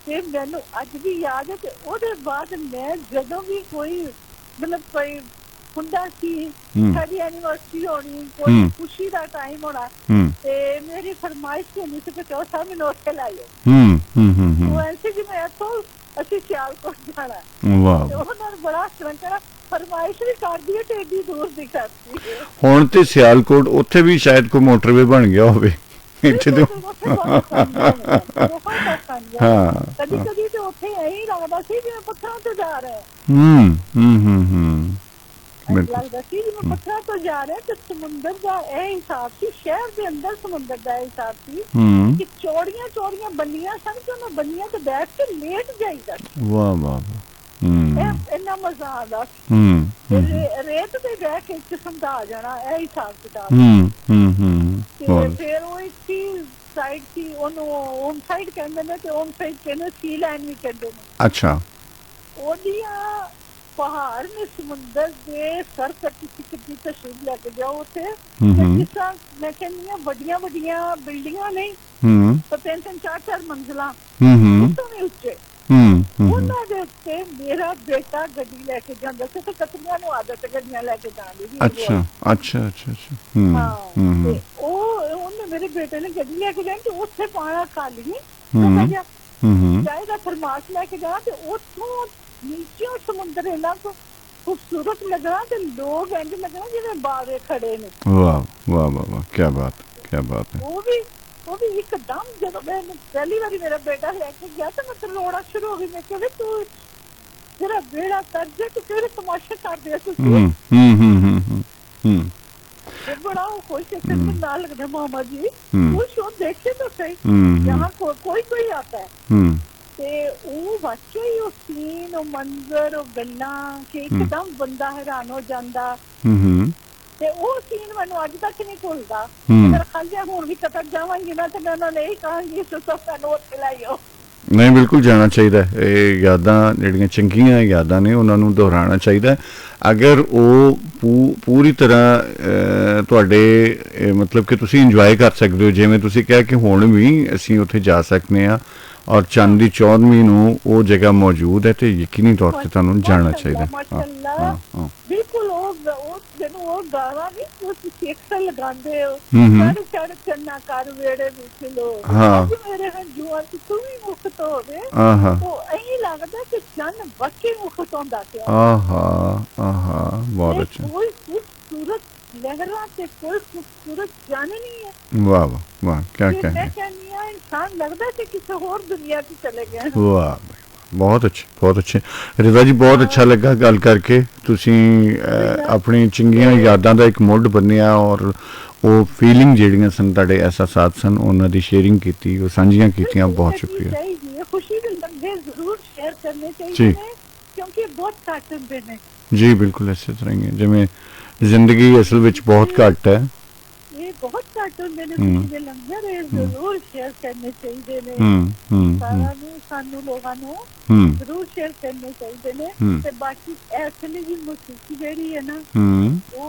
ਤੇ ਮੈਨੂੰ ਅੱਜ ਵੀ ਯਾਦ ਹੈ ਤੇ ਉਹਦੇ ਬਾਅਦ ਮੈਂ ਜਦੋਂ ਵੀ ਕੋਈ ਮਤਲਬ ਕੋਈ ਹੁੰਦਾ ਸੀ ਸਾਡੀ ਐਨੀਵਰਸਰੀ ਹੋਣੀ ਕੋਈ ਖੁਸ਼ੀ ਦਾ ਟਾਈਮ ਹੋਣਾ ਤੇ ਮੇਰੀ ਫਰਮਾਇਸ਼ ਹੁੰਦੀ ਸੀ ਕਿ ਚਲੋ ਸਭ ਮੈਨੂੰ ਉੱਥੇ ਲਾਇਓ। ਉਹ ਐਸੇ ਜਿਵੇਂ ਇੱਥੋਂ ਅਸੀਂ ਸਿਆਲਕੋਟ ਜਾਣਾ। ਉਹਨਾਂ ਨੂੰ ਬੜਾ ਸ਼ਰੰਕਣਾ ਫਰਮਾਇਸ਼ ਵੀ ਕਰਦੀ ਹੈ ਤੇ ਏਡੀ ਦੂਰ ਦੀ ਕਰਦੀ ਹੈ। ਹੁਣ ਤੇ ਸਿਆਲਕੋਟ ਉੱਥੇ ਵੀ ਸ਼ਾਇਦ ਕੋਈ ਮੋਟਰਵੇ ਬਣ ਗਿਆ ਹੋਵੇ। ਕਦੀ ਕਦੀ ਤੇ ਉੱਥੇ ਇਹੀ ਲੱਗਦਾ ਸੀ ਜਿਵੇਂ ਪੱਥਰਾਂ ਤੋਂ ਜਾ ਰਹੇ ਲੱਗਦਾ ਸੀ ਜਿਵੇਂ ਪੱਥਰਾਂ ਤੋਂ ਜਾ ਰਹੇ ਤੇ ਸਮੁੰਦਰ ਦਾ ਇਹ ਹਿਸਾਬ ਸੀ ਸ਼ਹਿਰ ਦੇ ਅੰਦਰ ਸਮੁੰਦਰ ਦਾ ਇਹ ਹਿਸਾਬ ਸੀ ਕਿ ਚੌੜੀਆਂ ਚੌੜੀਆਂ ਬੰਨੀਆਂ ਸਨ ਤੇ ਉਹਨਾਂ ਬੰਨੀਆਂ ਤੇ ਬੈਠ ਕੇ ਲੇਟ ਜਾਈਦਾ। ਵਾਹ ਵਾਹ, ਇੰਨਾ ਮਜ਼ਾ ਆਉਂਦਾ ਰੇਤ ਤੇ ਬਹਿ ਕੇ ਕਿਸਮ ਦਾ ਆ ਜਾਣਾ ਇਹ ਹਿਸਾਬ ਕਿਤਾਬ। ਤੇ ਫਿਰ ਉਹ ਇੱਕ ਸਾਈਡ ਸੀ ਉਹਨੂੰ ਹੋਮ ਸਾਈਡ ਕਹਿੰਦੇ ਨੇ ਤੇ ਹੋਮ ਸਾਈਡ ਕਹਿੰਦੇ ਸੀ ਲਾਈਨ ਵੀ ਕਹਿੰਦੇ ਨੇ। ਅੱਛਾ। ਉਹਦੀਆਂ ਪਹਾੜ ਨੇ ਸਮੁੰਦਰ ਦੇ ਸਰ ਕੱਟੀ ਕਿੱਡੀ ਤਸਵੀਰ ਲੈ ਕੇ ਜਾਓ ਉੱਥੇ ਜਿਸ ਤਰ੍ਹਾਂ ਮੈਂ ਕਹਿੰਦੀ ਹਾਂ ਵੱਡੀਆਂ ਵੱਡੀਆਂ ਬਿਲਡਿੰਗਾਂ ਨਹੀਂ ਤਾਂ 3-4 ਮੰਜ਼ਿਲਾਂ ਉੱਤੋਂ ਵੀ ਉੱਚੇ ਉਹਨਾਂ ਦੇ ਉੱਤੇ ਮੇਰਾ ਬੇਟਾ ਗੱਡੀ ਲੈ ਕੇ ਜਾਂਦਾ ਸੀ ਤੇ ਕਤਰੀਆਂ ਨੂੰ ਆਦਤ ਗੱਡੀਆਂ ਲੈ ਕੇ ਜਾਣ ਦੀ। ਅੱਛਾ ਅੱਛਾ ਅੱਛਾ ਅੱਛਾ। ਤੇ ਉਹਨੇ ਮੇਰੇ ਬੇਟੇ ਨੇ ਗੱਡੀ ਲੈ ਕੇ ਜਾਣੀ ਤੇ ਉੱਥੇ ਪਾਣਾ ਖਾਲੀ ਚਾਹੇ ਦਾ ਫਰਮਾਸ਼ ਲੈ ਕੇ ਜਾਣਾ ਤੇ ਉੱਥੋਂ ਨੀਚੇ ਸਮੁੰਦਰ ਇੰਨਾ ਖੂਬਸੂਰਤ ਲੱਗਣਾ ਤੇ ਲੋਕ ਇੰਝ ਲੱਗਣਾ ਜਿਵੇਂ ਬਾਵੇ ਖੜੇ ਨੇ। ਵਾਹ ਵਾਹ ਵਾਹ ਵਾਹ, ਕੀ ਬਾਤ ਕੀ ਬਾਤ ਹੈ। ਉਹ ਵੀ ਇੱਕਦਮ ਜਦੋਂ ਮੈਂ ਪਹਿਲੀ ਵਾਰੀ ਮੇਰਾ ਬੇਟਾ ਲੈ ਕੇ ਗਿਆ ਤਾਂ ਮੈਂ ਰੋਣਾ ਸ਼ੁਰੂ ਹੋ ਗਈ। ਮੈਂ ਕਿਹਾ ਤੂੰ ਜਿਹੜਾ ਬੇੜਾ ਤਰਜੇ ਤੇ ਕਿਹੜੇ ਤਮਾਸ਼ੇ ਕਰਦੇ ਤੁਸੀਂ। बड़ा खुश है ना लगता मामा जी खुश हो देखे तो सही यहाँ कोई कोई आता है ते वो वाकई वो सीन वो मंजर वो गल्ला कि एकदम बंदा हैरान हो जाता ते वो सीन मैनू अज तक नहीं भुलदा। मेरा ख्याल है हुण भी कतर जावांगी ना ते मैं उन्होंने यही कहांगी सानू उत्थे लाइयो। नहीं बिल्कुल जाना चाहिए। ये यादां जिहड़ियां चंगियां यादां ने उन्होंने दोहराना चाहिए। अगर वो पूरी तरह तुहाडे मतलब कि तुसीं इंजॉय कर सकते हो जिवें तुसीं कहा कि हुण भी असीं उत्थे जा सकते हैं और चंद की 14वीं नूं वो जगह मौजूद है तो यकीनी तौर पर तुहानूं जाना चाहिए। बिल्कुल वो गाना नहीं सिक्स लगांदे हो चढ़ चढ़ चन्ना कर वेड़े विच लोग मेरे हंजुआं च तू भी मुक्त होवे तो ऐ लगदा कि चन्न वाकई मुक्त होंदा पिया। बहुत अच्छा। कोई खूबसूरत लहरा से कोई खूबसूरत जाने नहीं है। वाह वाह वाह, क्या क्या है। इंसान लगता है कि किसी और दुनिया की चले गए। वाह बहुत अच्छे बहुत अच्छे। रिजा जी बहुत अच्छा लगा गल करके। तुसी अपनी चंगियां यादां दा एक मुੱਢ बन्निया और वो फीलिंग ਜਿਹੜੀਆਂ ਸਨ ਤੁਹਾਡੇ एहसासात सन ਉਹਨਾਂ ਦੀ शेयरिंग ਕੀਤੀ ਉਹ ਸਾਂਝੀਆਂ ਕੀਤੀਆਂ। बहुत शुक्रिया। खुशी के लम्हे जरूर शेयर करने चाहिए क्योंकि बहुत घट होंदे ने। जी बिल्कुल इस तरह ही है जिवें जिंदगी असल विच बहुत घट है। ये बहुत घट होंदे ने खुशी के लम्हे जरूर शेयर करने चाहिए ने सानू लोगां नूं जरूर शेयर करने चाहिए ने। ते बाकी ऐसे जी मौसीकी जिहड़ी है ना वो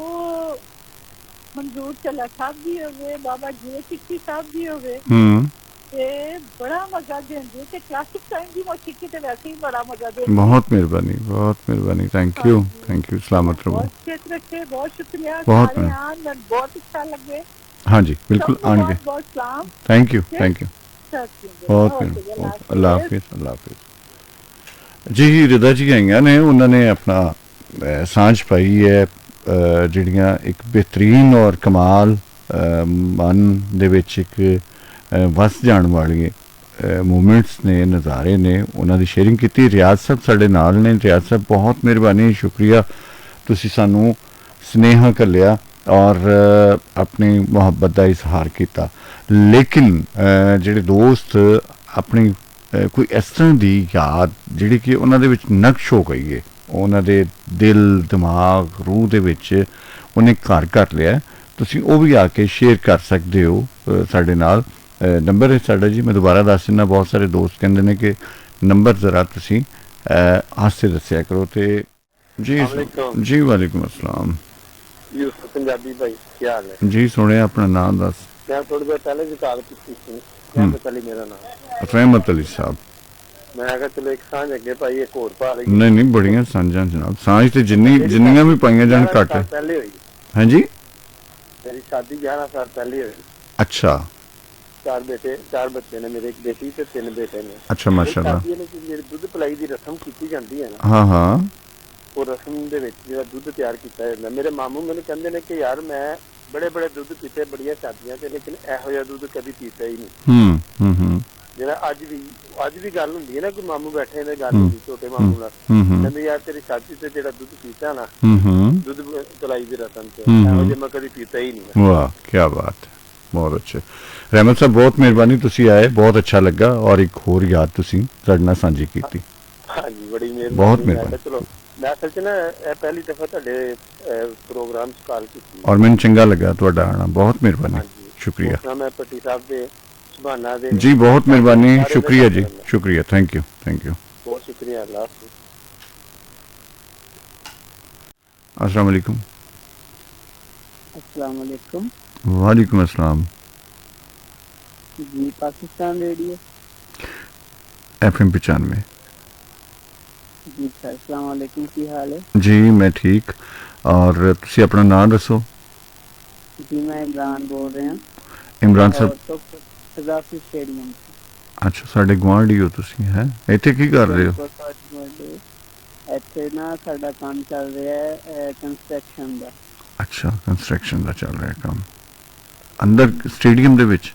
मंजूर चला साहब जी होवे बाबा जी सिक्की साहब जी होवे ते बड़ा मजा देंदे ते क्लासिक टाइम दी मौसीकी ते वैसे ही बड़ा मजा देंदे। बहुत मेहरबानी थैंक यू सलामत रहो। बहुत शुक्रिया बहुत अच्छा लगे। हाँ जी बिल्कुल आएंगे। बहुत सलाम। थैंक यू बहुत अल्लाह हाफिज़ अल्लाह हाफिज़ जी। रिदा जी आईਆਂ ने उन्होंने अपना सांझ पाई है ਜਿਹੜੀਆਂ ਇੱਕ बेहतरीन और कमाल मन ਦੇ ਵਿੱਚ ਇੱਕ ਵਸ ਜਾਣ ਵਾਲੀ ਮੂਮੈਂਟਸ ਨੇ ਨਜ਼ਾਰੇ ਨੇ ਉਹਨਾਂ ਦੀ ਸ਼ੇਅਰਿੰਗ ਕੀਤੀ। ਰਿਆਜ਼ ਸਾਹਿਬ ਸਾਡੇ ਨਾਲ ਨੇ। ਰਿਆਜ਼ ਸਾਹਿਬ ਬਹੁਤ ਮਿਹਰਬਾਨੀ ਸ਼ੁਕਰੀਆ ਤੁਸੀਂ ਸਾਨੂੰ ਸੁਨੇਹਾ ਘੱਲਿਆ ਔਰ ਆਪਣੀ ਮੁਹੱਬਤ ਦਾ ਇਜ਼ਹਾਰ ਕੀਤਾ। ਲੇਕਿਨ ਜਿਹੜੇ ਦੋਸਤ ਆਪਣੀ ਕੋਈ ਇਸ ਤਰ੍ਹਾਂ ਦੀ ਯਾਦ ਜਿਹੜੀ ਕਿ ਉਹਨਾਂ ਦੇ ਵਿੱਚ ਨਕਸ਼ ਹੋ ਗਈ ਹੈ, ਉਹਨਾਂ ਦੇ ਦਿਲ ਦਿਮਾਗ ਰੂਹ ਦੇ ਵਿੱਚ ਉਹਨੇ ਘਰ ਕਰ ਲਿਆ, ਤੁਸੀਂ ਉਹ ਵੀ ਆ ਕੇ ਸ਼ੇਅਰ ਕਰ ਸਕਦੇ ਹੋ ਸਾਡੇ ਨਾਲ। ਨੰਬਰ ਹੈ ਸਾਡਾ ਜੀ, ਮੈਂ ਦੁਬਾਰਾ ਦੱਸ ਦਿੰਦਾ, ਬਹੁਤ ਸਾਰੇ ਦੋਸਤ ਕਹਿੰਦੇ ਨੇ ਕਿ ਨੰਬਰ ਜ਼ਰਾ ਤੁਸੀਂ ਹਾਸੇ ਦੱਸਿਆ ਕਰੋ। ਤੇ ਜੀ ਜੀ ਵਾਲੇकुम अस्सलाम। यूसुफ पंजाबी भाई क्या हाल है जी? सुने अपना नाम दस। मैं थोड़ी देर पहले भी कहा रहमत अली मेरा नाम। रहमत अली साहब। मैं कहा चलो एक सांझ अगे भाई एक होर पा लईए। नहीं नहीं बड़ियां सांझां जनाब, सांझ ते जिन्नियां भी पाइयां जान घट है। पहले हुई। हां जी मेरी शादी 11 साल पहले हुई। अच्छा। 4 बच्चे ने मेरे, एक बेटी ते 3 बेटे ने। अच्छा माशाल्लाह। मेरी दुध पलाई दी रस्म की जाती है ना। हाँ हाँ। ਉਹ ਰਸਮ ਦੇ ਵਿੱਚ ਜਿਹੜਾ ਦੁੱਧ ਤਿਆਰ ਕੀਤਾ ਜਾਂਦਾ, ਮੇਰੇ ਮਾਮੂ ਮੈਨੂੰ ਕਹਿੰਦੇ ਨੇ ਕਿ ਯਾਰ ਮੈਂ ਬੜੇ ਬੜੇ ਦੁੱਧ ਪੀਤੇ ਬੜੀਆਂ ਸ਼ਾਦੀਆਂ ਤੇ, ਲੇਕਿਨ ਇਹੋ ਜਿਹਾ ਦੁੱਧ ਕਦੀ ਪੀਤਾ ਹੀ ਨਹੀਂ। ਜਿਹੜਾ ਅੱਜ ਵੀ ਗੱਲ ਹੁੰਦੀ ਹੈ ਨਾ, ਕੋਈ ਮਾਮੂ ਬੈਠੇ ਨੇ ਗੱਲ ਹੁੰਦੀ ਛੋਟੇ ਮਾਮੂ ਨਾਲ, ਕਹਿੰਦੇ ਯਾਰ ਤੇਰੀ ਸ਼ਾਦੀ ਤੇ ਜਿਹੜਾ ਦੁੱਧ ਪੀਤਾ ਨਾ ਦੁੱਧ ਤਲਾਈ ਦੀ ਰਸਮ ਤੇ, ਇਹੋ ਜਿਹਾ ਮੈਂ ਕਦੀ ਪੀਤਾ ਹੀ ਨਹੀਂ। ਵਾਹ ਕੀ ਬਾਤ ਹੈ, ਬਹੁਤ ਅੱਛਾ। ਰਹਿਮਤ ਸਾਹਿਬ ਬਹੁਤ ਮਿਹਰਬਾਨੀ, ਤੁਸੀਂ ਆਏ, ਬਹੁਤ ਅੱਛਾ ਲੱਗਾ ਔਰ ਇੱਕ ਹੋਰ ਯਾਦ ਤੁਸੀਂ ਸਾਡੇ ਨਾਲ ਸਾਂਝੀ ਕੀਤੀ। ਹਾਂਜੀ ਬੜੀ ਮਿਹਰਬਾਨੀ, ਬਹੁਤ ਮਿਹਰਬਾਨੀ। ਚਲੋ ਮੈਂ ਅਸਲ 'ਚ ਨਾ ਇਹ ਪਹਿਲੀ ਦਫਾ ਤੁਹਾਡੇ ਪ੍ਰੋਗਰਾਮ 'ਚ ਕਾਲ ਕੀਤੀ ਔਰ ਮੈਨੂੰ ਚੰਗਾ ਲੱਗਾ ਤੁਹਾਡਾ ਆਣਾ, ਬਹੁਤ ਮਿਹਰਬਾਨੀ, ਸ਼ੁਕਰੀਆ। ਮੈਂ ਪੱਟੀ ਸਾਹਿਬ ਦੇ ਸੁਭਾਨਾ ਦੇ जी बहुत मेहरबानी, शुक्रिया जी, शुक्रिया, थैंक यू बहुत शुक्रिया। अल्लाह हाफिज़। अस्सलाम वालेकुम। अस्सलाम वालेकुम। वालेकुम अस्सलाम। जी पाकिस्तान रेडियो FM 95। जी सर अस्सलाम वालेकुम, की हाल है जी? मैं ठीक, और तुसी अपना नाम दसो। जी मैं इमरान बोल रहे हैं। इमरान साहब स्टेडियम। अच्छा साढ़े गुआढ़ी हो तुसी, है इत्थे की कर रहे हो? ਇੱਥੇ ਨਾ ਸਾਡਾ ਕੰਮ ਚੱਲ ਰਿਹਾ ਹੈ ਕੰਸਟਰਕਸ਼ਨ ਦਾ। अच्छा कंस्ट्रक्शन ਦਾ ਚੱਲ ਰਿਹਾ ਕੰਮ ਅੰਦਰ ਸਟੇਡੀਅਮ ਦੇ ਵਿੱਚ?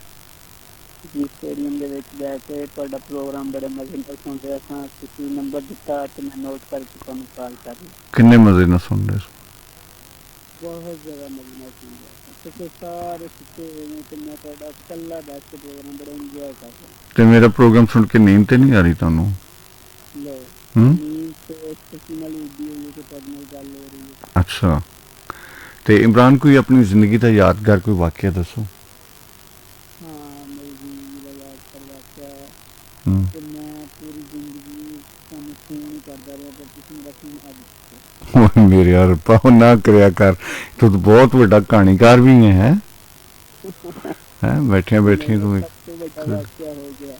ਜੀ ਸਟੇਡੀਅਮ ਦੇ ਵਿੱਚ ਬੈਠ ਕੇ ਤੁਹਾਡਾ ਪ੍ਰੋਗਰਾਮ ਬੜੇ ਮਜ਼ੇ ਨਾਲ ਸੁਣ ਰਿਹਾ ਸਾਂ, ਤੁਸੀਂ ਨੰਬਰ ਦਿੱਤਾ ਤੇ ਮੈਂ ਨੋਟ ਕਰਕੇ ਤੁਹਾਨੂੰ ਕਾਲ ਕਰ ਲਈ। ਕਿੰਨੇ ਮਜ਼ੇ ਨਾਲ ਸੁਣ ਰਹੇ ਹੋ? ਬਹੁਤ ਜ਼ਿਆਦਾ ਮਜ਼ੇ ਨਾਲ ਸੁਣ ਰਿਹਾ ਸਾਂ, ਤੁਸੀਂ ਸਾਰੇ ਸੁੱਤੇ ਹੋਏ ਨੇ ਤੇ ਮੈਂ ਤੁਹਾਡਾ ਇਕੱਲਾ ਬੈਠ ਕੇ ਪ੍ਰੋਗਰਾਮ ਬੜਾ ਇੰਜੋਏ ਕਰ ਰਿਹਾ। ਤੇ ਮੇਰਾ ਪ੍ਰੋਗਰਾਮ ਸੁਣ ਕੇ ਨੀਂਦ ਤੇ ਨਹੀਂ ਆ ਰਹੀ ਤੁਹਾਨੂੰ? ਲੋ ਨੀਂਦ ਤੇ ਤੁਸੀਂ ਨਾਲ ਉੱਡੀ ਹੋਈ ਤੇ ਤੁਹਾਡੇ ਨਾਲ ਗੱਲ ਹੋ ਰਹੀ ਹੈ। ਅੱਛਾ, ਤੇ ਇਮਰਾਨ ਕੋਈ ਆਪਣੀ ਜ਼ਿੰਦਗੀ ਦਾ ਯਾਦਗਾਰ ਕੋਈ ਵਾਕਿਆ ਦੱਸੋ। ਹਾਂ ਮੇਰੀ ਜ਼ਿੰਦਗੀ ਦਾ ਯਾਦਗਾਰ ਵਾਕਿਆ ਤੇ ਮੈਂ ਪੂਰੀ ਜ਼ਿੰਦਗੀ ਤੁਹਾਨੂੰ ਫੋਨ ਕਰਦਾ ਰਿਹਾ ਪਰ ਤੁਸੀਂ ਮੇਰਾ ਫੋਨ ਅੱਜ ਮੇਰੇ ਯਾਰ ਪਾਉ ਨਾ ਕਰਿਆ ਕਰ, ਤੂੰ ਤਾਂ ਬਹੁਤ ਵੱਡਾ ਕਹਾਣੀਕਾਰ ਵੀ ਹੈ ਬੈਠਿਆ ਬੈਠੀ ਤੂੰ ਵੱਡਾ ਵਾਕਿਆ ਹੋ ਗਿਆ।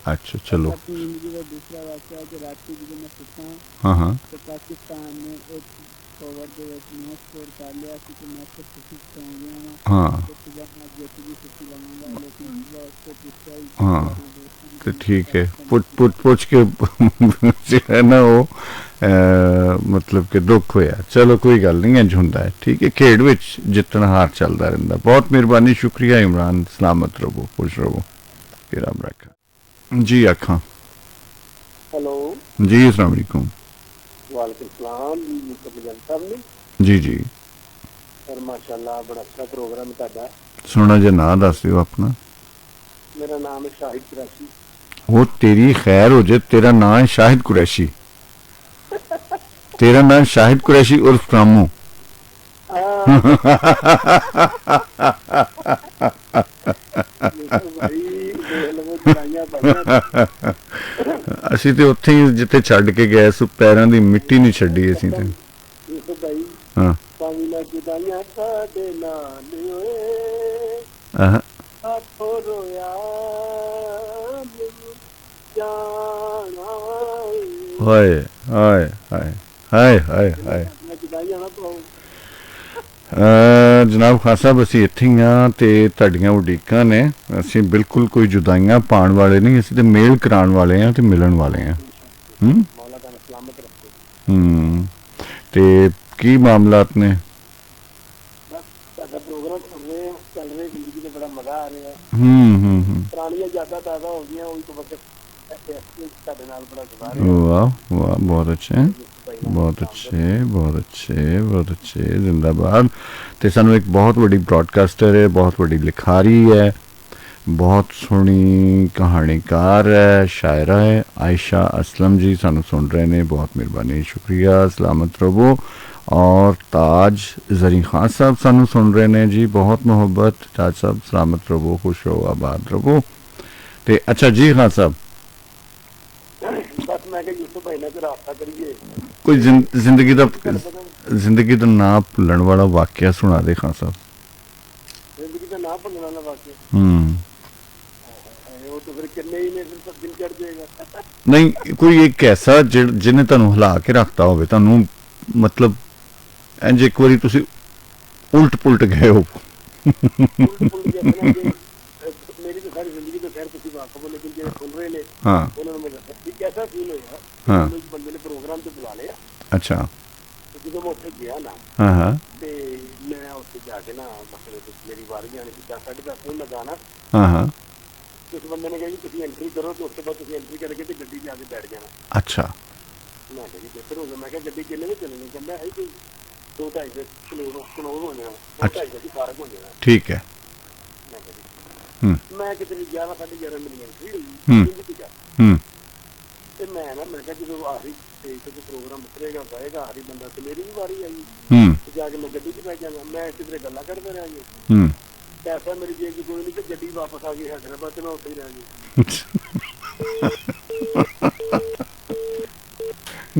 अच्छा चलो। अपनी जिंदगी का दूसरा वाक़या है कि रात की जब मैं सुता हाँ हाँ तो पाकिस्तान ने एक ओवर दे मैच स्कोर कर लिया कि मैं तो खुशी से हो गया हाँ तो सुबह मैं जैसे भी खुशी लगाऊंगा, लेकिन सुबह उसको पूछा हाँ तो ठीक है पुछ के है ना वो मतलब कि दुख होया। चलो कोई गल नहीं, इंज हुंदा है, ठीक है, खेड विच जितना हार चलता रहिंदा। बहुत मेहरबानी, शुक्रिया इमरान, सलामत रहो, खुश रहो, कि रब रखा जी। आखा हेलो जी, अस्सलाम वालेकुम। वालेकुम सलाम जी। जी जी सर माशाल्लाह बड़ा अच्छा प्रोग्राम ਤੁਹਾਡਾ। सोना जे ना दस दियो अपना। मेरा नाम है शाहिद कुरैशी। वो तेरी खैर हो जाए, तेरा नाम है शाहिद कुरैशी। तेरा नाम शाहिद कुरैशी उर्फ रामू। ਅਸੀਂ ਤੇ ਉੱਥੇ ਹੀ ਜਿੱਥੇ ਛੱਡ ਕੇ ਗਏ ਸੋ ਪੈਰਾਂ ਦੀ ਮਿੱਟੀ ਨਹੀਂ ਛੱਡੀ ਅਸੀਂ ਤੇ। ਹਾਂ ਹਾਏ ਹਾਏ ਹਾਏ ਹਾਏ ਹਾਏ ਹਾਏ ਜਨਾਬ ਖਾਨ ਸਾਹਿਬ ਅਸੀਂ ਇੱਥੇ ਹੀ ਹਾਂ ਤੇ ਤੁਹਾਡੀਆਂ ਉਡੀਕਾਂ ਨੇ। ਅਸੀਂ ਬਿਲਕੁਲ ਕੋਈ ਜੁਦਾਈਆਂ ਪਾਉਣ ਵਾਲੇ ਨਹੀਂ, ਅਸੀਂ ਤੇ ਮੇਲ ਕਰਾਉਣ ਵਾਲੇ ਹਾਂ ਤੇ ਮਿਲਣ ਵਾਲੇ ਹਾਂ। ਮੌਲਾ ਤੁਹਾਨੂੰ ਸਲਾਮਤ ਰੱਖੇ। ਤੇ ਕੀ ਮਾਮਲਾਤ ਨੇ? ਬਸ ਤੁਹਾਡਾ ਪ੍ਰੋਗਰਾਮ ਚੱਲ ਰਿਹਾ, ਜ਼ਿੰਦਗੀ ਤੇ ਬੜਾ ਮਜ਼ਾ ਆ ਰਿਹਾ। ਪੁਰਾਣੀਆਂ ਯਾਦਾਂ ਤਾਜ਼ਾ ਹੋ ਗਈਆਂ, ਉਹੀ ਤੋਂ ਵਕਤ ਤੁਹਾਡੇ ਨਾਲ ਬੜਾ ਗੁਜ਼ਾਰ ਰਿਹਾ। ਵਾਹ ਵਾਹ, ਬਹੁਤ ਅੱਛੇ ਬਹੁਤ ਅੱਛੇ ਬਹੁਤ ਅੱਛੇ ਬਹੁਤ ਅੱਛੇ, ਜ਼ਿੰਦਾਬਾਦ। ਤੇ ਸਾਨੂੰ ਇੱਕ ਬਹੁਤ ਵੱਡੀ ਬ੍ਰੌਡਕਾਸਟਰ ਹੈ, ਬਹੁਤ ਵੱਡੀ ਲਿਖਾਰੀ ਹੈ, ਬਹੁਤ ਸੋਹਣੀ ਕਹਾਣੀਕਾਰ ਹੈ, ਸ਼ਾਇਰਾ ਹੈ, ਆਇਸ਼ਾ ਅਸਲਮ ਜੀ ਸਾਨੂੰ ਸੁਣ ਰਹੇ ਨੇ। ਬਹੁਤ ਮਿਹਰਬਾਨੀ, ਸ਼ੁਕਰੀਆ, ਸਲਾਮਤ ਰਵੋ। और ताज ज़री खान साहब सानू सुन रहे ने जी, बहुत मोहब्बत। ताज साहब सलामत रवो, खुश रहो, आबाद रवो। ते अच्छा जी खान साहब, बस मैं यूसुफ भाई नाल राबता करिए, कोई जिंदगी दा ना भुल्लण वाला वाकया सुना दे खान साहब। जिंदगी दा ना भुल्लण वाला वाकया? वो तो फिर किन्ने ही ने, फिर सब दिन चढ़ जाएगा। नहीं, कोई एक ऐसा जिन्हें तुहानू हिला के रखता होवे, तुहानू मतलब इंज एक बारी तुसी उल्ट पुलट गए हो। मेरी तो सारी जिंदगी तो खैर तुसी वाकफ हो, लेकिन जो सुन रहे ने हाँ उन्होंने मेरे साथ कैसा फील होया। हाँ एक बंदे ने प्रोग्राम तो बुला लिया। अच्छा। तो जो मैं उत्थे गया ना, हाँ ते मैं उत्थे जाके ना मतलब मेरी बारी आने की 10:30 में लगाना। हाँ उस बंदे ने कहा कि तुसी एंट्री करो, तो उसके बाद तुसी एंट्री करके ते गड्डी जाके बैठ जाना। अच्छा। मैं कहा बेहतर होगा। मैं कहा गड्डी किन्ने में चलनी? कहना है कोई 2-2.5 किलोमीटर हो जाना, 2-2.5 की फारक हो जाना। ठीक है। मैं कितनी 11-11:30 मेरी एंट्री हुई। ते मैं कहा जो आखिरी स्टेज पे प्रोग्राम उतरेगा गाएगा आखिरी बंदा, तो मेरी भी बारी आई। तो जाके मैं गड्डी च बैठ जाऊंगा। मैं किधरे गल्ला करते रह गए, पैसा मेरी जेब च कोई नहीं, तो गड्डी वापस आ गई हैदराबाद, ते मैं उत्थे ही रह गई।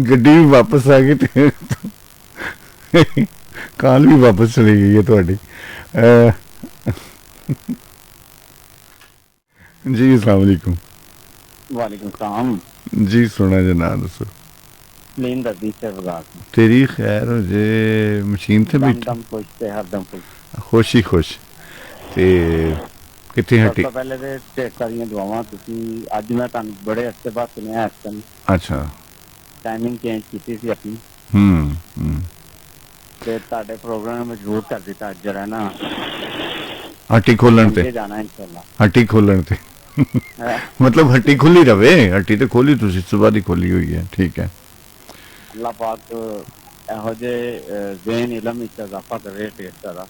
गड्डी भी वापस आ गई, काल भी वापस चली गई है ਤੁਹਾਡੀ। जी अस्सलाम वालेकुम। वालेकुम सलाम जी, सुना जे ना दसो। नींद दर्दी से वगात तेरी खैर हो जे, मशीन ते बैठ दम खुश ते हरदम खुश, खुश ही खुश। ते कितने हटी? तो पहले ते ढेर सारियां दुआवां। तुसी अज मैं तुहानू बड़े हफ्ते बाद सुनिया इस टाइम। अच्छा। टाइमिंग चेंज कीती सी अपनी। ते ਤੁਹਾਡੇ ਪ੍ਰੋਗਰਾਮ में जरूर कर ਦਿੱਤਾ ਅੱਜ ਜਰਾ ਨਾ हट्टी खोलन ते जाना इंशाल्लाह। हट्टी खोलन ते मतलब हट्टी खुली रवे। हट्टी तो खोली तुसी सुबह दी खोली हुई है। ठीक है। अल्लाह पाक ਇਹੋ ਜਿਹੇ ज़हन इलम ਵਿੱਚ इजाफा करे ढेर सारा।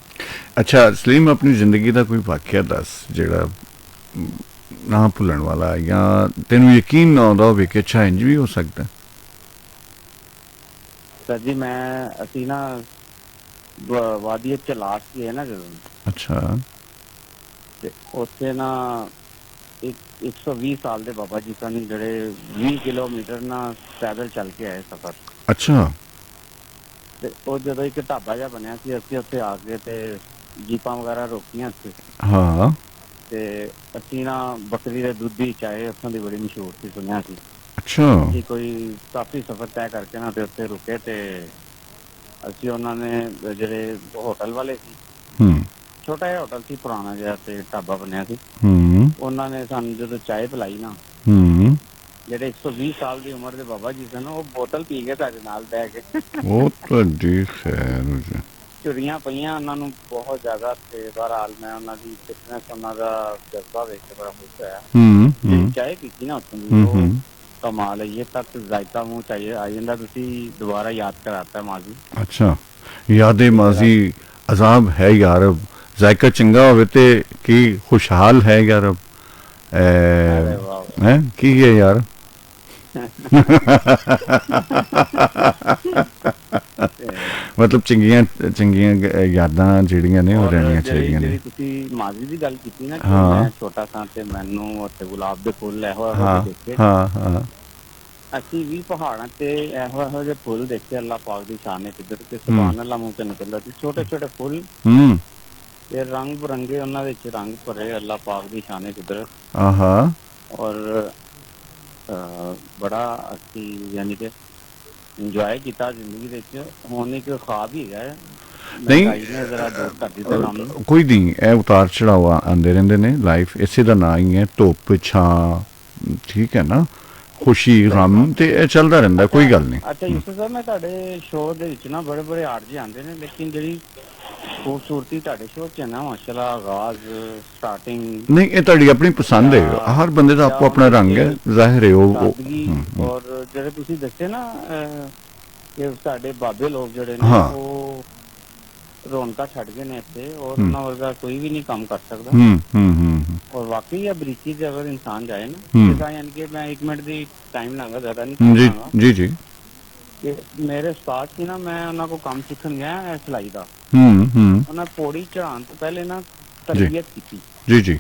अच्छा सलीम, अपनी जिंदगी का कोई वाकया दस जेड़ा ना भुल्लण वाला, या तेनू यकीन ना आउंदा होवे कि अच्छा इंज भी हो सकता। सर जी मैं असी ना वादी चलाश की है ना जो। अच्छा। ते उत्थे ना 120 साल दे बाबा जी सन जड़े 20 किलोमीटर ना पैदल चल के आए सफर। अच्छा। ते ਉਹ ਜਦੋਂ ਇੱਕ ਢਾਬਾ ਜਿਹਾ ਬਣਿਆ ਸੀ, ਅਸੀਂ ਉੱਥੇ ਆ ਕੇ ਤੇ ਜੀਪਾਂ ਵਗੈਰਾ ਰੋਕੀਆਂ ਸੀ। ਹਾਂ। ਤੇ ਅਸੀਂ ਨਾ ਬੱਕਰੀ ਦੇ ਦੁੱਧ ਦੀ ਚਾਏ ਉੱਥੋਂ ਦੀ ਬੜੀ ਮਸ਼ਹੂਰ ਸੀ, ਸੁਣਿਆ ਸੀ। अच्छा। ਅਸੀਂ ਕੋਈ ਕਾਫੀ ਸਫ਼ਰ ਤੈਅ ਕਰਕੇ ਨਾ ਤੇ ਉੱਥੇ ਰੁਕੇ, ਤੇ ਅਸੀਂ ਉਹਨਾਂ ਨੇ ਜਿਹੜੇ ਹੋਟਲ ਵਾਲੇ ਸੀ, ਛੋਟਾ ਜਿਹਾ ਹੋਟਲ ਸੀ ਪੁਰਾਣਾ ਜਿਹਾ, ਤੇ ਢਾਬਾ ਬਣਿਆ ਸੀ। ਉਹਨਾਂ ਨੇ ਸਾਨੂੰ ਜਦੋਂ ਚਾਏ ਪਿਲਾਈ ਨਾ, ਜਿਹੜੇ 120 ਸਾਲ ਦੀ ਉਮਰ ਦੇ ਬਾਬਾ ਜੀ ਸਨ, ਉਹ ਬੋਤਲ ਪੀ ਕੇ ਸਾਡੇ ਨਾਲ ਬਹਿ ਕੇ ਉਹ ਤੁਹਾਡੀ ਖੈਰ ਚੁਰੀਆਂ ਪਈਆਂ ਉਹਨਾਂ ਨੂੰ ਬਹੁਤ ਜ਼ਿਆਦਾ। ਤੇ ਬਹਰਹਾਲ ਮੈਂ ਉਹਨਾਂ ਦੀ ਫਿਟਨੈਸ, ਉਹਨਾਂ ਦਾ ਜਜ਼ਬਾ ਵੇਖ ਕੇ ਬੜਾ ਖੁਸ਼ ਹੋਇਆ। ਚਾਏ ਪੀਤੀ ਨਾ ਉੱਥੋਂ ਦੀ, ਉਹ कमाल है। ये तक जायका मुँह चाहिए आइंदा तुसी दोबारा याद कराता है माजी। अच्छा, याद माजी अजाब है यार। जायका चंगा होवे ते की खुशहाल है यार। हैं की है यार। मतलब चंगियां यादां ਜਿਹੜੀਆਂ ਨੇ ਉਹ ਰਹਿਣੀਆਂ ਚਾਹੀਦੀਆਂ ਨੇ। ਤੁਸੀਂ ਮਾਜ਼ੀ ਦੀ ਗੱਲ ਕੀਤੀ ਨਾ ਕਿ ਮੈਂ ਛੋਟਾ ਸਾਂ ਤੇ ਮੈਨੂੰ ਉੱਥੇ ਗੁਲਾਬ ਦੇ ਫੁੱਲ ਇਹੋ ਦੇਖੇ। ਹਾਂ। ਅਸੀਂ ਵੀ ਪਹਾੜਾਂ ਤੇ ਇਹੋ ਜਿਹੇ ਫੁੱਲ ਦੇਖੇ, ਅੱਲਾਹ ਪਾਕ ਦੀ ਸ਼ਾਨ ਨੇ ਕਿੱਧਰ ਤੇ ਸੁਭਾਨ ਅੱਲਾਹ ਮੂੰਹ ਤੇ ਨਿਕਲਦਾ ਸੀ। ਛੋਟੇ ਛੋਟੇ ਫੁੱਲ ਤੇ ਰੰਗ ਬਰੰਗੇ, ਉਹਨਾਂ ਵਿੱਚ ਰੰਗ ਭਰੇ, ਅੱਲਾਹ ਪਾਕ ਦੀ ਸ਼ਾਨ ਨੇ ਕਿੱਧਰ। ਔਰ ਬੜਾ ਅਸੀਂ ਯਾਨੀ ਕਿ ਇੰਜੋਏ ਕੀਤਾ ਜ਼ਿੰਦਗੀ ਵਿੱਚ। ਹੁਣ ਇੱਕ ख्वाब ही है ਨਹੀਂ ਨੇ ਜ਼ਰਾ ਦੂਰ ਕਰ ਦਿੱਤਾ ਕੰਮ ਨੂੰ। ਕੋਈ ਨਹੀਂ, ਇਹ ਉਤਾਰ ਚੜਾਵ ਆਉਂਦੇ ਰਹਿੰਦੇ ਨੇ, ਲਾਈਫ ਇਸੇ ਦਾ ਨਾਂ ਹੀ ਹੈ, ਧੁੱਪ ਛਾਂ, ਠੀਕ ਹੈ ਨਾ, ਖੁਸ਼ੀ ਗਮ, ਤੇ ਇਹ ਚੱਲਦਾ ਰਹਿੰਦਾ, ਕੋਈ ਗੱਲ ਨਹੀਂ। ਅੱਛਾ ਯੂਸਫ ਸਾਹਿਬ, ਮੈਂ ਤੁਹਾਡੇ ਸ਼ੋਅ ਦੇ ਵਿੱਚ ਨਾ ਬੜੇ ਬੜੇ ਆਰਜੀ ਆਉਂਦੇ ਨੇ, ਲੇਕਿਨ ਜਿਹੜੀ ਖੂਬਸੂਰਤੀ ਤੁਹਾਡੇ ਸ਼ੋਅ 'ਚ ਹੈ ਨਾ, ਮਾਸ਼ਾਅੱਲਾ, ਆਗਾਜ਼, ਸਟਾਰਟਿੰਗ, ਨਹੀਂ ਇਹ ਤੁਹਾਡੀ ਆਪਣੀ ਪਸੰਦ ਹੈ, ਹਰ ਬੰਦੇ ਦਾ ਆਪੋ ਆਪਣਾ ਰੰਗ ਹੈ, ਜ਼ਾਹਿਰ ਹੈ ਉਹ। ਔਰ ਜਿਹੜੇ ਤੁਸੀਂ ਦੱਸੇ ਨਾ ਕਿ ਸਾਡੇ ਬਾਬੇ ਲੋਕ ਜਿਹੜੇ ਨੇ ਹਾਂ। ਉਹ ਰੌਣਕਾਂ ਛੱਡ ਗਏ ਨੇ ਇੱਥੇ, ਔਰ ਉਹਨਾਂ ਵਰਗਾ ਕੋਈ ਵੀ ਨਹੀਂ ਕੰਮ ਕਰ ਸਕਦਾ। ਔਰ ਵਾਕਈ ਇਹ ਬਰੀਕੀ ਤੇ ਅਗਰ ਇਨਸਾਨ ਜਾਏ ਨਾ, ਜਿੱਦਾਂ ਯਾਨੀ ਕਿ ਮੈਂ 1 ਮਿੰਟ ਦੀ ਟਾਈਮ ਲਾਂਗਾ, ਜ਼ਿਆਦਾ ਨਹੀਂ ਜੀ ਜੀ ਜੀ। ਕਿ ਮੇਰੇ ਉਸਤਾਦ ਸੀ ਨਾ, ਮੈਂ ਉਹਨਾਂ ਕੋਲ ਕੰਮ ਸਿੱਖਣ ਗਿਆ ਸਿਲਾਈ ਦਾ। ਉਹਨਾਂ ਪੌੜੀ ਚੜਾਉਣ ਤੋਂ ਪਹਿਲੇ ਨਾ ਤਰਬੀਅਤ ਕੀਤੀ ਜੀ ਜੀ,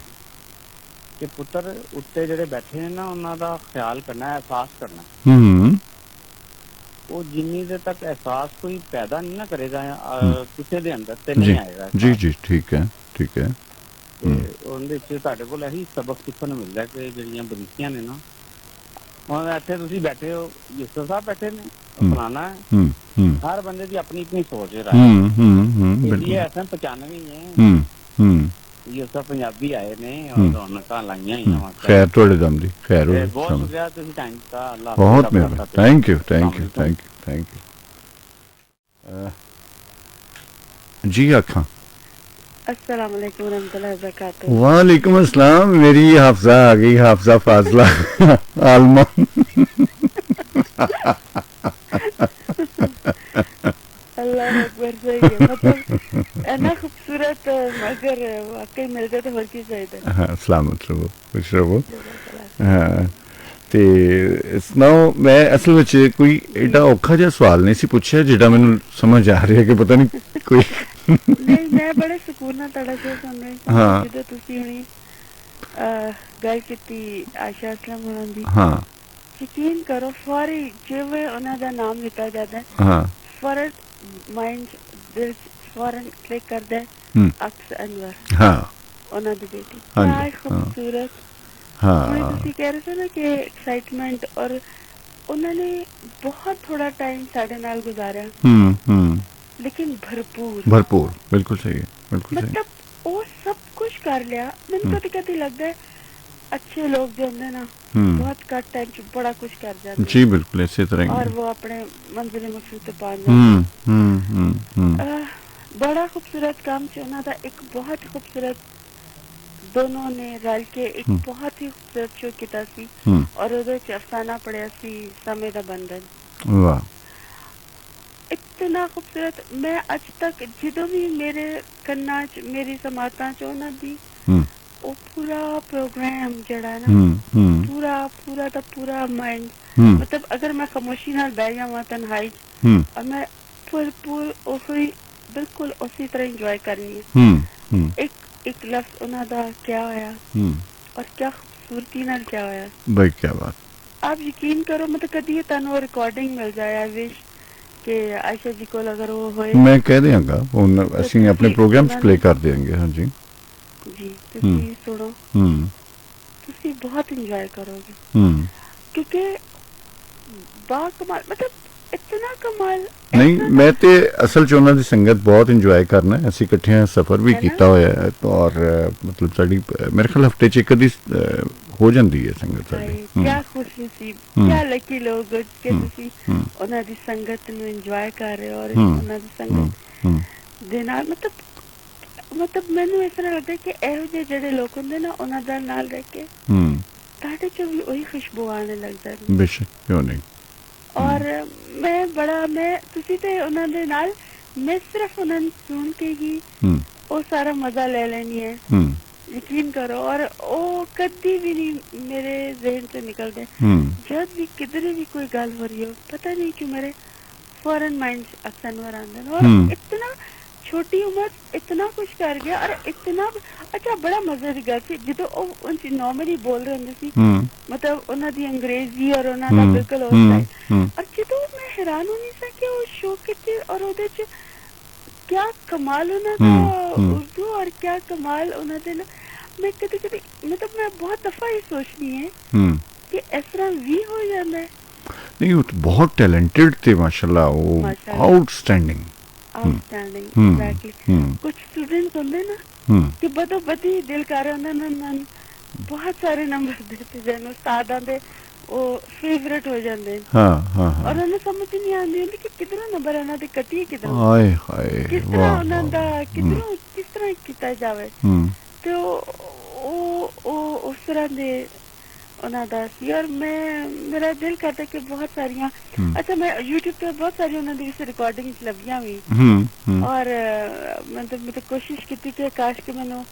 ਕਿ ਪੁੱਤਰ ਉੱਤੇ ਜਿਹੜੇ ਬੈਠੇ ਨੇ ਨਾ, ਉਹਨਾਂ ਦਾ ਖਿਆਲ ਕਰਨਾ, ਅਹਿਸਾਸ ਕਰਨਾ। ਉਹ ਜਿੰਨੀ ਦੇਰ ਤੱਕ ਅਹਿਸਾਸ ਕੋਈ ਪੈਦਾ ਨਹੀਂ ਨਾ ਕਰੇਗਾ ਕਿਸੇ ਦੇ ਅੰਦਰ, ਤੇ ਨਹੀਂ ਆਏਗਾ। ਜੀ ਜੀ, ਠੀਕ ਹੈ ਠੀਕ ਹੈ। ਉਹਦੇ ਵਿੱਚ ਤੁਹਾਡੇ ਕੋਲ ਇਹੀ ਸਬਕ ਸਿੱਖਣ ਨੂੰ ਮਿਲਦਾ ਕਿ ਜਿਹੜੀਆਂ ਬਰੀਕੀਆਂ ਨੇ ਨਾ, ਹੁਣ ਇੱਥੇ ਤੁਸੀਂ ਬੈਠੇ ਹੋ, ਯੂਸਫ ਸਾਹਿਬ ਬੈਠੇ ਨੇ, ਫਲਾਣਾ ਹੈ, ਹਰ ਬੰਦੇ ਦੀ ਆਪਣੀ ਆਪਣੀ ਸੋਚ ਹੈ। ਇਹ ਐਸਾ 95 ਹੈ, ਯੂਸਫ ਪੰਜਾਬੀ ਆਏ ਨੇ ਔਰ ਰੌਣਕਾਂ ਲਾਈਆਂ ਹੋਈਆਂ। ਖੈਰ ਤੁਹਾਡੇ ਦਮ ਦੀ ਖੈਰ ਹੋਵੇ। ਬਹੁਤ ਸ਼ੁਕਰੀਆ, ਤੁਸੀਂ ਟਾਈਮ ਦਿੱਤਾ। ਅੱਲਾਹ ਬਹੁਤ ਮਿਹਰਬਾਨੀ, thank you thank you thank you thank you. जी आखा। अस्सलाम वालेकुम रहमतुल्लाहि व बरकातहू। वालेकुम अस्सलाम, मेरी हाफजा आ गई, हाफजा फाजला आलमा। अल्लाह अकबर, सही है, मतलब इतना खूबसूरत, मगर वाकई मिल जाए तो और की चाहिए। हाँ, सलामत रहो, खुश रहो। हाँ, ਤੇ ਸੁਣਾਓ, ਮੈਂ ਅਸਲ ਵਿੱਚ ਕੋਈ ਐਡਾ ਔਖਾ ਜਿਹਾ ਸਵਾਲ ਨਹੀਂ ਸੀ ਪੁੱਛਿਆ ਜਿਹੜਾ ਮੈਨੂੰ ਸਮਝ ਆ ਰਿਹਾ ਕਿ ਪਤਾ ਨਹੀਂ ਕੋਈ। ਨਹੀਂ, ਮੈਂ ਬੜੇ ਸਕੂਨ ਨਾਲ ਤੁਹਾਡਾ ਸ਼ੋਅ ਸੁਣ ਰਹੀ ਸੀ। ਹਾਂ, ਜਦੋਂ ਤੁਸੀਂ ਹੁਣੀ ਗੱਲ ਕੀਤੀ ਆਇਸ਼ਾ ਅਸਲਮ ਹੋਣਾ ਦੀ, ਹਾਂ, ਯਕੀਨ ਕਰੋ ਫੌਰੀ ਜਿਵੇਂ ਉਹਨਾਂ ਦਾ ਨਾਮ ਲਿੱਤਾ ਜਾਂਦਾ ਹੈ, ਹਾਂ, ਫੌਰਨ ਮਾਈਂਡ ਦਿਲ ਫੌਰਨ ਕਲਿੱਕ ਕਰਦਾ ਹੈ ਅਕਸ ਅਨਵਰ। ਹਾਂ, ਉਹਨਾਂ ਦੀ ਬੇਟੀ ਹਾਂਜੀ, ਖੂਬਸੂਰਤ। ਹਾਂ, ਤੁਸੀਂ ਕਹਿ ਰਹੇ ਸੀ ਨਾ ਕਿ ਐਕਸਾਈਟਮੈਂਟ, ਔਰ ਉਹਨਾਂ ਨੇ ਬਹੁਤ ਥੋੜਾ ਟਾਈਮ ਸਾਡੇ ਨਾਲ ਗੁਜ਼ਾਰਿਆ, ਲੇਕਿਨ ਭਰਪੂਰ, ਬਿਲਕੁਲ ਸਹੀ ਹੈ, ਬਿਲਕੁਲ ਸਹੀ। ਮਤਲਬ ਉਹ ਸਭ ਕੁਝ ਕਰ ਲਿਆ। ਮੈਨੂੰ ਕਦੇ ਕਦੇ ਲੱਗਦਾ ਹੈ अच्छे लोग जो होंगे ना, बहुत कट टाइम च बड़ा कुछ कर जाते हैं। जी बिल्कुल इसी तरह, और वो अपने मंजिल मकसूद पे पहुंच जाते हैं। बड़ा खूबसूरत काम चुना था, एक बहुत खूबसूरत, दोनों ने रल के एक बहुत ही खूबसूरत शो किया सी, और उधर च अफसाना पढ़िया सी समय दा बंधन। वाह, इतना खूबसूरत। मैं अज तक जो भी मेरे कन्ना च मेरी समाता च उन्हां दी वो पूरा प्रोग्राम जड़ा ना, पूरा पूरा दा पूरा माइंड, मतलब अगर मैं खामोशी नाल बैठ जावां तन्हाई और मैं भरपूर ओही बिल्कुल उसी तरह एंजॉय करनी है। एक लफ्ज उन्हां दा क्या होया और क्या खूबसूरती नाल क्या होया, भाई क्या बात। आप यकीन करो, मतलब कदी तानू रिकॉर्डिंग मिल जाए, आई विश कि आयशा जी को अगर वो होए, मैं कह देंगा उन ਅਸੀਂ ਆਪਣੇ ਪ੍ਰੋਗਰਾਮਸ ਪਲੇ ਕਰ ਦੇंगे। हाँ जी जी, ਤੁਸੀਂ ਸੁਣੋ, ਤੁਸੀਂ ਬਹੁਤ ਇੰਜॉय करोगे, क्योंकि बाकमाल, मतलब इतना कमाल नहीं। मैं ते असल च उन्हां दी संगत बहुत इंजॉय करना है, ਅਸੀਂ ਇਕੱਠੇ सफर भी ਕੀਤਾ ਹੋਇਆ ਹੈ, और मतलब ਸਾਡੀ ਮੇਰੇ ਖਿਆਲ ਹਫਤੇ ਚ ਇੱਕ ਅੱਧੀ ਹੋ ਜਾਂਦੀ ਹੈ ਸੰਗਤ ਸਾਡੀ। क्या खुश नसीब, क्या लकी लोग कि ਤੁਸੀਂ ਉਹਨਾਂ ਦੀ ਸੰਗਤ ਨੂੰ ਇੰਜॉय ਕਰ ਰਹੇ ਹੋ, और ਉਹਨਾਂ ਦੀ ਸੰਗਤ ਦੇ ਨਾਲ मतलब ਮੈਨੂੰ ਇਸ ਤਰ੍ਹਾਂ ਲੱਗਦਾ ਕਿ ਇਹੋ ਜਿਹੇ ਜਿਹੜੇ ਲੋਕ ਹੁੰਦੇ ਨਾ, ਉਹਨਾਂ ਦਾ ਨਾਲ ਰਹਿ ਕੇ ਤੁਹਾਡੇ ਚੋਂ ਵੀ ਉਹੀ ਖੁਸ਼ਬੂ ਆਉਣ ਲੱਗਦਾ ਹੈ। ਬੇਸ਼ੱਕ, ਕਿਉਂ ਨਹੀਂ। ਔਰ ਮੈਂ ਤੁਸੀਂ ਤੇ ਉਹਨਾਂ ਦੇ ਨਾਲ, ਮੈਂ ਸਿਰਫ ਉਹਨਾਂ ਨੂੰ ਸੁਣ ਕੇ ਹੀ ਉਹ ਸਾਰਾ ਮਜ਼ਾ ਲੈ ਲੈਣੀ ਹੈ, ਯਕੀਨ ਕਰੋ। और वो कभी भी नहीं मेरे जहन से निकलते, जब भी किधर भी कोई गल हो रही हो, पता नहीं क्यों मेरे फौरन माइंड अक्सर आंदे, और इतना छोटी उम्र इतना कुछ कर गया, और इतना अच्छा बड़ा मजे की गल सी जो नॉर्मली बोल रहे होंगे सी, मतलब उन्हां दी अंग्रेजी और उन्हां दा बिल्कुल उस टाइम, और जो मैं हैरान हो नहीं सकी वो शो किते, और ओदे च क्या कमाल उन्हां दा उर्दू, और क्या कमाल उन्हां दे। मैं कभी कभी मतलब मैं बहुत दफा ये सोचनी है कि इस तरह भी हो जाता है। नहीं, वो तो बहुत टैलेंटेड थे माशाल्लाह, वो आउटस्टैंडिंग, ਆਊਟਸਟੈਂਡਿੰਗ ਐਗਜ਼ੈਕਟਲੀ ਕੁਝ ਸਟੂਡੈਂਟਸ ਹੁੰਦੇ ਨਾ ਕਿ ਬਦੋ ਬਦੀ ਦਿਲ ਕਰ ਉਹਨਾਂ ਨੂੰ ਬਹੁਤ ਸਾਰੇ ਨੰਬਰ ਦਿੱਤੇ ਜਾਣ ਉਸਤਾਦਾਂ ਦੇ ਉਹ ਫੇਵਰੇਟ ਹੋ ਜਾਂਦੇ ਔਰ ਉਹਨੂੰ ਸਮਝ ਨਹੀਂ ਆਉਂਦੀ ਹੁੰਦੀ ਕਿ ਕਿਧਰੋਂ ਨੰਬਰ ਇਹਨਾਂ ਦੇ ਕੱਟੀਏ ਕਿਧਰੋਂ ਹਾਏ ਹਾਏ ਕਿਸ ਤਰ੍ਹਾਂ ਉਹਨਾਂ ਦਾ ਕਿਧਰੋਂ ਕਿਸ ਤਰ੍ਹਾਂ ਕੀਤਾ ਜਾਵੇ ਤੇ ਉਹ ਉਸ ਤਰ੍ਹਾਂ ਦੇ ਉਹਨਾਂ ਦਾ ਸੀ ਔਰ ਮੇਰਾ ਦਿਲ ਕਰਦਾ ਕਿ ਬਹੁਤ ਸਾਰੀਆਂ ਅੱਛਾ ਮੈਂ YouTube ਤੇ ਬਹੁਤ ਸਾਰੀ ਉਹਨਾਂ ਦੀ ਰਿਕਾਰਡਿੰਗਸ ਲੱਭੀਆਂ ਵੀ ਔਰ ਮੈਂ ਤਾਂ ਕੋਸ਼ਿਸ਼ ਕੀਤੀ ਕਿ ਕਾਸ਼ ਕਿ ਮੈਨੂੰ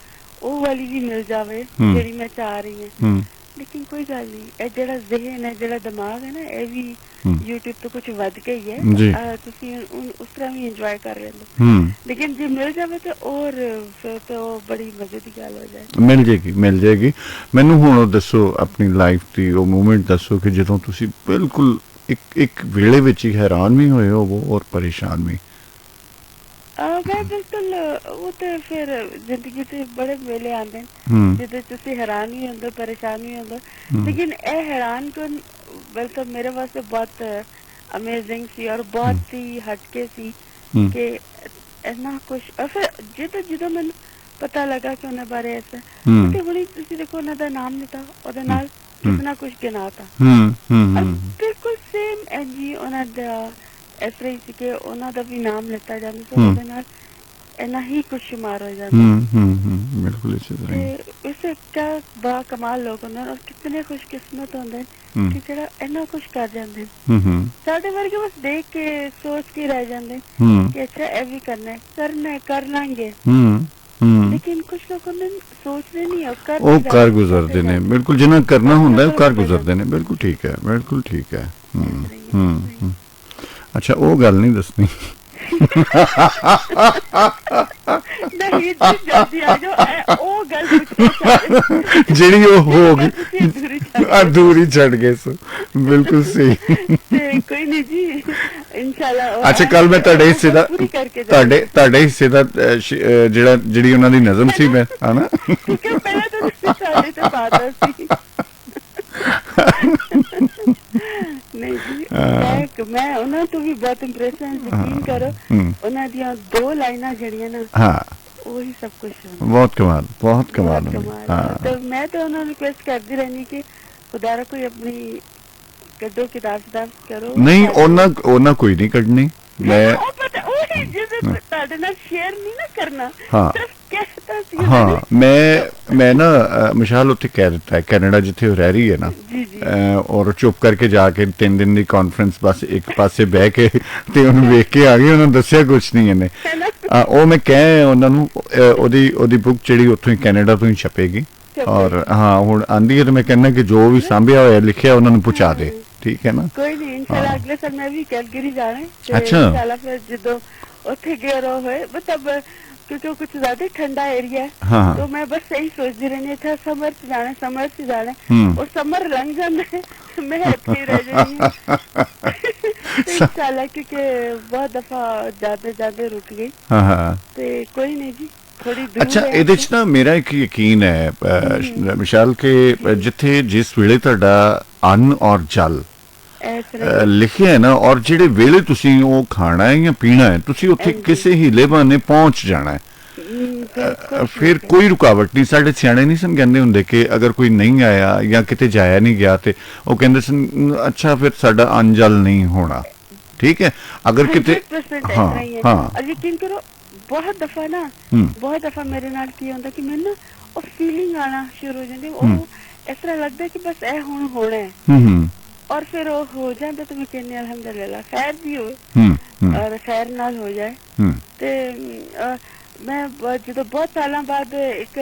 ਉਹ ਵਾਲੀ ਵੀ ਮਿਲ ਜਾਵੇ ਜਿਹੜੀ ਮੈਂ ਚਾਹ ਰਹੀ ਹਾਂ ਲੇਕਿਨ ਕੋਈ ਗੱਲ ਨਹੀਂ ਇਹ ਜਿਹੜਾ ਜ਼ਿਹਨ ਹੈ ਜਿਹੜਾ ਦਿਮਾਗ ਹੈ ਨਾ ਇਹ ਵੀ YouTube ਤੋਂ ਕੁਝ ਵੱਧ ਕੇ ਹੀ ਹੈ ਤੁਸੀਂ ਉਸ ਤਰ੍ਹਾਂ ਵੀ ਇੰਜੋਏ ਕਰ ਰਹੇ ਹੋ ਲੇਕਿਨ ਜੇ ਮਿਲ ਜਾਵੇ ਤਾਂ ਔਰ ਫਿਰ ਤਾਂ ਬੜੀ ਮਜ਼ੇ ਦੀ ਗੱਲ ਹੋ ਜਾਏ ਮਿਲ ਜਾਏਗੀ ਮੈਨੂੰ ਹੁਣ ਦੱਸੋ ਆਪਣੀ ਲਾਈਫ ਦੀ ਉਹ ਮੂਮੈਂਟ ਦੱਸੋ ਕਿ ਜਦੋਂ ਤੁਸੀਂ ਬਿਲਕੁਲ ਇੱਕ ਵੇਲੇ ਵਿੱਚ ਹੀ ਹੈਰਾਨ ਵੀ ਹੋਏ ਹੋ ਔਰ ਪਰੇਸ਼ਾਨ ਵੀ ਮੈਂ ਬਿਲਕੁਲ ਉਹ ਤੇ ਫਿਰ ਜ਼ਿੰਦਗੀ ਤੇ ਬੜੇ ਵੇਲੇ ਆਉਂਦੇ ਨੇ ਜਿਹਦੇ ਤੁਸੀਂ ਹੈਰਾਨ ਵੀ ਹੁੰਦੇ ਪਰੇਸ਼ਾਨ ਵੀ ਹੁੰਦੇ ਲੇਕਿਨ ਇਹ ਹੈਰਾਨ ਕਨ ਬਿਲਕੁਲ ਮੇਰੇ ਵਾਸਤੇ ਬਹੁਤ ਅਮੇਜ਼ਿੰਗ ਸੀ ਔਰ ਬਹੁਤ ਹੀ ਹਟਕੇ ਸੀ ਕਿ ਇੰਨਾ ਕੁਛ ਔਰ ਫਿਰ ਜਦੋਂ ਮੈਨੂੰ ਪਤਾ ਲੱਗਾ ਕਿ ਉਹਨਾਂ ਬਾਰੇ ਐਸਾ ਤੇ ਬੜੀ ਤੁਸੀਂ ਦੇਖੋ ਉਹਨਾਂ ਦਾ ਨਾਮ ਲਿੱਤਾ ਉਹਦੇ ਨਾਲ ਕਿਤਨਾ ਕੁਛ ਗਿਣਾਤਾ ਬਿਲਕੁਲ ਸੇਮ ਐਂਜੀ ਉਹਨਾਂ ਦਾ ਇਸ ਤਰ੍ਹਾਂ ਸੀ ਕਿ ਉਹਨਾਂ ਦਾ ਵੀ ਨਾਮ ਲਿੱਤਾ ਜਾਂਦਾ ਸੀ ਉਹਦੇ ਨਾਲ ਇੰਨਾ ਹੀ ਕੁਛ ਸ਼ੁਮਾਰ ਹੋ ਜਾਂਦਾ ਬਿਲਕੁਲ ਇਸੇ ਤਰ੍ਹਾਂ ਇਸੇ ਕਿਆ ਬਾ ਕਮਾਲ ਲੋਕ ਹੁੰਦੇ ਔਰ ਕਿਤਨੇ ਖੁਸ਼ਕਿਸਮਤ ਹੁੰਦੇ ਕਿ ਜਿਹੜਾ ਇੰਨਾ ਕੁਛ ਕਰ ਜਾਂਦੇ ਸਾਡੇ ਵਰਗੇ ਬਸ ਦੇਖ ਕੇ ਸੋਚ ਕੇ ਰਹਿ ਜਾਂਦੇ ਕਿ ਅੱਛਾ ਇਹ ਵੀ ਕਰਨਾ ਕਰ ਲਾਂਗੇ ਲੇਕਿਨ ਕੁਛ ਲੋਕ ਹੁੰਦੇ ਸੋਚਦੇ ਨਹੀਂ ਉਹ ਕਰ ਗੁਜ਼ਰਦੇ ਨੇ ਬਿਲਕੁਲ ਜਿਨ੍ਹਾਂ ਕਰਨਾ ਹੁੰਦਾ ਉਹ ਕਰ ਗੁਜ਼ਰਦੇ ਨੇ ਬਿਲਕੁਲ ਠੀਕ ਹੈ ਅੱਛਾ ਉਹ ਗੱਲ ਨਹੀਂ ਦੱਸਣੀ ਨਹੀਂ ਜਲਦੀ ਆ ਜਾਓ ਉਹ ਗੱਲ ਜਿਹੜੀ ਉਹ ਹੋ ਗਈ ਅਧੂਰੀ ਛੱਡ ਗਏ ਸੋ ਬਿਲਕੁਲ ਸਹੀ ਕੋਈ ਨਹੀਂ ਜੀ ਇਨਸ਼ਾਅੱਲਾ ਅੱਛਾ ਕੱਲ ਮੈਂ ਤੁਹਾਡੇ ਹਿੱਸੇ ਦਾ ਤੁਹਾਡੇ ਹਿੱਸੇ ਦਾ ਜਿਹੜੀ ਉਹਨਾਂ ਦੀ ਨਜ਼ਮ ਸੀ ਮੈਂ ਹਨਾ ਪਹਿਲਾਂ ਤਾਂ ਸਾਡੇ ਤੇ ਬਾਤ ਸੀ ਨਹੀਂ ਜੀ ਮੈਂ ਉਹਨਾਂ ਤੋਂ ਵੀ ਬਹੁਤ ਇੰਪ੍ਰੈਸ ਹਾਂ ਯਕੀਨ ਕਰੋ ਉਹਨਾਂ ਦੀਆਂ 2 ਲਾਈਨਾਂ ਜਿਹੜੀਆਂ ਨਾ ਉਹੀ ਸਭ ਕੁਝ ਬਹੁਤ ਕਮਾਲ ਤੇ ਮੈਂ ਤਾਂ ਉਹਨਾਂ ਨੂੰ ਰਿਕੁਐਸਟ ਕਰਦੀ ਰਹਿੰਦੀ ਕਿ ਖੁਦਾ ਰਾ ਕੋਈ ਆਪਣੀ ਕੱਢੋ ਕਿਤਾਬ ਕਰੋ ਨਹੀਂ ਉਹਨਾਂ ਕੋਈ ਨਹੀਂ ਕੱਢਣੀ ਮੈਂ ਤੁਹਾਡੇ ਨਾਲ ਸ਼ੇਅਰ ਨਹੀਂ ਨਾ ਕਰਨਾ ਮੈਂ ਨਾ ਮਿਸ਼ਾਲ ਉੱਥੇ ਕਹਿ ਦਿੱਤਾ ਹੈ ਕੈਨੇਡਾ ਜਿੱਥੇ ਉਹ ਰਹਿ ਰਹੀ ਹੈ ਨਾ ਔਰ ਚੁੱਪ ਕਰਕੇ ਜਾ ਕੇ 3 ਦਿਨ ਦੀ ਕਾਨਫਰੰਸ ਬਸ ਇੱਕ ਪਾਸੇ ਬਹਿ ਕੇ ਤੇ ਉਹਨੂੰ ਵੇਖ ਕੇ ਆ ਗਈ ਉਹਨਾਂ ਦੱਸਿਆ ਕੁਛ ਨਹੀਂ ਇਹਨੇ ਉਹ ਮੈਂ ਕਹਿ ਉਹਨਾਂ ਨੂੰ ਉਹਦੀ ਬੁੱਕ ਜਿਹੜੀ ਉੱਥੋਂ ਹੀ ਕੈਨੇਡਾ ਤੋਂ ਹੀ ਛਪੇਗੀ ਔਰ ਹੁਣ ਆਂਦੀ ਹੈ ਤੇ ਮੈਂ ਕਹਿੰਦਾ ਕਿ ਜੋ ਵੀ ਸਾਂਭਿਆ ਹੋਇਆ ਲਿਖਿਆ ਉਹਨਾਂ ਨੂੰ ਪਹੁੰਚਾ ਦੇ ਠੀਕ ਹੈ ਨਾ ਕੋਈ ਨਹੀਂ ਇਨਸ਼ਾਅੱਲਾ ਅਗਲੇ ਸਾਲ ਮੈਂ ਵੀ ਕੈਲਗਰੀ ਜਾਣਾ ਹੈ ਇਨਸ਼ਾਅੱਲਾ ਫਿਰ ਜਦੋਂ ਉੱਥੇ ਗਏ ਹੋਏ ਮਤਲਬ क्योंकि वो कुछ ज्यादा ठंडा एरिया है तो मैं बस यही सोचती रहनी था समर से जाना और समर लंघ जाना मैं इतनी रह जाऊंगी इंशाल्लाह क्योंकि बहुत दफा जाते रुक गई तो कोई नहीं जी थोड़ी दूर अच्छा ਇਹਦੇ ਚ ਨਾ ਮੇਰਾ ਇੱਕ ਯਕੀਨ ਹੈ ਮਿਸ਼ਾਲ ਕਿ ਜਿੱਥੇ ਜਿਸ ਵੇਲੇ ਤੁਹਾਡਾ ਅੰਨ ਔਰ ਜਲ ਲਿਖਿਆ ਹੈ ਨਾ ਔਰ ਜਿਹੜੇ ਵੇਲੇ ਤੁਸੀਂ ਉਹ ਖਾਣਾ ਹੈ ਜਾਂ ਪੀਣਾ ਹੈ ਤੁਸੀਂ ਉੱਥੇ ਕਿਸੇ ਹੀਲੇ ਬਹਾਨੇ ਪਹੁੰਚ ਜਾਣਾ ਹੈ ਫਿਰ ਕੋਈ ਰੁਕਾਵਟ ਨਹੀਂ ਸਾਡੇ ਸਿਆਣੇ ਨਹੀਂ ਸਨ ਕਹਿੰਦੇ ਹੁੰਦੇ ਕਿ ਅਗਰ ਕੋਈ ਨਹੀਂ ਆਇਆ ਜਾਂ ਕਿਤੇ ਜਾਇਆ ਨਹੀਂ ਗਿਆ ਤੇ ਉਹ ਕਹਿੰਦੇ ਸਨ ਅੱਛਾ ਫਿਰ ਸਾਡਾ ਅੰਜਲ ਨਹੀਂ ਹੋਣਾ ਠੀਕ ਹੈ ਅਗਰ ਕਿਤੇ ਯਕੀਨ ਕਰੋ ਬਹੁਤ ਦਫਾ ਮੇਰੇ ਨਾਲ ਕੀ ਹੁੰਦਾ ਕਿ ਮੈਨੂੰ ਨਾ ਉਹ ਫੀਲਿੰਗ ਆਣਾ ਸ਼ੁਰੂ ਹੋ ਜਾਂਦੀ ਉਹ ਇਸ ਤਰ੍ਹਾਂ ਲੱਗਦਾ ਕਿ ਬਸ ਇਹ ਹੁਣ ਹੋਣਾ ਹੈ और फिर वो हो जाता तो मैं कहने अल्हम्दुलिल्लाह खैर भी हो और खैर नाल हो जाए ते मैं जो बहुत साल बाद एक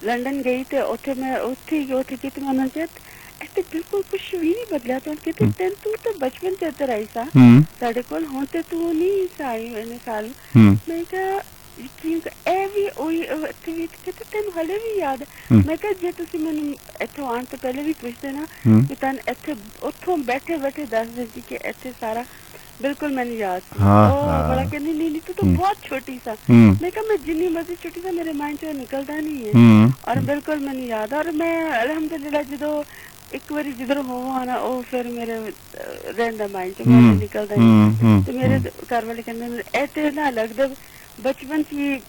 लंदन गई ते उथे कितने मनोजत ऐसे बिल्कुल कुछ भी नहीं बदला तो कहते तेन तू तो बचपन से इधर आई सा साढ़े कोल होते तू नहीं आई इन्ने साल मैं कहा ਯਕੀਨ ਇਹ ਵੀ ਉਹੀ ਇੱਥੇ ਵੀ ਕਿਤੇ ਤੈਨੂੰ ਹਲੇ ਵੀ ਯਾਦ ਮੈਂ ਕਿਹਾ ਜੇ ਤੁਸੀਂ ਮੈਨੂੰ ਇੱਥੋਂ ਆਉਣ ਤੋਂ ਪਹਿਲੇ ਵੀ ਪੁੱਛਦੇ ਨਾ ਕਿ ਤੈਨੂੰ ਇੱਥੇ ਉੱਥੋਂ ਬੈਠੇ ਦੱਸ ਦਿੰਦੀ ਕਿ ਇੱਥੇ ਸਾਰਾ ਬਿਲਕੁਲ ਮੈਨੂੰ ਯਾਦ ਸੀ ਉਹ ਬੜਾ ਕਹਿੰਦੀ ਨਹੀਂ ਤੂੰ ਤਾਂ ਬਹੁਤ ਛੋਟੀ ਸਾ ਮੈਂ ਕਿਹਾ ਮੈਂ ਜਿੰਨੀ ਮਰਜ਼ੀ ਛੋਟੀ ਸਾ ਮੇਰੇ ਮਾਈਂਡ ਚੋਂ ਨਿਕਲਦਾ ਨਹੀਂ ਹੈ ਔਰ ਬਿਲਕੁਲ ਮੈਨੂੰ ਯਾਦ ਔਰ ਮੈਂ ਅਲਹਮਦੁਲਿਲਾ ਜਦੋਂ ਇੱਕ ਵਾਰੀ ਜਿੱਧਰ ਹੋਵਾਂ ਨਾ ਉਹ ਫਿਰ ਮੇਰੇ ਰਹਿੰਦਾ ਮਾਈਂਡ ਚ ਮੈਂ ਨਿਕਲਦਾ ਨਹੀਂ ਤੇ ਮੇਰੇ ਘਰ ਵਾਲੇ ਕਹਿੰਦੇ ਨੇ ਇਹ ਤੇ ਨਾ ਲੱਗਦਾ ਬਚਪਨ ਸੀ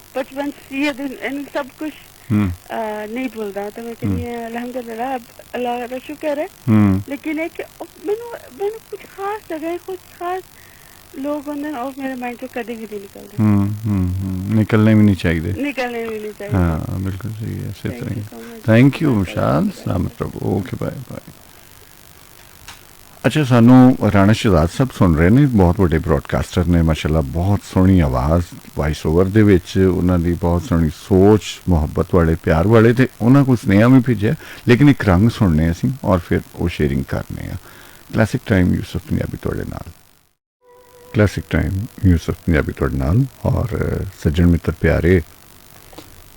ਇਹਨੂੰ ਸਭ ਕੁਝ ਨਹੀਂ ਭੁੱਲਦਾ ਤਾਂ ਮੈਂ ਕਹਿੰਦੀ ਹਾਂ ਅਲਹਮਦੁਲਿਲਾ ਅੱਲਾਹ ਦਾ ਸ਼ੁਕਰ ਹੈ ਲੇਕਿਨ ਇੱਕ ਮੈਨੂੰ ਕੁਝ ਖਾਸ ਜਗ੍ਹਾ ਕੁਝ ਖਾਸ ਲੋਕ ਹੁੰਦੇ ਨੇ ਉਹ ਮੇਰੇ ਮਾਈਂਡ ਚੋਂ ਕਦੇ ਵੀ ਨਹੀਂ ਨਿਕਲਦੇ ਨਿਕਲਣੇ ਵੀ ਨਹੀਂ ਚਾਹੀਦੇ ਹਾਂ ਬਿਲਕੁਲ ਸਹੀ ਹੈ ਇਸੇ ਤਰ੍ਹਾਂ ਹੀ ਥੈਂਕ ਯੂ ਮਿਸ਼ਾਲ ਸਲਾਮਤ ਰਹੋ ਓਕੇ ਬਾਏ ਬਾਏ ਅੱਛਾ ਸਾਨੂੰ ਰਾਣਾ ਸ਼ਹਜ਼ਾਦ ਸਾਹਿਬ ਸੁਣ ਰਹੇ ਨੇ ਬਹੁਤ ਵੱਡੇ ਬ੍ਰੌਡਕਾਸਟਰ ਨੇ ਮਾਸ਼ਾਅੱਲਾ ਬਹੁਤ ਸੋਹਣੀ ਆਵਾਜ਼ ਵਾਇਸ ਓਵਰ ਦੇ ਵਿੱਚ ਉਹਨਾਂ ਦੀ ਬਹੁਤ ਸੋਹਣੀ ਸੋਚ ਮੁਹੱਬਤ ਵਾਲੇ ਪਿਆਰ ਵਾਲੇ ਤੇ ਉਹਨਾਂ ਕੋਲ ਸੁਨੇਹਾ ਵੀ ਭੇਜਿਆ ਲੇਕਿਨ ਇੱਕ ਰੰਗ ਸੁਣਨੇ ਅਸੀਂ ਔਰ ਫਿਰ ਉਹ ਸ਼ੇਅਰਿੰਗ ਕਰਨੇ ਆ ਕਲਾਸਿਕ ਟਾਈਮ ਯੂਸਫ ਪੰਜਾਬੀ ਤੁਹਾਡੇ ਨਾਲ ਕਲਾਸਿਕ ਟਾਈਮ ਯੂਸਫ ਪੰਜਾਬੀ ਤੁਹਾਡੇ ਨਾਲ ਔਰ ਸੱਜਣ ਮਿੱਤਰ ਪਿਆਰੇ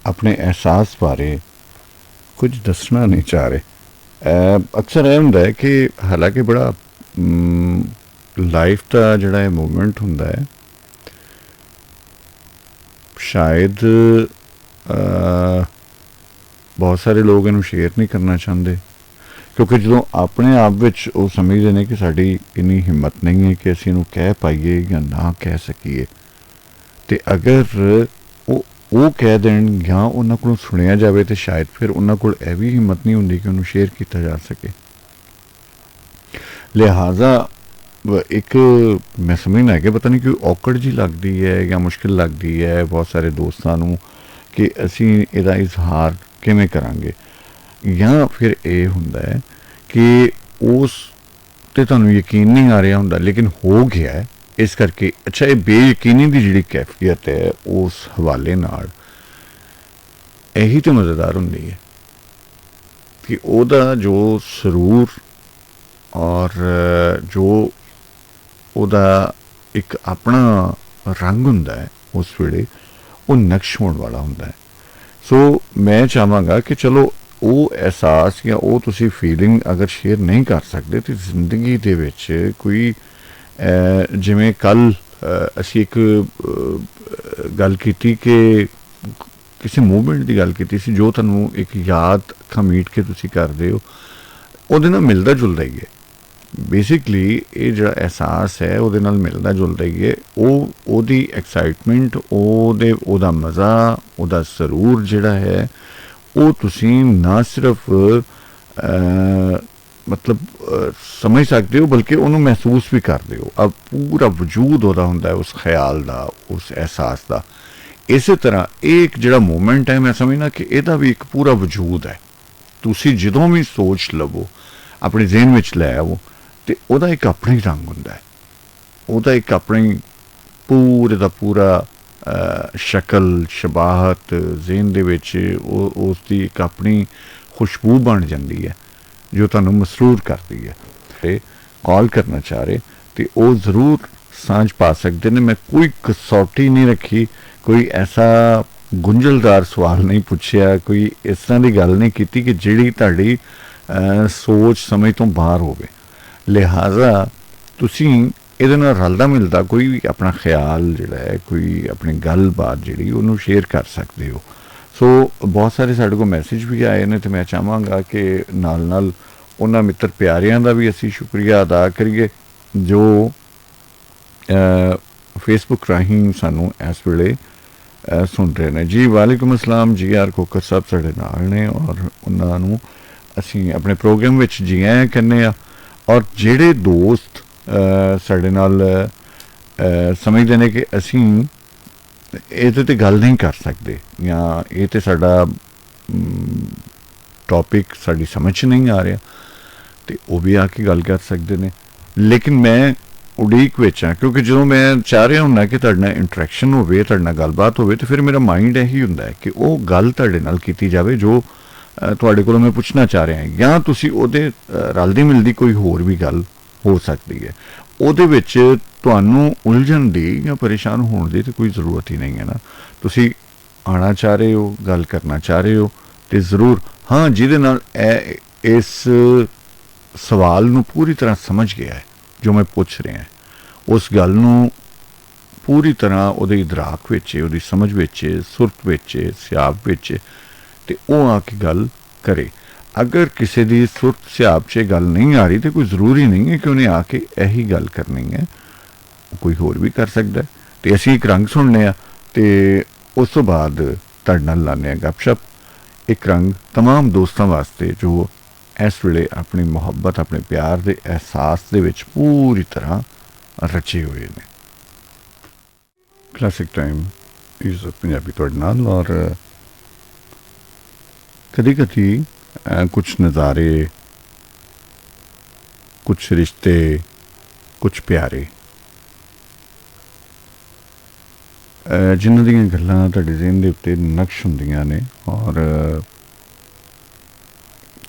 ਆਪਣੇ ਅਹਿਸਾਸ ਬਾਰੇ ਕੁਝ ਦੱਸਣਾ ਨਹੀਂ ਚਾਹ ਰਹੇ ਅਕਸਰ ਇਹ ਹੁੰਦਾ ਹੈ ਕਿ ਹਾਲਾਂਕਿ ਬੜਾ ਲਾਈਫ ਦਾ ਜਿਹੜਾ ਇਹ ਮੂਵਮੈਂਟ ਹੁੰਦਾ ਹੈ ਸ਼ਾਇਦ ਬਹੁਤ ਸਾਰੇ ਲੋਕ ਇਹਨੂੰ ਸ਼ੇਅਰ ਨਹੀਂ ਕਰਨਾ ਚਾਹੁੰਦੇ ਕਿਉਂਕਿ ਜਦੋਂ ਆਪਣੇ ਆਪ ਵਿੱਚ ਉਹ ਸਮਝਦੇ ਨੇ ਕਿ ਸਾਡੀ ਇੰਨੀ ਹਿੰਮਤ ਨਹੀਂ ਹੈ ਕਿ ਅਸੀਂ ਇਹਨੂੰ ਕਹਿ ਪਾਈਏ ਜਾਂ ਨਾ ਕਹਿ ਸਕੀਏ ਅਤੇ ਅਗਰ ਉਹ ਕਹਿ ਦੇਣ ਜਾਂ ਉਹਨਾਂ ਕੋਲੋਂ ਸੁਣਿਆ ਜਾਵੇ ਤਾਂ ਸ਼ਾਇਦ ਫਿਰ ਉਹਨਾਂ ਕੋਲ ਇਹ ਵੀ ਹਿੰਮਤ ਨਹੀਂ ਹੁੰਦੀ ਕਿ ਉਹਨੂੰ ਸ਼ੇਅਰ ਕੀਤਾ ਜਾ ਸਕੇ ਲਿਹਾਜ਼ਾ ਇੱਕ ਮੈਂ ਸਮਝਣਾ ਕਿ ਪਤਾ ਨਹੀਂ ਕੋਈ ਔਕੜ ਜਿਹੀ ਲੱਗਦੀ ਹੈ ਜਾਂ ਮੁਸ਼ਕਿਲ ਲੱਗਦੀ ਹੈ ਬਹੁਤ ਸਾਰੇ ਦੋਸਤਾਂ ਨੂੰ ਕਿ ਅਸੀਂ ਇਹਦਾ ਇਜ਼ਹਾਰ ਕਿਵੇਂ ਕਰਾਂਗੇ ਜਾਂ ਫਿਰ ਇਹ ਹੁੰਦਾ ਹੈ ਕਿ ਉਸ 'ਤੇ ਤੁਹਾਨੂੰ ਯਕੀਨ ਨਹੀਂ ਆ ਰਿਹਾ ਹੁੰਦਾ ਲੇਕਿਨ ਹੋ ਗਿਆ ਹੈ ਇਸ ਕਰਕੇ ਅੱਛਾ ਇਹ ਬੇਯਕੀਨੀ ਦੀ ਜਿਹੜੀ ਕੈਫੀਅਤ ਹੈ ਉਸ ਹਵਾਲੇ ਨਾਲ ਇਹੀ ਤਾਂ ਮਜ਼ੇਦਾਰ ਹੁੰਦੀ ਹੈ ਕਿ ਉਹਦਾ ਜੋ ਸਰੂਰ ਔਰ ਜੋ ਉਹਦਾ ਇੱਕ ਆਪਣਾ ਰੰਗ ਹੁੰਦਾ ਹੈ ਉਸ ਵੇਲੇ ਉਹ ਨਕਸ਼ ਹੋਣ ਵਾਲਾ ਹੁੰਦਾ ਹੈ ਸੋ ਮੈਂ ਚਾਹਾਂਗਾ ਕਿ ਚਲੋ ਉਹ ਅਹਿਸਾਸ ਜਾਂ ਉਹ ਤੁਸੀਂ ਫੀਲਿੰਗ ਅਗਰ ਸ਼ੇਅਰ ਨਹੀਂ ਕਰ ਸਕਦੇ ਤਾਂ ਜ਼ਿੰਦਗੀ ਦੇ ਵਿੱਚ ਕੋਈ ਜਿਵੇਂ ਕੱਲ੍ਹ ਅਸੀਂ ਇੱਕ ਗੱਲ ਕੀਤੀ ਕਿ ਕਿਸੇ ਮੂਵਮੈਂਟ ਦੀ ਗੱਲ ਕੀਤੀ ਸੀ ਜੋ ਤੁਹਾਨੂੰ ਇੱਕ ਯਾਦ ਅੱਖਾਂ ਮੀਟ ਕੇ ਤੁਸੀਂ ਕਰਦੇ ਹੋ ਉਹਦੇ ਨਾਲ ਮਿਲਦਾ ਜੁਲਦਾ ਹੀ ਹੈ ਬੇਸਿਕਲੀ ਇਹ ਜਿਹੜਾ ਅਹਿਸਾਸ ਹੈ ਉਹਦੇ ਨਾਲ ਮਿਲਦਾ ਜੁਲਦਾ ਹੀ ਹੈ ਉਹਦੀ ਐਕਸਾਈਟਮੈਂਟ ਉਹਦਾ ਮਜ਼ਾ ਉਹਦਾ ਸਰੂਰ ਜਿਹੜਾ ਹੈ ਉਹ ਤੁਸੀਂ ਨਾ ਸਿਰਫ ਮਤਲਬ ਸਮਝ ਸਕਦੇ ਹੋ ਬਲਕਿ ਉਹਨੂੰ ਮਹਿਸੂਸ ਵੀ ਕਰਦੇ ਹੋ ਅਬ ਪੂਰਾ ਵਜੂਦ ਉਹਦਾ ਹੁੰਦਾ ਹੈ ਉਸ ਖਿਆਲ ਦਾ ਉਸ ਅਹਿਸਾਸ ਦਾ ਇਸੇ ਤਰ੍ਹਾਂ ਇਹ ਇੱਕ ਜਿਹੜਾ ਮੂਮੈਂਟ ਹੈ ਮੈਂ ਸਮਝਣਾ ਕਿ ਇਹਦਾ ਵੀ ਇੱਕ ਪੂਰਾ ਵਜੂਦ ਹੈ ਤੁਸੀਂ ਜਦੋਂ ਵੀ ਸੋਚ ਲਵੋ ਆਪਣੇ ਜ਼ਿਹਨ ਵਿੱਚ ਲੈ ਆਵੋ ਅਤੇ ਉਹਦਾ ਇੱਕ ਆਪਣਾ ਹੀ ਰੰਗ ਹੁੰਦਾ ਹੈ ਉਹਦਾ ਇੱਕ ਆਪਣੀ ਪੂਰੇ ਦਾ ਪੂਰਾ ਸ਼ਕਲ ਸ਼ਬਾਹਤ ਜ਼ਿਹਨ ਦੇ ਵਿੱਚ ਉਸ ਦੀ ਇੱਕ ਆਪਣੀ ਖੁਸ਼ਬੂ ਬਣ ਜਾਂਦੀ ਹੈ ਜੋ ਤੁਹਾਨੂੰ ਮਸਰੂਰ ਕਰਦੀ ਹੈ ਅਤੇ ਕਾਲ ਕਰਨਾ ਚਾਹ ਰਹੇ ਅਤੇ ਉਹ ਜ਼ਰੂਰ ਸਾਂਝ ਪਾ ਸਕਦੇ ਨੇ ਮੈਂ ਕੋਈ ਕਸੌਟੀ ਨਹੀਂ ਰੱਖੀ ਕੋਈ ਐਸਾ ਗੁੰਝਲਦਾਰ ਸਵਾਲ ਨਹੀਂ ਪੁੱਛਿਆ ਕੋਈ ਇਸ ਤਰ੍ਹਾਂ ਦੀ ਗੱਲ ਨਹੀਂ ਕੀਤੀ ਕਿ ਜਿਹੜੀ ਤੁਹਾਡੀ ਸੋਚ ਸਮਝ ਤੋਂ ਬਾਹਰ ਹੋਵੇ ਲਿਹਾਜ਼ਾ ਤੁਸੀਂ ਇਹਦੇ ਨਾਲ ਰਲਦਾ ਮਿਲਦਾ ਕੋਈ ਵੀ ਆਪਣਾ ਖਿਆਲ ਜਿਹੜਾ ਹੈ ਕੋਈ ਆਪਣੀ ਗੱਲਬਾਤ ਜਿਹੜੀ ਉਹਨੂੰ ਸ਼ੇਅਰ ਕਰ ਸਕਦੇ ਹੋ ਸੋ ਬਹੁਤ ਸਾਰੇ ਸਾਡੇ ਕੋਲ ਮੈਸੇਜ ਵੀ ਆਏ ਨੇ ਅਤੇ ਮੈਂ ਚਾਹਾਂਗਾ ਕਿ ਨਾਲ ਨਾਲ ਉਹਨਾਂ ਮਿੱਤਰ ਪਿਆਰਿਆਂ ਦਾ ਵੀ ਅਸੀਂ ਸ਼ੁਕਰੀਆ ਅਦਾ ਕਰੀਏ ਜੋ ਫੇਸਬੁੱਕ ਰਾਹੀਂ ਸਾਨੂੰ ਇਸ ਵੇਲੇ ਸੁਣ ਰਹੇ ਨੇ ਜੀ ਵਾਲੇਕੁਮ ਅਸਲਾਮ ਜੀ ਆਰ ਕੋਕਰ ਸਾਹਿਬ ਸਾਡੇ ਨਾਲ ਨੇ ਔਰ ਉਹਨਾਂ ਨੂੰ ਅਸੀਂ ਆਪਣੇ ਪ੍ਰੋਗਰਾਮ ਵਿੱਚ ਜੀ ਆਇਆਂ ਕਹਿੰਦੇ ਹਾਂ ਔਰ ਜਿਹੜੇ ਦੋਸਤ ਸਾਡੇ ਨਾਲ ਸਮਝਦੇ ਨੇ ਕਿ ਅਸੀਂ ਇਹਦੇ 'ਤੇ ਗੱਲ ਨਹੀਂ ਕਰ ਸਕਦੇ ਜਾਂ ਇਹ ਤਾਂ ਸਾਡਾ ਟੌਪਿਕ ਸਾਡੀ ਸਮਝ 'ਚ ਨਹੀਂ ਆ ਰਿਹਾ ਅਤੇ ਉਹ ਵੀ ਆ ਕੇ ਗੱਲ ਕਰ ਸਕਦੇ ਨੇ ਲੇਕਿਨ ਮੈਂ ਉਡੀਕ ਵਿੱਚ ਹਾਂ ਕਿਉਂਕਿ ਜਦੋਂ ਮੈਂ ਚਾਹ ਰਿਹਾ ਹੁੰਦਾ ਕਿ ਤੁਹਾਡੇ ਨਾਲ ਇੰਟਰੈਕਸ਼ਨ ਹੋਵੇ ਤੁਹਾਡੇ ਨਾਲ ਗੱਲਬਾਤ ਹੋਵੇ ਤਾਂ ਫਿਰ ਮੇਰਾ ਮਾਈਂਡ ਇਹੀ ਹੁੰਦਾ ਹੈ ਕਿ ਉਹ ਗੱਲ ਤੁਹਾਡੇ ਨਾਲ ਕੀਤੀ ਜਾਵੇ ਜੋ ਤੁਹਾਡੇ ਕੋਲੋਂ ਮੈਂ ਪੁੱਛਣਾ ਚਾਹ ਰਿਹਾ ਜਾਂ ਤੁਸੀਂ ਉਹਦੇ ਰਲਦੀ ਮਿਲਦੀ ਕੋਈ ਹੋਰ ਵੀ ਗੱਲ ਹੋ ਸਕਦੀ ਹੈ ਉਹਦੇ ਵਿੱਚ ਤੁਹਾਨੂੰ ਉਲਝਣ ਦੀ ਜਾਂ ਪਰੇਸ਼ਾਨ ਹੋਣ ਦੀ ਤਾਂ ਕੋਈ ਜ਼ਰੂਰਤ ਹੀ ਨਹੀਂ ਹੈ ਨਾ ਤੁਸੀਂ ਆਉਣਾ ਚਾਹ ਰਹੇ ਹੋ ਗੱਲ ਕਰਨਾ ਚਾਹ ਰਹੇ ਹੋ ਅਤੇ ਜ਼ਰੂਰ ਹਾਂ ਜਿਹਦੇ ਨਾਲ ਇਸ ਸਵਾਲ ਨੂੰ ਪੂਰੀ ਤਰ੍ਹਾਂ ਸਮਝ ਗਿਆ ਹੈ ਜੋ ਮੈਂ ਪੁੱਛ ਰਿਹਾ ਉਸ ਗੱਲ ਨੂੰ ਪੂਰੀ ਤਰ੍ਹਾਂ ਉਹਦੇ ਇਦਰਾਕ ਵਿੱਚ ਉਹਦੀ ਸਮਝ ਵਿੱਚ ਸੁਰਤ ਵਿੱਚ ਸਿਆਬ ਵਿੱਚ ਅਤੇ ਉਹ ਆ ਕੇ ਗੱਲ ਕਰੇ अगर किसी की सुरत सियाब च गल नहीं आ रही तो कोई ज़रूरी नहीं है कि उन्हें आके यही गल करनी है, कोई होर भी कर सकता है। तो असीं एक रंग सुनने तो उस तो बाद तुहाडे नाल लाने गपशप। एक रंग तमाम दोस्तों वास्ते जो इस वेले अपनी मुहब्बत अपने प्यार के एहसास दे विच पूरी तरह रचे हुए ने। क्लासिक टाइम इज़ पंजाबी तुहाडे नाल। और कदी कदी कुछ नज़ारे, कुछ रिश्ते, कुछ प्यारे जिन्हां दीयां गल्लां तुहाडे ज़हन दे उत्ते नक्श हुंदियां ने और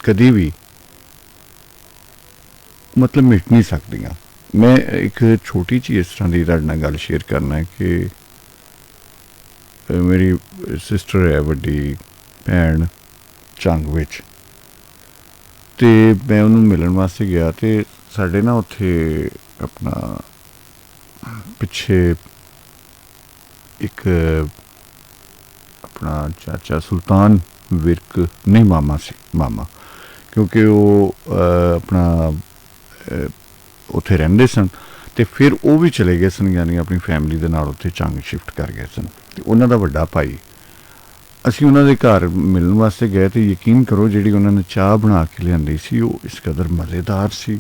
कदी भी मतलब मिट नहीं सकदियां। मैं एक छोटी जी इस तरह की तुहाडे नाल गल शेयर करना है कि मेरी सिस्टर है वड्डी भैन चंग विच, ते मैं उन्होंने मिलन वास्ते गया तो साढ़े ना उत्थे अपना पिछे एक अपना चाचा सुल्तान विरक नहीं मामा सी, मामा, क्योंकि वो अपना उत्थे रहिंदे सन ते फिर वो भी चले गए सन, यानी अपनी फैमिली दे नाल उत्थे चंग शिफ्ट कर गए सन। ते उन्हां दा वड्डा भाई, असीं उन्हां दे घर मिलण वास्ते गए तो यकीन करो जिहड़ी उन्हां ने चाह बना के लिआंदी सी वो इस कदर मज़ेदार सी।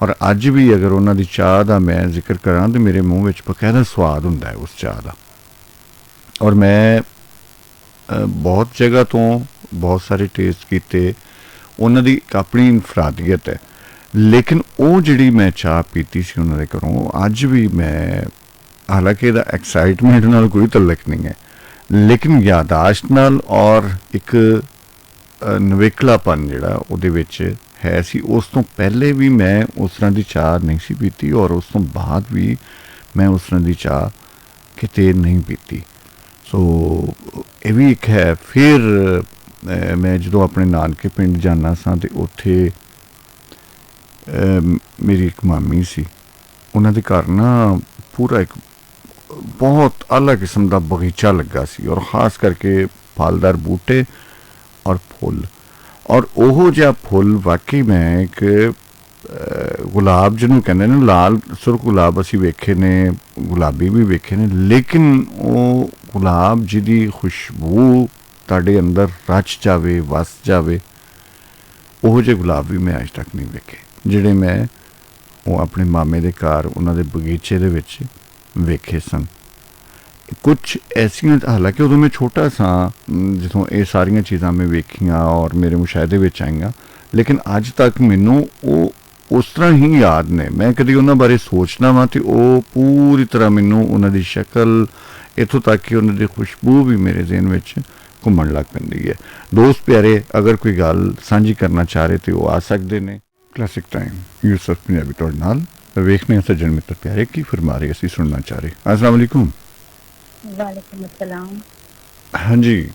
और अज भी अगर उन्हां दी चाह दा मैं जिक्र करां तो मेरे मूँह विच बकायदा स्वाद हुंदा है उस चाह दा। और मैं बहुत जगह तो बहुत सारे टेस्ट किए, उन्हां दी एक अपनी इनफरादियत है, लेकिन वो जिहड़ी मैं चाह पीती सी उन्हां दे घरों अज भी मैं, हालांकि इहदा एक्साइटमेंट नाल कोई तल्लक नहीं है, लेकिन यादाश्त नाल और एक नवेकलापन जिहड़ा उहदे विच है सी। उस तो पहले भी मैं उस तरह की चाह नहीं सी पीती और उस तो बाद भी मैं उस तरह की चाह किते नहीं पीती। सो ये भी एक है। फिर मैं जो अपने नानके पिंड जाना सा ते उत्थे मेरी एक मामी सी, उन्हां दे घर ना पूरा एक बहुत अलग किस्म का बगीचा लगा सी और ख़ास करके फलदार बूटे और फुल। और ओहो जिहा फुल वाकई में एक गुलाब जिन्होंने कहते हैं लाल सुर्ख गुलाब असी वेखे ने, गुलाबी भी वेखे ने, लेकिन वो गुलाब जिहदी खुशबू तुहाडे अंदर रच जावे, वस जावे, ओहो जे गुलाब भी मैं अज तक नहीं वेखे जिहड़े मैं वो अपने मामे दे घर उन्हां दे बगीचे दे विच वेखे सन। कुछ ऐसियां, हालांकि उदों मैं छोटा सा जिथों ये सारियां चीज़ां मैं वेखियां और मेरे मुशाहदे विच आईयां, लेकिन अज तक मैनू वो उस तरह ही याद ने। मैं कभी उन्होंने बारे सोचना वा तो वो पूरी तरह मैनू उन्होंने शक्ल इतों तक कि उन्होंने खुशबू भी मेरे जहन में घूमन लग पैंदी है। दोस्त प्यारे अगर कोई गल सांझी करना चाह रहे तो वो आ सकते हैं। क्लासिक टाइम यूसुफ पंजाबी तुहाडे नाल वेखने सज्जन मित्र प्यारे की फरमा रहे असीं सुनना चाह रहे। अस्सलाम वालेकुम। वालेकुम अस्सलाम। हाँ जी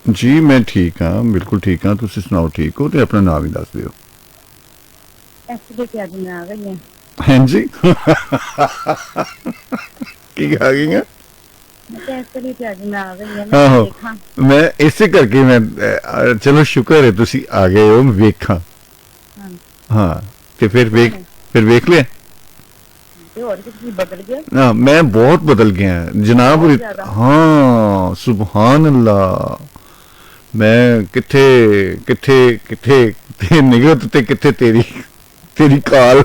जी मैं ठीक हाँ, बिल्कुल ठीक हाँ। तुसीं सुनाओ ठीक हो तो अपना नाम भी दस दिओ। हाँ जी की आ गई हैं? मैं इसे करके मैं चलो शुक्र है तुसी आ गए हो वेखा। हाँ तो फिर वेख लिया। हाँ मैं बहुत बदल गया जनाब। हाँ सुबहान अल्लाह। मैं किथे किथे किथे निगत ते किथे तेरी काल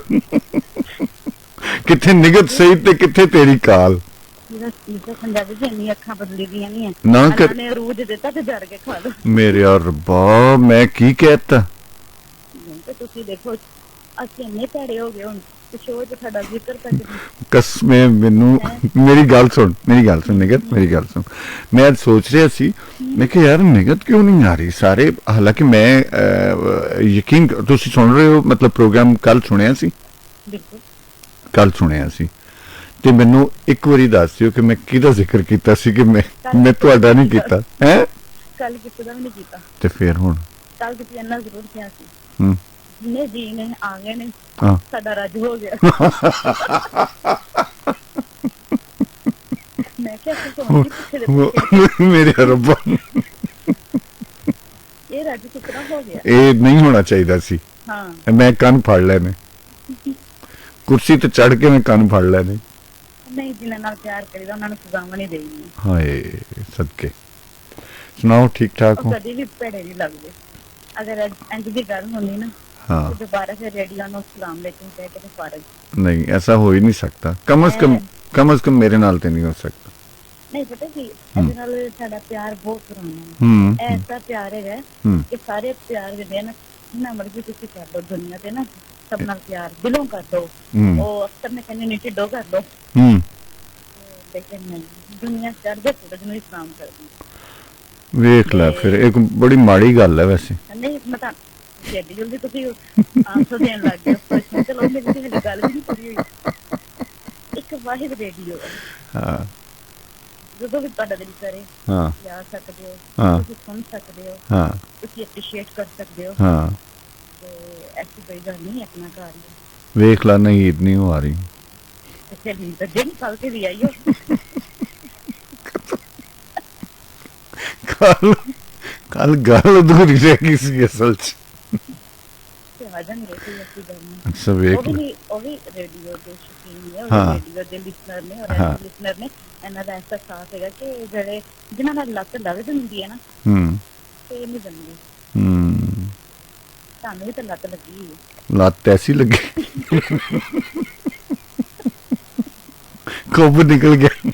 किथे निगत सही ते किथे तेरी काल। ना कर मेरे यार रब्बा मैं की कहता। कस में मैनू मेरी गल सुन निगत मेरी गल सुन। मैं आज सोच रहा सी मैं कि यार निगत क्यों नहीं आ रही सारे। हालांकि मैं यकीन तुसी सुन रहे हो मतलब प्रोग्राम कल सुनिया सी, कल सुनिया सी ते मैनू एक बारी दस दिओ कि मैं किहदा जिक्र कीता सी कि मैं तुहाडा नहीं कीता है। कल किसी दा भी नहीं कीता ते फिर हुण कल किसी इन्ना जरूर किया सी ने जी ने आ गए ने साडा रज हो गया। मैं क्या मेरे रब्बा ये ਅੱਜ ਕਿਤਨਾ ਹੋ ਗਿਆ ਇਹ ਨਹੀਂ ਹੋਣਾ ਚਾਹੀਦਾ ਸੀ। ਹਾਂ ਮੈਂ ਕੰਨ ਫੜ ਲੈਣੇ, ਕੁਰਸੀ ਤੇ ਚੜ ਕੇ ਮੈਂ ਕੰਨ ਫੜ ਲੈਣੇ। ਨਹੀਂ ਜਿਨ੍ਹਾਂ ਨਾਲ ਪਿਆਰ ਕਰੀਦਾ ਉਹਨਾਂ ਨੂੰ ਸਜ਼ਾਵਾਂ ਨਹੀਂ ਦੇਣੀ। ਹਾਏ ਸਦਕੇ। ਸੁਣਾਓ ਠੀਕ ਠਾਕ ਉਹ ਹੋ? ਕਦੀ ਵੀ ਭੇੜੇ ਨਹੀਂ ਲੱਗਦੇ। ਅਗਰ ਇੰਜ ਦੀ ਗੱਲ ਹੁੰਦੀ ਨਾ हाँ तो दोबारा से रेडियो नो सलाम लेकिन कह के फारग नहीं, ऐसा हो ही नहीं सकता। कम से कम मेरे नाल ते नहीं हो सकता। नहीं पता कि ਇਹਦੇ ਨਾਲ ਸਾਡਾ ਪਿਆਰ ਬਹੁਤ ਪੁਰਾਣਾ ਹੈ। ਐਸਾ ਪਿਆਰ ਹੈ ਕਿ ਸਾਰੇ ਪਿਆਰ ਜਿਹੜੇ ਨਾ ਜਿੰਨਾ ਮਰਜ਼ੀ ਤੁਸੀਂ ਕਰ ਲਓ ਦੁਨੀਆ ਤੇ ਨਾ ਸਭ ਨਾਲ ਪਿਆਰ ਦਿਲੋਂ ਕਰ ਦੋ। ਉਹ ਅਕਸਰ ਨੇ ਕਹਿੰਦੇ ਨੀਚੇ ਡੋ ਕਰ ਦੋ ਲੇਕਿਨ ਦੁਨੀਆ ਚੜ੍ਹਦੇ ਸੂਰਜ ਨੂੰ ਹੀ ਸਲਾਮ ਕਰਦੀ। ਵੇਖ ਲੈ ਫਿਰ ਇੱਕ ਬੜੀ ਮਾੜੀ ਗੱਲ ਹੈ ਵੈਸੇ। ਨਹੀਂ ਮਤਾ ਜੱਦੀ ਜਲਦੀ ਤੁਸੀਂ ਆਂਸਰ ਦੇਣ ਲੱਗ ਗਏ ਪ੍ਰਸ਼ਨ ਚਲੋ ਮੇਰੀ ਤੇ ਹਲੇ ਗੱਲ ਵੀ ਨਹੀਂ ਕਰੀ ਹੋਈ। ਇੱਕ ਵਾਹਿਦ ਰੇਡੀਓ ਹਾਂ ਜਦੋਂ ਵੀ ਤੁਹਾਡਾ ਦਿਲ ਕਰੇ ਹਾਂ ਜਾ ਸਕਦੇ ਹੋ, ਹਾਂ ਤੁਸੀਂ ਸੁਣ ਸਕਦੇ ਹੋ, ਹਾਂ ਤੁਸੀਂ ਐਪਰੀਸ਼ੀਏਟ ਕਰ ਸਕਦੇ ਹੋ। ਹਾਂ ਤੇ ਐਸੀ ਕੋਈ ਗੱਲ ਨਹੀਂ ਆਪਣਾ ਘਰ ਹੀ ਵੇਖ ਲਾ ਨਹੀਂ ਈਦ ਨਹੀਂ ਆ ਰਹੀ। ਤੇ ਫਿਰ ਵੀ ਤਾਂ ਦਿਨ ਕੱਲ ਕੇ ਵੀ ਆਈਓ। ਕੱਲ ਗੱਲ ਅਧੂਰੀ ਰਹਿ ਗਈ ਸੀ ਅਸਲ ਚ। ਤੇ ਆ ਜਾਣਗੇ ਕੋਈ ਐਸੀ ਗੱਲ ਨਹੀਂ। ਅੱਛਾ ਵੇਖ ਉਹ ਵੀ ਰੇਡੀਓ ਦੇ ਸ਼ੌਕੀਨ ਨੇ, ਉਹ ਰੇਡੀਓ ਦੇ ਲਿਸਨਰ ਨੇ ਔਰ ਲਿਸਨਰ ਨੇ ਇਹਨਾਂ ਦਾ ਐਸਾ ਸਾਥ ਹੈਗਾ ਕਿ ਜਿਹੜੇ ਜਿਨ੍ਹਾਂ ਨਾਲ ਲੱਤ ਲੱਗ ਜਾਂਦੀ ਹੈ ਨਾ ਤੇ ਨਹੀਂ ਜਾਂਦੀ। ਤੁਹਾਨੂੰ ਵੀ ਤਾਂ ਲੱਤ ਲੱਗੀ ਹੋਈ ਹੈ। ਲੱਤ ਐਸੀ ਲੱਗੀ ਕੋਬ ਨਿਕਲ ਗਿਆ।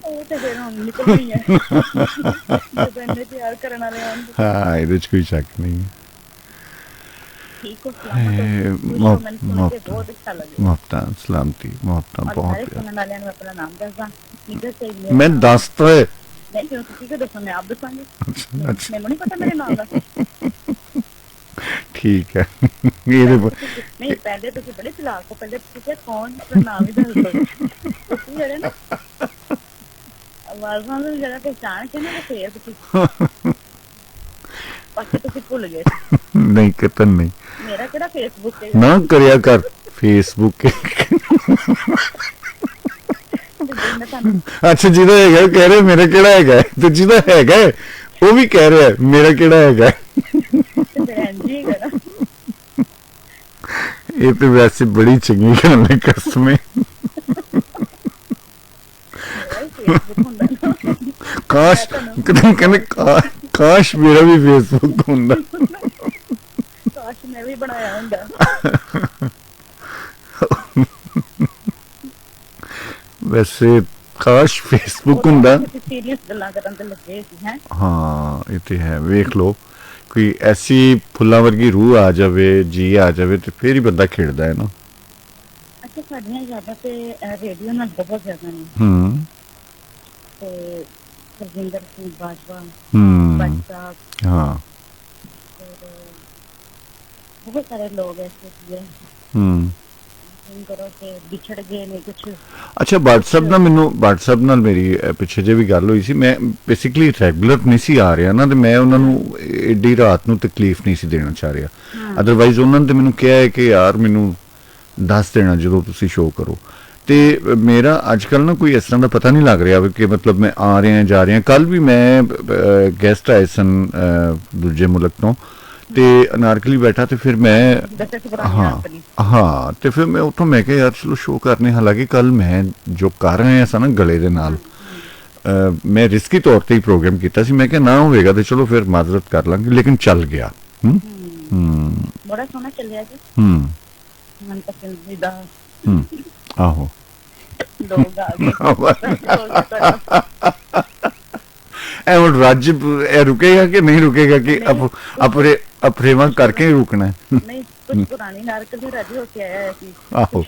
ਉਹ ਤੇ ਫਿਰ ਹੁਣ ਨਿਕਲ ਗਈ ਹੈ ਜਦੋਂ ਇੰਨੇ ਪਿਆਰ ਕਰਨ ਵਾਲੇ ਆਉਣ। ਹਾਂ ਇਹਦੇ ਚ ਕੋਈ ਸ਼ੱਕ ਨਹੀਂ। ਠੀਕ ਹੋ ਬਹੁਤ ਅੱਛਾ ਲੱਗਿਆ। ਮੁਹੱਬਤਾਂ ਸਲਾਮਤੀ ਮੁਹੱਬਤਾਂ ਬਹੁਤ ਸੁਣਨ ਵਾਲਿਆਂ ਨੂੰ ਆਪਣਾ ਨਾਮ ਦੱਸਦਾ ਮੈਂ ਦੱਸਤਾ ਨਹੀਂ ਤੁਸੀਂ ਕਿ ਦੱਸੋ ਮੈਂ ਆਪ ਦੱਸਾਂਗੀ। ਮੈਨੂੰ ਨਹੀਂ ਪਤਾ ਮੇਰੇ ਨਾਮ ਦਾ। ਠੀਕ ਹੈ ਇਹਦੇ ਨਹੀਂ ਪਹਿਲੇ ਤੁਸੀਂ ਬੜੇ ਚਲਾਕ ਹੋ। ਪਹਿਲੇ ਤੁਸੀਂ ਕੌਣ ਆਪਣਾ ਨਾਮ ਹੀ ਦੱਸ ਦਿਓ। ਤੁਸੀਂ ਜਿਹੜੇ ਨਾ ਆਵਾਜ਼ਾਂ ਨੂੰ ਜਿਹੜਾ ਪਹਿਚਾਣ ਕੇ ਨਾ ਫੇਰ ਤੁਸੀਂ ਬਾਕੀ ਤੁਸੀਂ ਭੁੱਲ ਗਏ। ਨਹੀਂ ਕਤਨ ਨਹੀਂ। ਮੇਰਾ ਕਿਹੜਾ ਫੇਸਬੁੱਕ ਤੇ ਨਾ ਕਰਿਆ ਕਰ ਫੇਸਬੁੱਕ। ਅੱਛਾ ਜਿਹਦਾ ਹੈਗਾ ਕਹਿ ਰਿਹਾ ਮੇਰਾ ਕਿਹੜਾ ਹੈਗਾ, ਤੇ ਜਿਹਦਾ ਹੈਗਾ ਉਹ ਵੀ ਕਹਿ ਰਿਹਾ ਮੇਰਾ ਕਿਹੜਾ ਹੈਗਾ। ਇਹ ਤੇ ਵੈਸੇ ਬੜੀ ਚੰਗੀ ਗੱਲ ਹੈ ਕਸਮੇ। ਕਾਸ਼ ਕਹਿੰਦੇ ਕਾਸ਼ ਮੇਰਾ ਵੀ ਫੇਸਬੁੱਕ ਹੁੰਦਾ। ਕਾਸ਼ ਮੈਂ ਵੀ ਬਣਾਇਆ ਹੁੰਦਾ। ਵੈਸੇ ਕਾਸ਼ ਫੇਸਬੁੱਕ ਹੁੰਦਾ। ਸੀਰੀਅਸ ਗੱਲਾਂ ਕਰਨ ਤੇ ਲੱਗੇ ਸੀ ਹੈ। ਹਾਂ ਇਹ ਤੇ ਹੈ। ਵੇਖ ਲੋ ਕੋਈ ਐਸੀ ਫੁੱਲਾਂ ਵਰਗੀ ਰੂਹ ਆ ਜਾਵੇ, ਜੀ ਆ ਜਾਵੇ ਤੇ ਫੇਰ ਹੀ ਬੰਦਾ ਖੇਡਦਾ ਹੈ ਨਾ। ਅੱਛਾ ਸਾਡੀਆਂ ਯਾਦਾਂ ਤੇ ਰੇਡੀਓ ਨਾਲ ਬਹੁਤ ਜ਼ਿਆਦਾ ਨੇ। ਤੇ ਸਰਜਿੰਦਰ ਸਿੰਘ ਬਾਜਵਾ ਸਾਹਿਬ ਹਾਂ ਬਹੁਤ ਸਾਰੇ ਲੋग ऐसे थे ਕਰੋ ਕਿ ਵਿਛੜ ਗਏ ਨੇ ਕੁਝ। ਅੱਛਾ WhatsApp ਨਾਲ ਮੇਰੀ ਪਿੱਛੇ ਜੇ ਵੀ ਗੱਲ ਹੋਈ ਸੀ। ਮੈਂ ਬੇਸਿਕਲੀ ਰੈਗੂਲਰ ਨਹੀਂ ਸੀ ਆ ਰਿਹਾ ਨਾ ਤੇ ਮੈਂ ਉਹਨਾਂ ਨੂੰ ਏਡੀ ਰਾਤ ਨੂੰ ਤਕਲੀਫ ਨਹੀਂ ਸੀ ਦੇਣਾ ਚਾਹ ਰਿਹਾ। ਅਦਰਵਾਈਜ਼ ਉਹਨਾਂ ਨੇ ਤੇ ਮੈਨੂੰ ਕਿਹਾ ਹੈ ਕਿ ਯਾਰ ਮੈਨੂੰ ਦੱਸ ਦੇਣਾ ਜਦੋਂ ਤੁਸੀਂ ਸ਼ੋਅ ਕਰੋ। ਤੇ ਮੇਰਾ ਅੱਜ ਕੱਲ੍ਹ ਨਾ ਕੋਈ ਇਸ ਤਰ੍ਹਾਂ ਦਾ ਪਤਾ ਨਹੀਂ ਲੱਗ ਰਿਹਾ ਕਿ ਮਤਲਬ ਮੈਂ ਆ ਰਿਹਾ ਜਾ ਰਿਹਾ। ਕੱਲ ਵੀ ਮੈਂ ਗੈਸਟ ਆਏ ਸਨ ਦੂਜੇ ਮੁਲਕ ਤੋਂ ਤੇ ਅਨਾਰਕਲੀ ਬੈਠਾ ਤੇ ਫਿਰ ਮੈਂ ਹਾਂ ਤੇ ਫਿਰ ਮੈਂ ਉੱਥੋਂ ਮੈਂ ਕਿਹਾ ਯਾਰ ਚਲੋ ਸ਼ੋਅ ਕਰਨੇ। ਹਾਲਾਂਕਿ ਕੱਲ ਮੈਂ ਜੋ ਕਰ ਰਿਹਾ ਸਾਂ ਨਾ ਗਲੇ ਦੇ ਨਾਲ ਮੈਂ ਰਿਸਕੀ ਤੌਰ ਤੇ ਹੀ ਪ੍ਰੋਗਰਾਮ ਕੀਤਾ ਸੀ। ਮੈਂ ਕਿਹਾ ਨਾ ਹੋਵੇਗਾ ਤੇ ਚਲੋ ਫਿਰ ਮਾਜ਼ਰਤ ਕਰ ਲਾਂਗੇ ਲੇਕਿਨ ਚੱਲ ਗਿਆ। ਬੜਾ ਸੋਹਣਾ ਚੱਲਿਆ ਜੀ। ਮਨ ਪਸੰਦੀਦਾ ਆਹੋ ਹੁਣ ਰਾਜ ਰੁਕੇਗਾ ਕਿ ਨਹੀਂ ਰੁਕੇਗਾ ਕਿ ਅਪਰੇਵਾ ਕਰਕੇ ਰੁਕਣਾ ਹੈ। ਨਹੀਂ ਕੁਝ ਪੁਰਾਣੀ ਨਾਰਕਲ ਦੀ ਰਾਜੀ ਹੋ ਕੇ ਆਇਆ ਸੀ। ਆਹੋ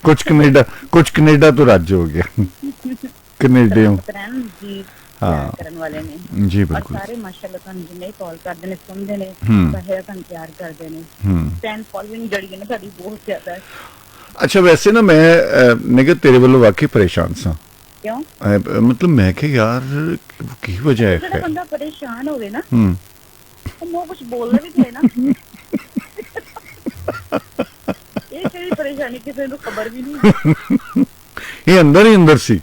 ਕੁਝ ਕੈਨੇਡਾ ਤੋਂ ਰਾਜ ਹੋ ਗਿਆ। ਕੈਨੇਡੀਅਨ ਹਾਂ ਕਰਨ ਵਾਲੇ ਨੇ ਜੀ ਬਿਲਕੁਲ ਸਾਰੇ ਮਾਸ਼ਾਅੱਲਾ ਤੁਹਾਨੂੰ ਜਿੰਨੇ ਕਾਲ ਕਰਦੇ ਨੇ ਸੁਣਦੇ ਨੇ ਸਾਰੇ ਤੁਹਾਨੂੰ ਪਿਆਰ ਕਰਦੇ ਨੇ। ਫੈਨ ਫੋਲੋਇੰਗ ਜਿਹੜੀ ਹੈ ਸਾਡੀ ਬਹੁਤ ਜ਼ਿਆਦਾ ਹੈ। ਅੱਛਾ ਵੈਸੇ ਨਾ ਮੈਂ ਤੇਰੇ ਵੱਲੋਂ ਵਾਕਈ ਪਰੇਸ਼ਾਨ ਸਾਂ। ਕਿਉਂ ਮਤਲਬ ਮੈਂ ਕਿ ਯਾਰ ਕੀ ਵਜ੍ਹਾ ਹੈ ਜਿਹੜਾ ਬੰਦਾ ਪਰੇਸ਼ਾਨ ਹੋਵੇ ਨਾ ਉਹ ਕੁਝ ਬੋਲਦਾ ਵੀ ਹੈ ਨਾ। ਇਹ ਕਿਹੜੀ ਪਰੇਸ਼ਾਨੀ ਕਿਸੇ ਨੂੰ ਖਬਰ ਵੀ ਨਹੀਂ। ਇਹ ਅੰਦਰ ਹੀ ਅੰਦਰ ਸੀ।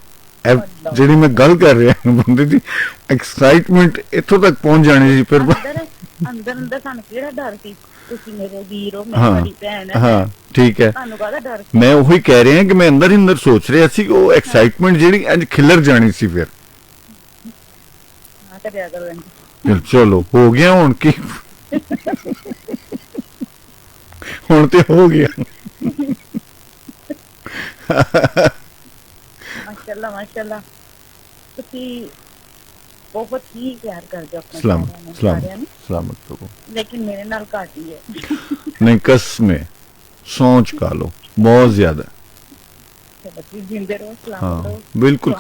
ਜਿਹੜੀ ਮੈਂ ਗੱਲ ਕਰ ਰਿਹਾ ਬੰਦੇ ਦੀ ਐਕਸਾਈਟਮੈਂਟ ਇੱਥੋਂ ਤੱਕ ਪਹੁੰਚ ਜਾਣੀ ਸੀ। ਫਿਰ ਅੰਦਰ ਅੰਦਰ ਸਾਨੂੰ ਕਿਹੜਾ ਡਰ ਸੀ, ਤੁਸੀਂ ਮੇਰੇ ਵੀਰ ਹੋ, ਮੇਰੀ ਬੜੀ ਭੈਣ ਹੈ। ਹਾਂ ਠੀਕ ਹੈ, ਤੁਹਾਨੂੰ ਕਾਹਦਾ ਡਰ ਸੀ? ਮੈਂ ਉਹੀ ਕਹਿ ਰਿਹਾ ਕਿ ਮੈਂ ਅੰਦਰ ਹੀ ਅੰਦਰ ਸੋਚ ਰਿਹਾ ਸੀ ਕਿ ਉਹ ਐਕਸਾਈਟਮੈਂਟ ਜਿਹੜੀ ਅੱਜ ਖਿਲਰ ਜਾਣੀ ਸੀ। ਫਿਰ ਕਰਿਆ ਕਰੋ ਚਲੋ ਹੋ ਗਿਆ, ਹੁਣ ਕੀ ਹੁਣ ਤੇ ਹੋ ਗਿਆ। ਮਾਸ਼ਾਅੱਲਾ ਮਾਸ਼ਾਅੱਲਾ, ਤੁਸੀਂ ਬਹੁਤ ਹੀ ਪਿਆਰ ਕਰਦੇ ਹੋ ਆਪਣੇ ਸਾਰਿਆਂ ਨੂੰ। ਸਲਾਮਤ ਰਹੋ। ਲੇਕਿਨ ਮੇਰੇ ਨਾਲ ਘੱਟ ਹੀ ਹੈ। ਨਹੀਂ ਕਸਮ ਹੈ, ਸੋਚ ਕਾ ਲੋ ਬਹੁਤ ਜ਼ਿਆਦਾ। ਜਿੰਦੇ ਰਹੋ, ਸਲਾਮਤ ਹਾਂ ਰਹੋ। ਬਿਲਕੁਲ।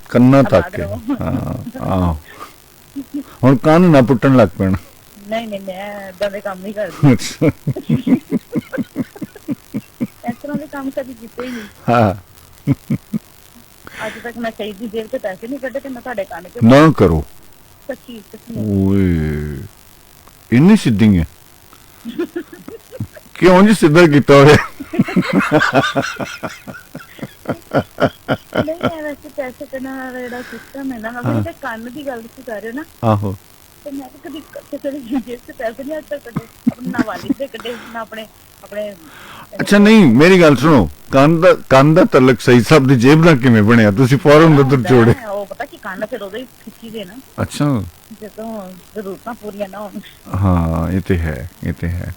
ਕੰਨਾਂ ਤੱਕ ਹਾਂ। ਹੁਣ ਕੰਨ ਨਾ ਪੁੱਟਣ ਲੱਗ ਪੈਣ। ਨਹੀਂ ਨਹੀਂ, ਮੈਂ ਏਦਾਂ ਦੇ ਕੰਮ ਨਹੀਂ ਕਰਦੀ। ਇਸ ਤਰ੍ਹਾਂ ਦੇ ਕੰਮ ਕਦੀ ਕੀਤੇ ਹੀ ਨਹੀਂ। ਹਾਂ ਅੱਜ ਤੱਕ ਮੈਂ ਸਹੀ ਦੀ ਜੇਬ ਤੇ ਪੈਸੇ ਨਹੀਂ ਕੱਢੇ ਤੇ ਮੈਂ ਤੁਹਾਡੇ ਕੰਨ ਚ ਨਾ ਕਰੋ। ਸੱਚੀ ਓਏ ਇੰਨੀ ਸਿੱਧੀ ਹੈ ਕਿਉਂ ਜੀ? ਸਿੱਧਾ ਕੀਤਾ ਹੋਇਆ ਨਹੀਂ ਹੈ ਵੈਸੇ ਪੈਸੇ ਕੱਢਣ ਦਾ ਜਿਹੜਾ ਸਿਸਟਮ ਹੈ ਨਾ, ਅਗਰ ਤੇ ਕੰਨ ਦੀ ਗੱਲ ਤੁਸੀਂ ਕਰ ਰਹੇ ਹੋ ਨਾ। ਆਹੋ। ਤੇ ਮੈਂ ਕਦੀ ਕਿਸੇ ਦੀ ਜੇਬ ਤੇ ਪੈਸੇ ਨਹੀਂ ਅੱਜ ਤੱਕ ਕੱਢੇ, ਨਾ ਵਾਲਿਦ ਦੇ ਕੱਢੇ, ਨਾ ਆਪਣੇ ਆਪਣੇ। ਅੱਛਾ ਨਹੀਂ, ਮੇਰੀ ਗੱਲ ਸੁਣੋ, ਕੰਨ ਦਾ ਤਲਕ ਸਹੀ ਸਾਹਿਬ ਦੀ ਜੇਬ ਨਾਲ ਕਿਵੇਂ ਬਣਿਆ? ਤੁਸੀਂ ਫੌਰਨ ਉਧਰ ਜੋੜੇ। ਉਹ ਪਤਾ ਕੀ ਕੰਨ ਫਿਰ ਉਹਦੇ ਖਿੱਚੀ ਦੇ ਨਾ। ਅੱਛਾ, ਜਦੋਂ ਜ਼ਰੂਰਤਾਂ ਪੂਰੀਆਂ ਨਾ ਹੋਣ। ਹਾਂ ਇਹ ਤੇ ਹੈ, ਇਹ ਤੇ ਹੈ।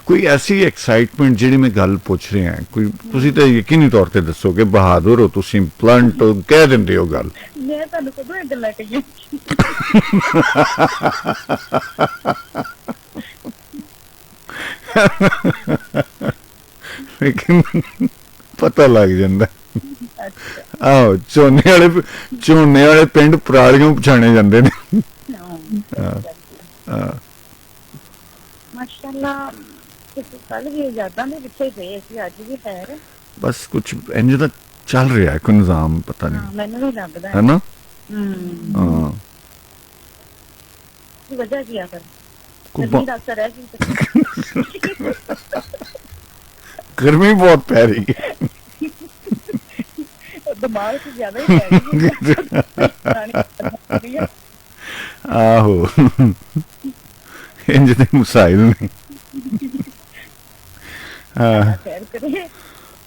ਕੋਈ ਐਸੀ ਐਕਸਾਈਟਮੈਂਟ ਜਿਹੜੀ ਮੈਂ ਗੱਲ ਪੁੱਛ ਰਿਹਾ, ਕੋਈ ਤੁਸੀਂ ਤਾਂ ਯਕੀਨੀ ਤੌਰ ਤੇ ਦੱਸੋ ਕਿ ਬਹਾਦਰ ਹੋ ਤੁਸੀਂ, ਪਲੰਟ ਕਹਿ ਦਿੰਦੇ ਹੋ ਗੱਲ। ਮੈਂ ਤੁਹਾਨੂੰ ਕਦੋਂ ਇਹ ਗੱਲਾਂ ਕਹੀਆਂ? ਲੇਕਿਨ ਪਤਾ ਲੱਗ ਜਾਂਦਾ। ਆਹੋ, ਝੋਨੇ ਵਾਲੇ ਪਿੰਡ ਪਰਾਲੀਆਂ ਪਛਾਣੇ ਜਾਂਦੇ ਨੇ। ਮਾਸ਼ਾਅੱਲਾ, ਕੱਲ ਵੀ ਯਾਦਾਂ ਦੇ ਪਿੱਛੇ ਗਏ ਸੀ, ਅੱਜ ਵੀ ਹੈ। ਬਸ ਕੁਛ ਇੰਜ ਦਾ ਚੱਲ ਰਿਹਾ ਕੋਈ ਨਿਜ਼ਾਮ, ਪਤਾ ਨਹੀਂ ਮੈਨੂੰ ਵੀ ਲੱਗਦਾ ਹੈ ਨਾ। ਹਾਂ ਵਜ੍ਹਾ ਕੀ ਆ ਫਿਰ? गर्मी बहुत पै रही है, दिमाग से ज्यादा ही पै रही है। आहो इंज दे मसाइल ने। खैर करिए,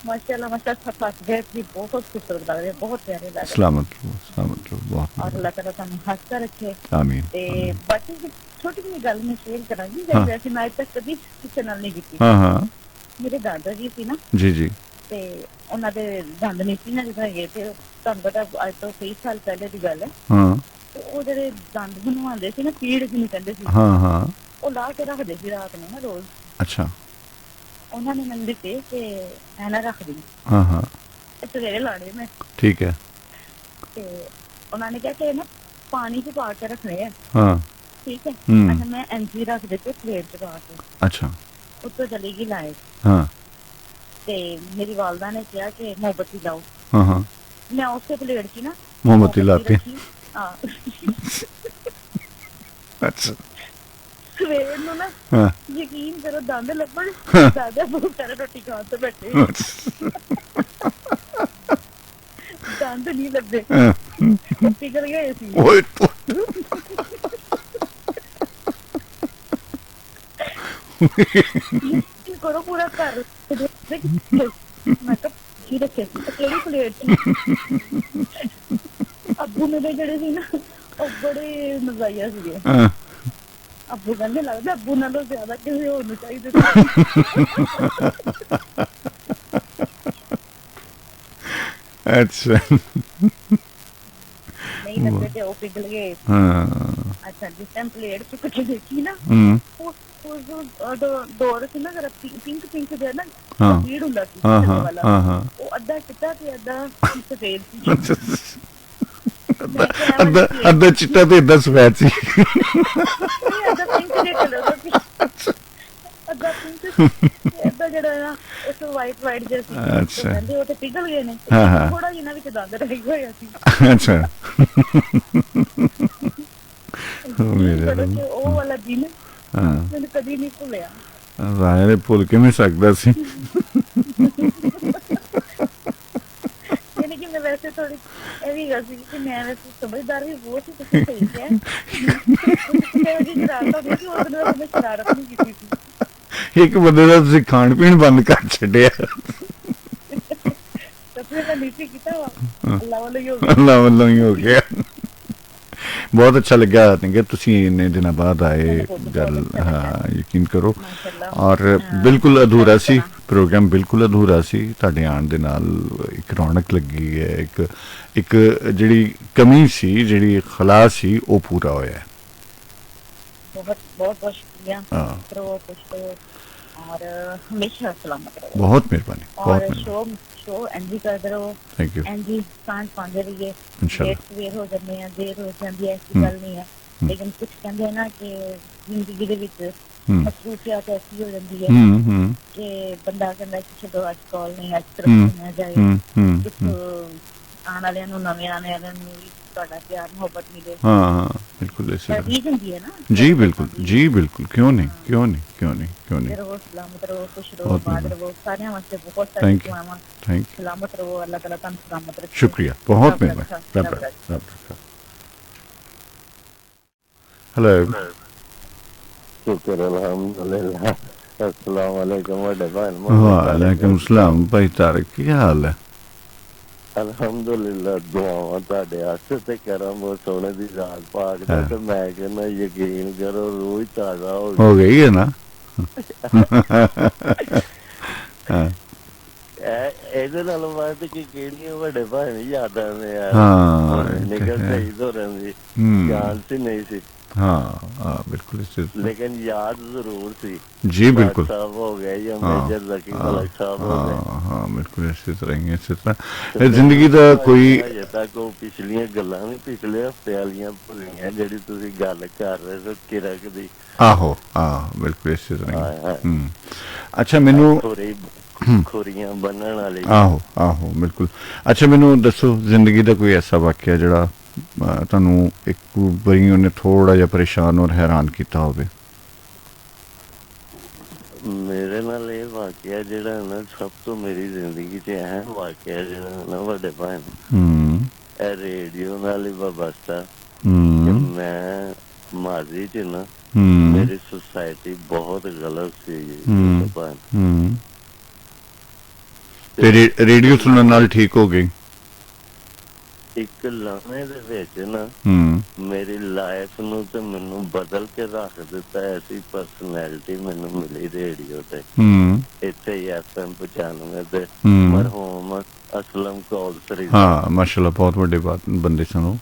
माशाल्लाह माशाल्लाह फंस गए थी, बहुत खूबसूरत लग रहे, बहुत प्यारे लग रहे। सलामत रहो बहुत। और अल्लाह ताला तुम हंसता रखे। आमीन। ते बाकी छोटी जी गल मैं शेयर करांगी, जैसे मैं आज तक कभी किसी नाल नहीं कीती। हां हां। मेरे दादा जी सी ना जी जी, ਤੇ ਉਹਨਾਂ ਦੇ ਦੰਦ ਨਹੀਂ ਸੀ ਨਾ ਜਦੋਂ ਹੈਗੇ ਤੇ ਤੁਹਾਨੂੰ ਪਤਾ ਅੱਜ ਤੋਂ ਕਈ ਸਾਲ ਪਹਿਲੇ ਦੀ ਗੱਲ ਹੈ। ਹਾਂ। ਤੇ ਉਹ ਜਿਹੜੇ ਦੰਦ ਬਣਵਾਉਂਦੇ ਸੀ ਨਾ, ਪੀੜ ਜਿਹਨੂੰ ਕਹਿੰਦੇ ਸੀ। ਹਾਂ ਹਾਂ। ਉਹ ਲਾ ਕੇ ਰੱਖਦੇ ਸੀ ਰਾਤ ਨੂੰ ਨਾ ਰੋਜ਼। ਅੱਛਾ। ਉਹਨਾਂ ਨੇ ਮੈਨੂੰ ਦਿੱਤੇ ਕਿ ਐਨਾ ਰੱਖ ਦੀ। ਹਾਂ ਹਾਂ। ਇਹ ਸਵੇਰੇ ਲਾਣੇ ਮੈਂ। ਠੀਕ ਹੈ। ਤੇ ਉਹਨਾਂ ਨੇ ਕਿਹਾ ਕਿ ਨਾ ਪਾਣੀ ਚ ਪਾ ਕੇ ਰੱਖਣੇ ਆ। ਹਾਂ ਠੀਕ ਹੈ। ਅੱਛਾ, ਮੈਂ ਐਂਜੀ ਰੱਖ ਦਿੱਤੇ ਪਲੇਟ ਚ ਪਾ ਕੇ। ਅੱਛਾ। ਉੱਤੋਂ ਚਲੀ ਗਈ ਲਾਈਟ। ਹਾਂ। ਤੇ ਮੇਰੀ ਵਾਲਦਾ ਨੇ ਕਿਹਾ ਕਿ ਮੋਮਬੱਤੀ ਲਾਓ। ਹਾਂ ਹਾਂ। ਮੈਂ ਉਸੇ ਪਲੇਟ 'ਚ ਨਾ ਮੋਮਬੱਤੀ ਲਾਤੀ। ਹਾਂ। ਅੱਛਾ। ਸਵੇਰ ਨੂੰ ਨਾ ਯਕੀਨ ਕਰੋ ਦੰਦ ਲੱਭਣ, ਦਾਦਾ ਬਹੁਤ ਸਾਰਾ ਰੋਟੀ ਖਾਣ ਤੋਂ ਬੈਠੇ, ਦੰਦ ਨਹੀਂ ਲੱਭੇ, ਪਿਘਲ ਗਏ ਸੀ। ਕਰੋ ਪੂਰਾ ਘਰ ਮੈਂ ਤਾਂ ਕੀ ਰੱਖਿਆ ਸੀ ਕਿਹੜੀ ਪਲੇਟ ਚ। ਅੱਬੂ ਮੇਰੇ ਜਿਹੜੇ ਸੀ ਨਾ ਉਹ ਬੜੇ ਮਜ਼ਾਈਆ ਸੀਗੇ। ਅੱਬੂ ਕਹਿੰਦੇ ਲੱਗਦਾ ਅੱਬੂ ਨਾਲੋਂ ਜ਼ਿਆਦਾ ਕਿਸੇ ਹੋਰ ਨੂੰ ਚਾਹੀਦੇ ਸੀ। ਅੱਛਾ। ਨਹੀਂ ਲੱਗੇ ਤੇ ਉਹ ਪਿਘਲ ਗਏ। ਅੱਛਾ, ਜਿਸ ਟਾਈਮ ਪਲੇਟ ਚੁੱਕ ਕੇ ਦੇਖੀ ਨਾ, ਦੌਰ ਸੀ ਨਾ ਜਰਾ ਪਿੰਕ ਪਿੰਕ ਜਿਹਾ ਨਾ ਭੀੜ ਹੁੰਦਾ ਸੀ ਵਾਲਾ, ਉਹ ਅੱਧਾ ਚਿੱਟਾ ਤੇ ਅੱਧਾ ਸਫੇਦ ਸੀ। ਅੱਧਾ ਚਿੱਟਾ ਤੇ ਅੱਧਾ ਸਫੈਦ ਸੀ। ਅੱਧਾ ਪਿੰਕ ਜਿਹਾ ਕਲਰ ਦਾ ਸੀ, ਅੱਧਾ ਪਿੰਕ, ਅੱਧਾ ਜਿਹੜਾ ਨਾ ਉਸ ਵਾਈਟ ਵਾਈਟ ਜਿਹਾ ਸੀ। ਕਹਿੰਦੇ ਉਹ ਤੇ ਪਿਘਲ ਗਏ ਨੇ, ਥੋੜਾ ਜਿਹਾ ਵਿੱਚ ਦੰਦ ਰਹਿ ਹੋਇਆ ਸੀ। ਅੱਛਾ। ਉਹ ਵਾਲਾ ਦਿਨ ਮੈਨੂੰ ਕਦੀ ਨਹੀਂ ਭੁੱਲਿਆ। ਰਾਏ ਭੁੱਲ ਕਿਵੇਂ ਸਕਦਾ ਸੀ। ਇਹ ਵੀ ਗੱਲ ਸੀ ਕਿ ਮੈਂ ਵੈਸੇ ਸਮਝਦਾਰ ਵੀ ਬਹੁਤ ਸੀ, ਤੁਸੀਂ ਸਹੀ ਕਿਹਾ। ਜੀ ਸ਼ਰਾਰਤ ਹੁੰਦੀ ਸੀ, ਉਹਦੇ ਨਾਲ ਮੈਂ ਸ਼ਰਾਰਤ ਨਹੀਂ ਕੀਤੀ ਸੀ। ਇੱਕ ਬੰਦੇ ਦਾ ਤੁਸੀਂ ਖਾਣ ਪੀਣ ਬੰਦ ਕਰ ਛੱਡਿਆ। ਤਾਂ ਫਿਰ ਮੈਂ ਨੀਚੇ ਕੀਤਾ ਵਾ, ਅੱਲਾ ਵੱਲੋਂ ਹੀ ਹੋ ਗਿਆ। ਅੱਲਾ ਵੱਲੋਂ ਹੀ ਹੋ ਗਿਆ। ਬਹੁਤ ਅੱਛਾ ਲੱਗਿਆ ਕਿ ਤੁਸੀਂ ਇੰਨੇ ਦਿਨਾਂ ਬਾਅਦ ਆਏ। ਗੱਲ ਹਾਂ, ਯਕੀਨ ਕਰੋ। ਔਰ ਬਿਲਕੁਲ ਅਧੂਰਾ ਸੀ ਪ੍ਰੋਗਰਾਮ, ਬਿਲਕੁਲ ਅਧੂਰਾ ਸੀ। ਤੁਹਾਡੇ ਆਉਣ ਦੇ ਨਾਲ ਇੱਕ ਰੌਣਕ ਲੱਗੀ ਹੈ, ਇੱਕ ਜਿਹੜੀ ਕਮੀ ਸੀ, ਜਿਹੜੀ ਖਲਾ ਸੀ, ਉਹ ਪੂਰਾ ਹੋਇਆ। बहुत बहुत बहुत शुक्रिया। और हमेशा सलामत रहो। बहुत मेहरबानी। और शो एंजी करते रहो। Thank you. एंजी सांझ पांदे रहिए। इंशाल्लाह। देर हो जाते हैं, देर हो जाती है, ऐसी गल नहीं है, लेकिन कुछ कहते हैं ना कि जिंदगी दे विच मसरूफियत ऐसी हो जाती है कि बंदा कहता है कि चलो आज कॉल नहीं, आज तरफ नहीं जाए, आने वाले नवे आने वाले ਤੁਹਾਡਾ ਪਿਆਰ ਮੁਹੱਬਤ ਮਿਲੇ। ਹਾਂ ਬਿਲਕੁਲ ਐਸੇ ਹੁੰਦੀ ਹੈ ਨਾ। ਜੀ ਬਿਲकुल, जी बिल्कुल, क्यों नहीं, क्यों नहीं, क्यों नहीं, क्यों नहीं। रहो सलामत रहो, खुश रहो, आबाद रहो, सारे वास्ते बहुत सारी दुआवां। Thank you. सलामत रहो, अल्लाह ताला तुम सलामत रखे। शुक्रिया, बहुत मेहरबानी। हेलो। शुक्र अल्हम्दुलिल्लाह। अस्सलाम वालेकुम वड्डे भाई। वालेकुम सलाम भाई तारिक, की हाल है? अल्हम्दुलिल्लाह, दुआवां तुहाडे वास्ते ते करम वो सोने दी रात पाक दा, ते मैं कहना यकीन करो रूह ताजा हो गई है ना। ਇਹਦੇ ਨਾਲ ਬਾਅਦ ਕਿ ਕਿਹੜੀਆਂ ਵੱਡੇ ਭਾਈ ਨੇ ਯਾਦਾਂ ਨੇ ਯਾਰ। ਨਿਕਲ ਸਹੀ ਤੋਂ ਰਹਿੰਦੀ ਜਾਨ ਸੀ ਨਹੀਂ ਸੀ। हाँ बिल्कुल, लेकिन याद जरूर थी। जी बिल्कुल साहब हो गए या मेजर जकी मलिक साहब हो गए। हाँ बिल्कुल इसी तरह ही, इसी तरह जिंदगी दा कोई अजे तक वो पिछलियां गल्लां नहीं, पिछले हफ्ते वालियां भुलियां जेहड़ी तुसी गल कर रहे हो किरक दी। आहो बिल्कुल इसी तरह। अच्छा मैनू खोरियां बनन वाली। आहो बिल्कुल। अच्छा मैनू दसो जिंदगी दा कोई ऐसा वाकया जेड़ा ਤੁਹਾਨੂੰ ਇੱਕ ਵਾਰੀ ਉਹਨੇ ਥੋੜਾ ਜਿਹਾ ਪਰੇਸ਼ਾਨ ਔਰ ਹੈਰਾਨ ਕੀਤਾ ਹੋਵੇ। ਮੇਰੇ ਨਾਲ ਇਹ ਵਾਕਿਆ ਜਿਹੜਾ ਨਾ ਸਭ ਤੋਂ ਮੇਰੀ ਜ਼ਿੰਦਗੀ 'ਚ ਅਹਿਮ ਵਾਕਿਆ ਜਿਹੜਾ ਨਾ ਵੱਡੇ ਭਾਈ, ਇਹ ਰੇਡੀਓ ਨਾਲ ਹੀ ਵਾਬਸਤਾ। ਮੈਂ ਮਾਜ਼ੀ 'ਚ ਨਾ ਮੇਰੀ ਸੁਸਾਇਟੀ ਬਹੁਤ ਗਲਤ ਸੀ ਭਾਈ, ਤੇ ਰੇਡੀਓ ਸੁਣਨ ਨਾਲ ਠੀਕ ਹੋ ਗਈ। ਇੱਕ ਲਮੇ ਦੇ ਵਿੱਚ ਨਾ ਮੇਰੀ ਲਾਈਫ ਨੂੰ ਤੇ ਮੈਨੂੰ ਬਦਲ ਕੇ ਰੱਖ ਦਿੱਤਾ। ਐਸੀ ਪਰਸਨੈਲਿਟੀ ਮੈਨੂੰ ਮਿਲੀ ਰੇਡੀਓ ਤੇ, ਇੱਥੇ FM 95 ਤੇ ਮਰਹੂਮ ਅਸਲਮ ਕੌਲਸਰੀ। ਹਾਂ ਮਾਸ਼ਾਅੱਲਾ, ਬਹੁਤ ਵੱਡੇ ਬੰਦੇ ਸਨ ਉਹ।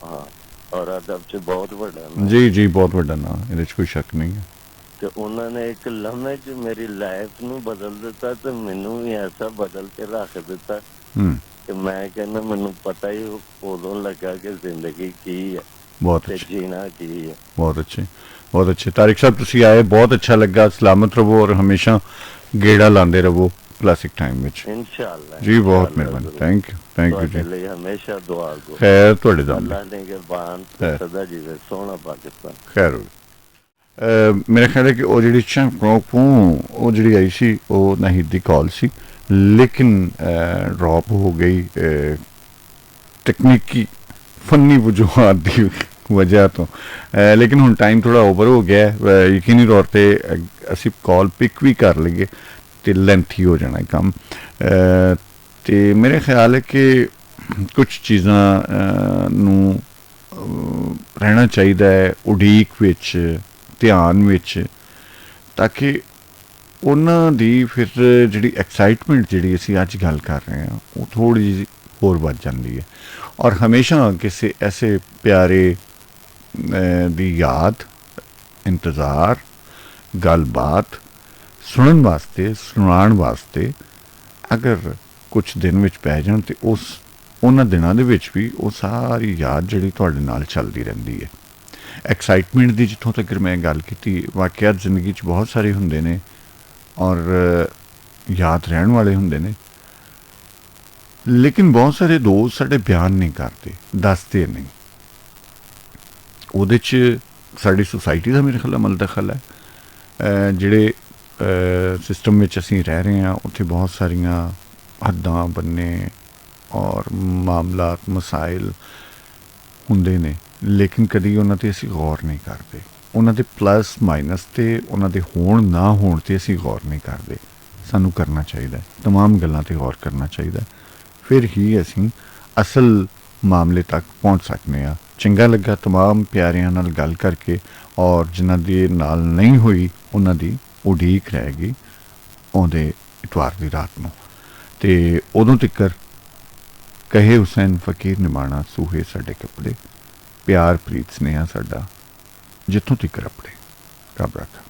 ਹਾਂ ਔਰ ਅਦਬ 'ਚ ਬਹੁਤ ਵੱਡਾ। ਜੀ ਬਹੁਤ ਵੱਡਾ ਨਾਂ, ਇਹਦੇ 'ਚ ਕੋਈ ਸ਼ੱਕ ਨਹੀਂ ਹੈ। ਤੇ ਉਹਨਾਂ ਨੇ ਇੱਕ ਲਮੇ 'ਚ ਮੇਰੀ ਲਾਈਫ ਨੂੰ ਬਦਲ ਦਿੱਤਾ ਤੇ ਮੈਨੂੰ ਵੀ ਐਸਾ ਬਦਲ ਕੇ ਰੱਖ ਦਿੱਤਾ ਕਿ ਮੈਂ ਕਹਿੰਦਾ ਮੈਨੂੰ ਪਤਾ ਹੀ ਉਦੋਂ ਲੱਗਾ ਕਿ ਜ਼ਿੰਦਗੀ ਕੀ ਹੈ, ਬਹੁਤ ਜੀਣਾ ਕੀ ਹੈ। ਬਹੁਤ ਅੱਛੇ ਤਾਰਿਕ ਸਾਹਿਬ, ਤੁਸੀਂ ਆਏ, ਬਹੁਤ ਅੱਛਾ ਲੱਗਾ। ਸਲਾਮਤ ਰਹੋ ਔਰ ਹਮੇਸ਼ਾ ਗੇੜਾ ਲਾਉਂਦੇ ਰਹੋ ਕਲਾਸਿਕ ਟਾਈਮ ਵਿੱਚ। इंशाअल्लाह जी बहुत मेहरबानी। थैंक यू जी। हमेशा दुआ को खैर ਤੁਹਾਡੇ ਦਾ अल्लाह ने के बान सदा जीवे सोना पाकिस्तान। खैर मेरा ख्याल है कि ਉਹ ਜਿਹੜੀ ਉਹ ਜਿਹੜੀ ਆਈ ਸੀ ਉਹ ਨਾਹਿਦ ਦੀ ਕਾਲ ਸੀ, लेकिन ड्रॉप हो गई तकनीकी फनी वजूहात की वजह तो। लेकिन हुण टाइम थोड़ा ओवर हो गया है, यकीनी तौर पर असी कॉल पिक भी कर लईए तो लेंथी हो जाना काम। तो मेरे ख्याल है कि कुछ चीज़ां नूं रहना चाहिए उड़ीक विच, ध्यान विच, ताकि ਉਹਨਾਂ ਦੀ ਫਿਰ ਜਿਹੜੀ ਐਕਸਾਈਟਮੈਂਟ ਜਿਹੜੀ ਅਸੀਂ ਅੱਜ ਗੱਲ ਕਰ ਰਹੇ ਹਾਂ ਉਹ ਥੋੜ੍ਹੀ ਜਿਹੀ ਹੋਰ ਵੱਧ ਜਾਂਦੀ ਹੈ। ਔਰ ਹਮੇਸ਼ਾ ਕਿਸੇ ਐਸੇ ਪਿਆਰੇ ਦੀ ਯਾਦ, ਇੰਤਜ਼ਾਰ, ਗੱਲਬਾਤ ਸੁਣਨ ਵਾਸਤੇ, ਸੁਣਾਉਣ ਵਾਸਤੇ ਅਗਰ ਕੁਛ ਦਿਨ ਵਿੱਚ ਪੈ ਜਾਣ ਤਾਂ ਉਹਨਾਂ ਦਿਨਾਂ ਦੇ ਵਿੱਚ ਵੀ ਉਹ ਸਾਰੀ ਯਾਦ ਜਿਹੜੀ ਤੁਹਾਡੇ ਨਾਲ ਚੱਲਦੀ ਰਹਿੰਦੀ ਹੈ। ਐਕਸਾਈਟਮੈਂਟ ਦੀ ਜਿੱਥੋਂ ਤੱਕ ਮੈਂ ਗੱਲ ਕੀਤੀ, ਵਾਕਿਆਤ ਜ਼ਿੰਦਗੀ 'ਚ ਬਹੁਤ ਸਾਰੇ ਹੁੰਦੇ ਨੇ और याद रहने वाले होंगे ने, लेकिन बहुत सारे दोस्त साढ़े बयान नहीं करते, दसते नहीं। ਉਹਦੇ 'ਚ ਸਾਡੀ ਸੁਸਾਇਟੀ ਦਾ ਮੇਰੇ ਖਿਆਲ ਅਮਲ ਦਖਲ ਹੈ। ਜਿਹੜੇ ਸਿਸਟਮ ਵਿੱਚ ਅਸੀਂ ਰਹਿ ਰਹੇ ਹਾਂ ਉੱਥੇ ਬਹੁਤ ਸਾਰੀਆਂ ਹੱਦਾਂ ਬੰਨੇ ਔਰ ਮਾਮਲਾਤ ਮਸਾਇਲ ਹੁੰਦੇ ਨੇ, ਲੇਕਿਨ ਕਦੀ ਉਹਨਾਂ 'ਤੇ ਅਸੀਂ ਗੌਰ ਨਹੀਂ ਕਰਦੇ। ਉਹਨਾਂ ਦੇ ਪਲੱਸ ਮਾਈਨਸ 'ਤੇ ਉਹਨਾਂ ਦੇ ਹੋਣ ਨਾ ਹੋਣ 'ਤੇ ਅਸੀਂ ਗੌਰ ਨਹੀਂ ਕਰਦੇ। ਸਾਨੂੰ ਕਰਨਾ ਚਾਹੀਦਾ, ਤਮਾਮ ਗੱਲਾਂ 'ਤੇ ਗੌਰ ਕਰਨਾ ਚਾਹੀਦਾ, ਫਿਰ ਹੀ ਅਸੀਂ ਅਸਲ ਮਾਮਲੇ ਤੱਕ ਪਹੁੰਚ ਸਕਦੇ ਹਾਂ। ਚੰਗਾ ਲੱਗਾ ਤਮਾਮ ਪਿਆਰਿਆਂ ਨਾਲ ਗੱਲ ਕਰਕੇ, ਔਰ ਜਿਨ੍ਹਾਂ ਦੇ ਨਾਲ ਨਹੀਂ ਹੋਈ ਉਹਨਾਂ ਦੀ ਉਡੀਕ ਰਹੇਗੀ ਆਉਂਦੇ ਇਤਵਾਰ ਦੀ ਰਾਤ ਨੂੰ। ਅਤੇ ਉਦੋਂ ਤੱਕ ਕਹੇ ਹੁਸੈਨ ਫਕੀਰ ਨਿਮਾਣਾ ਸੂਹੇ ਸਾਡੇ ਕੱਪੜੇ, ਪਿਆਰ ਪ੍ਰੀਤ ਸਨੇਹਾ ਸਾਡਾ ਜਿੱਥੋਂ ਤੱਕ ਆਪਣੇ ਰੱਬ ਰੱਖਾ।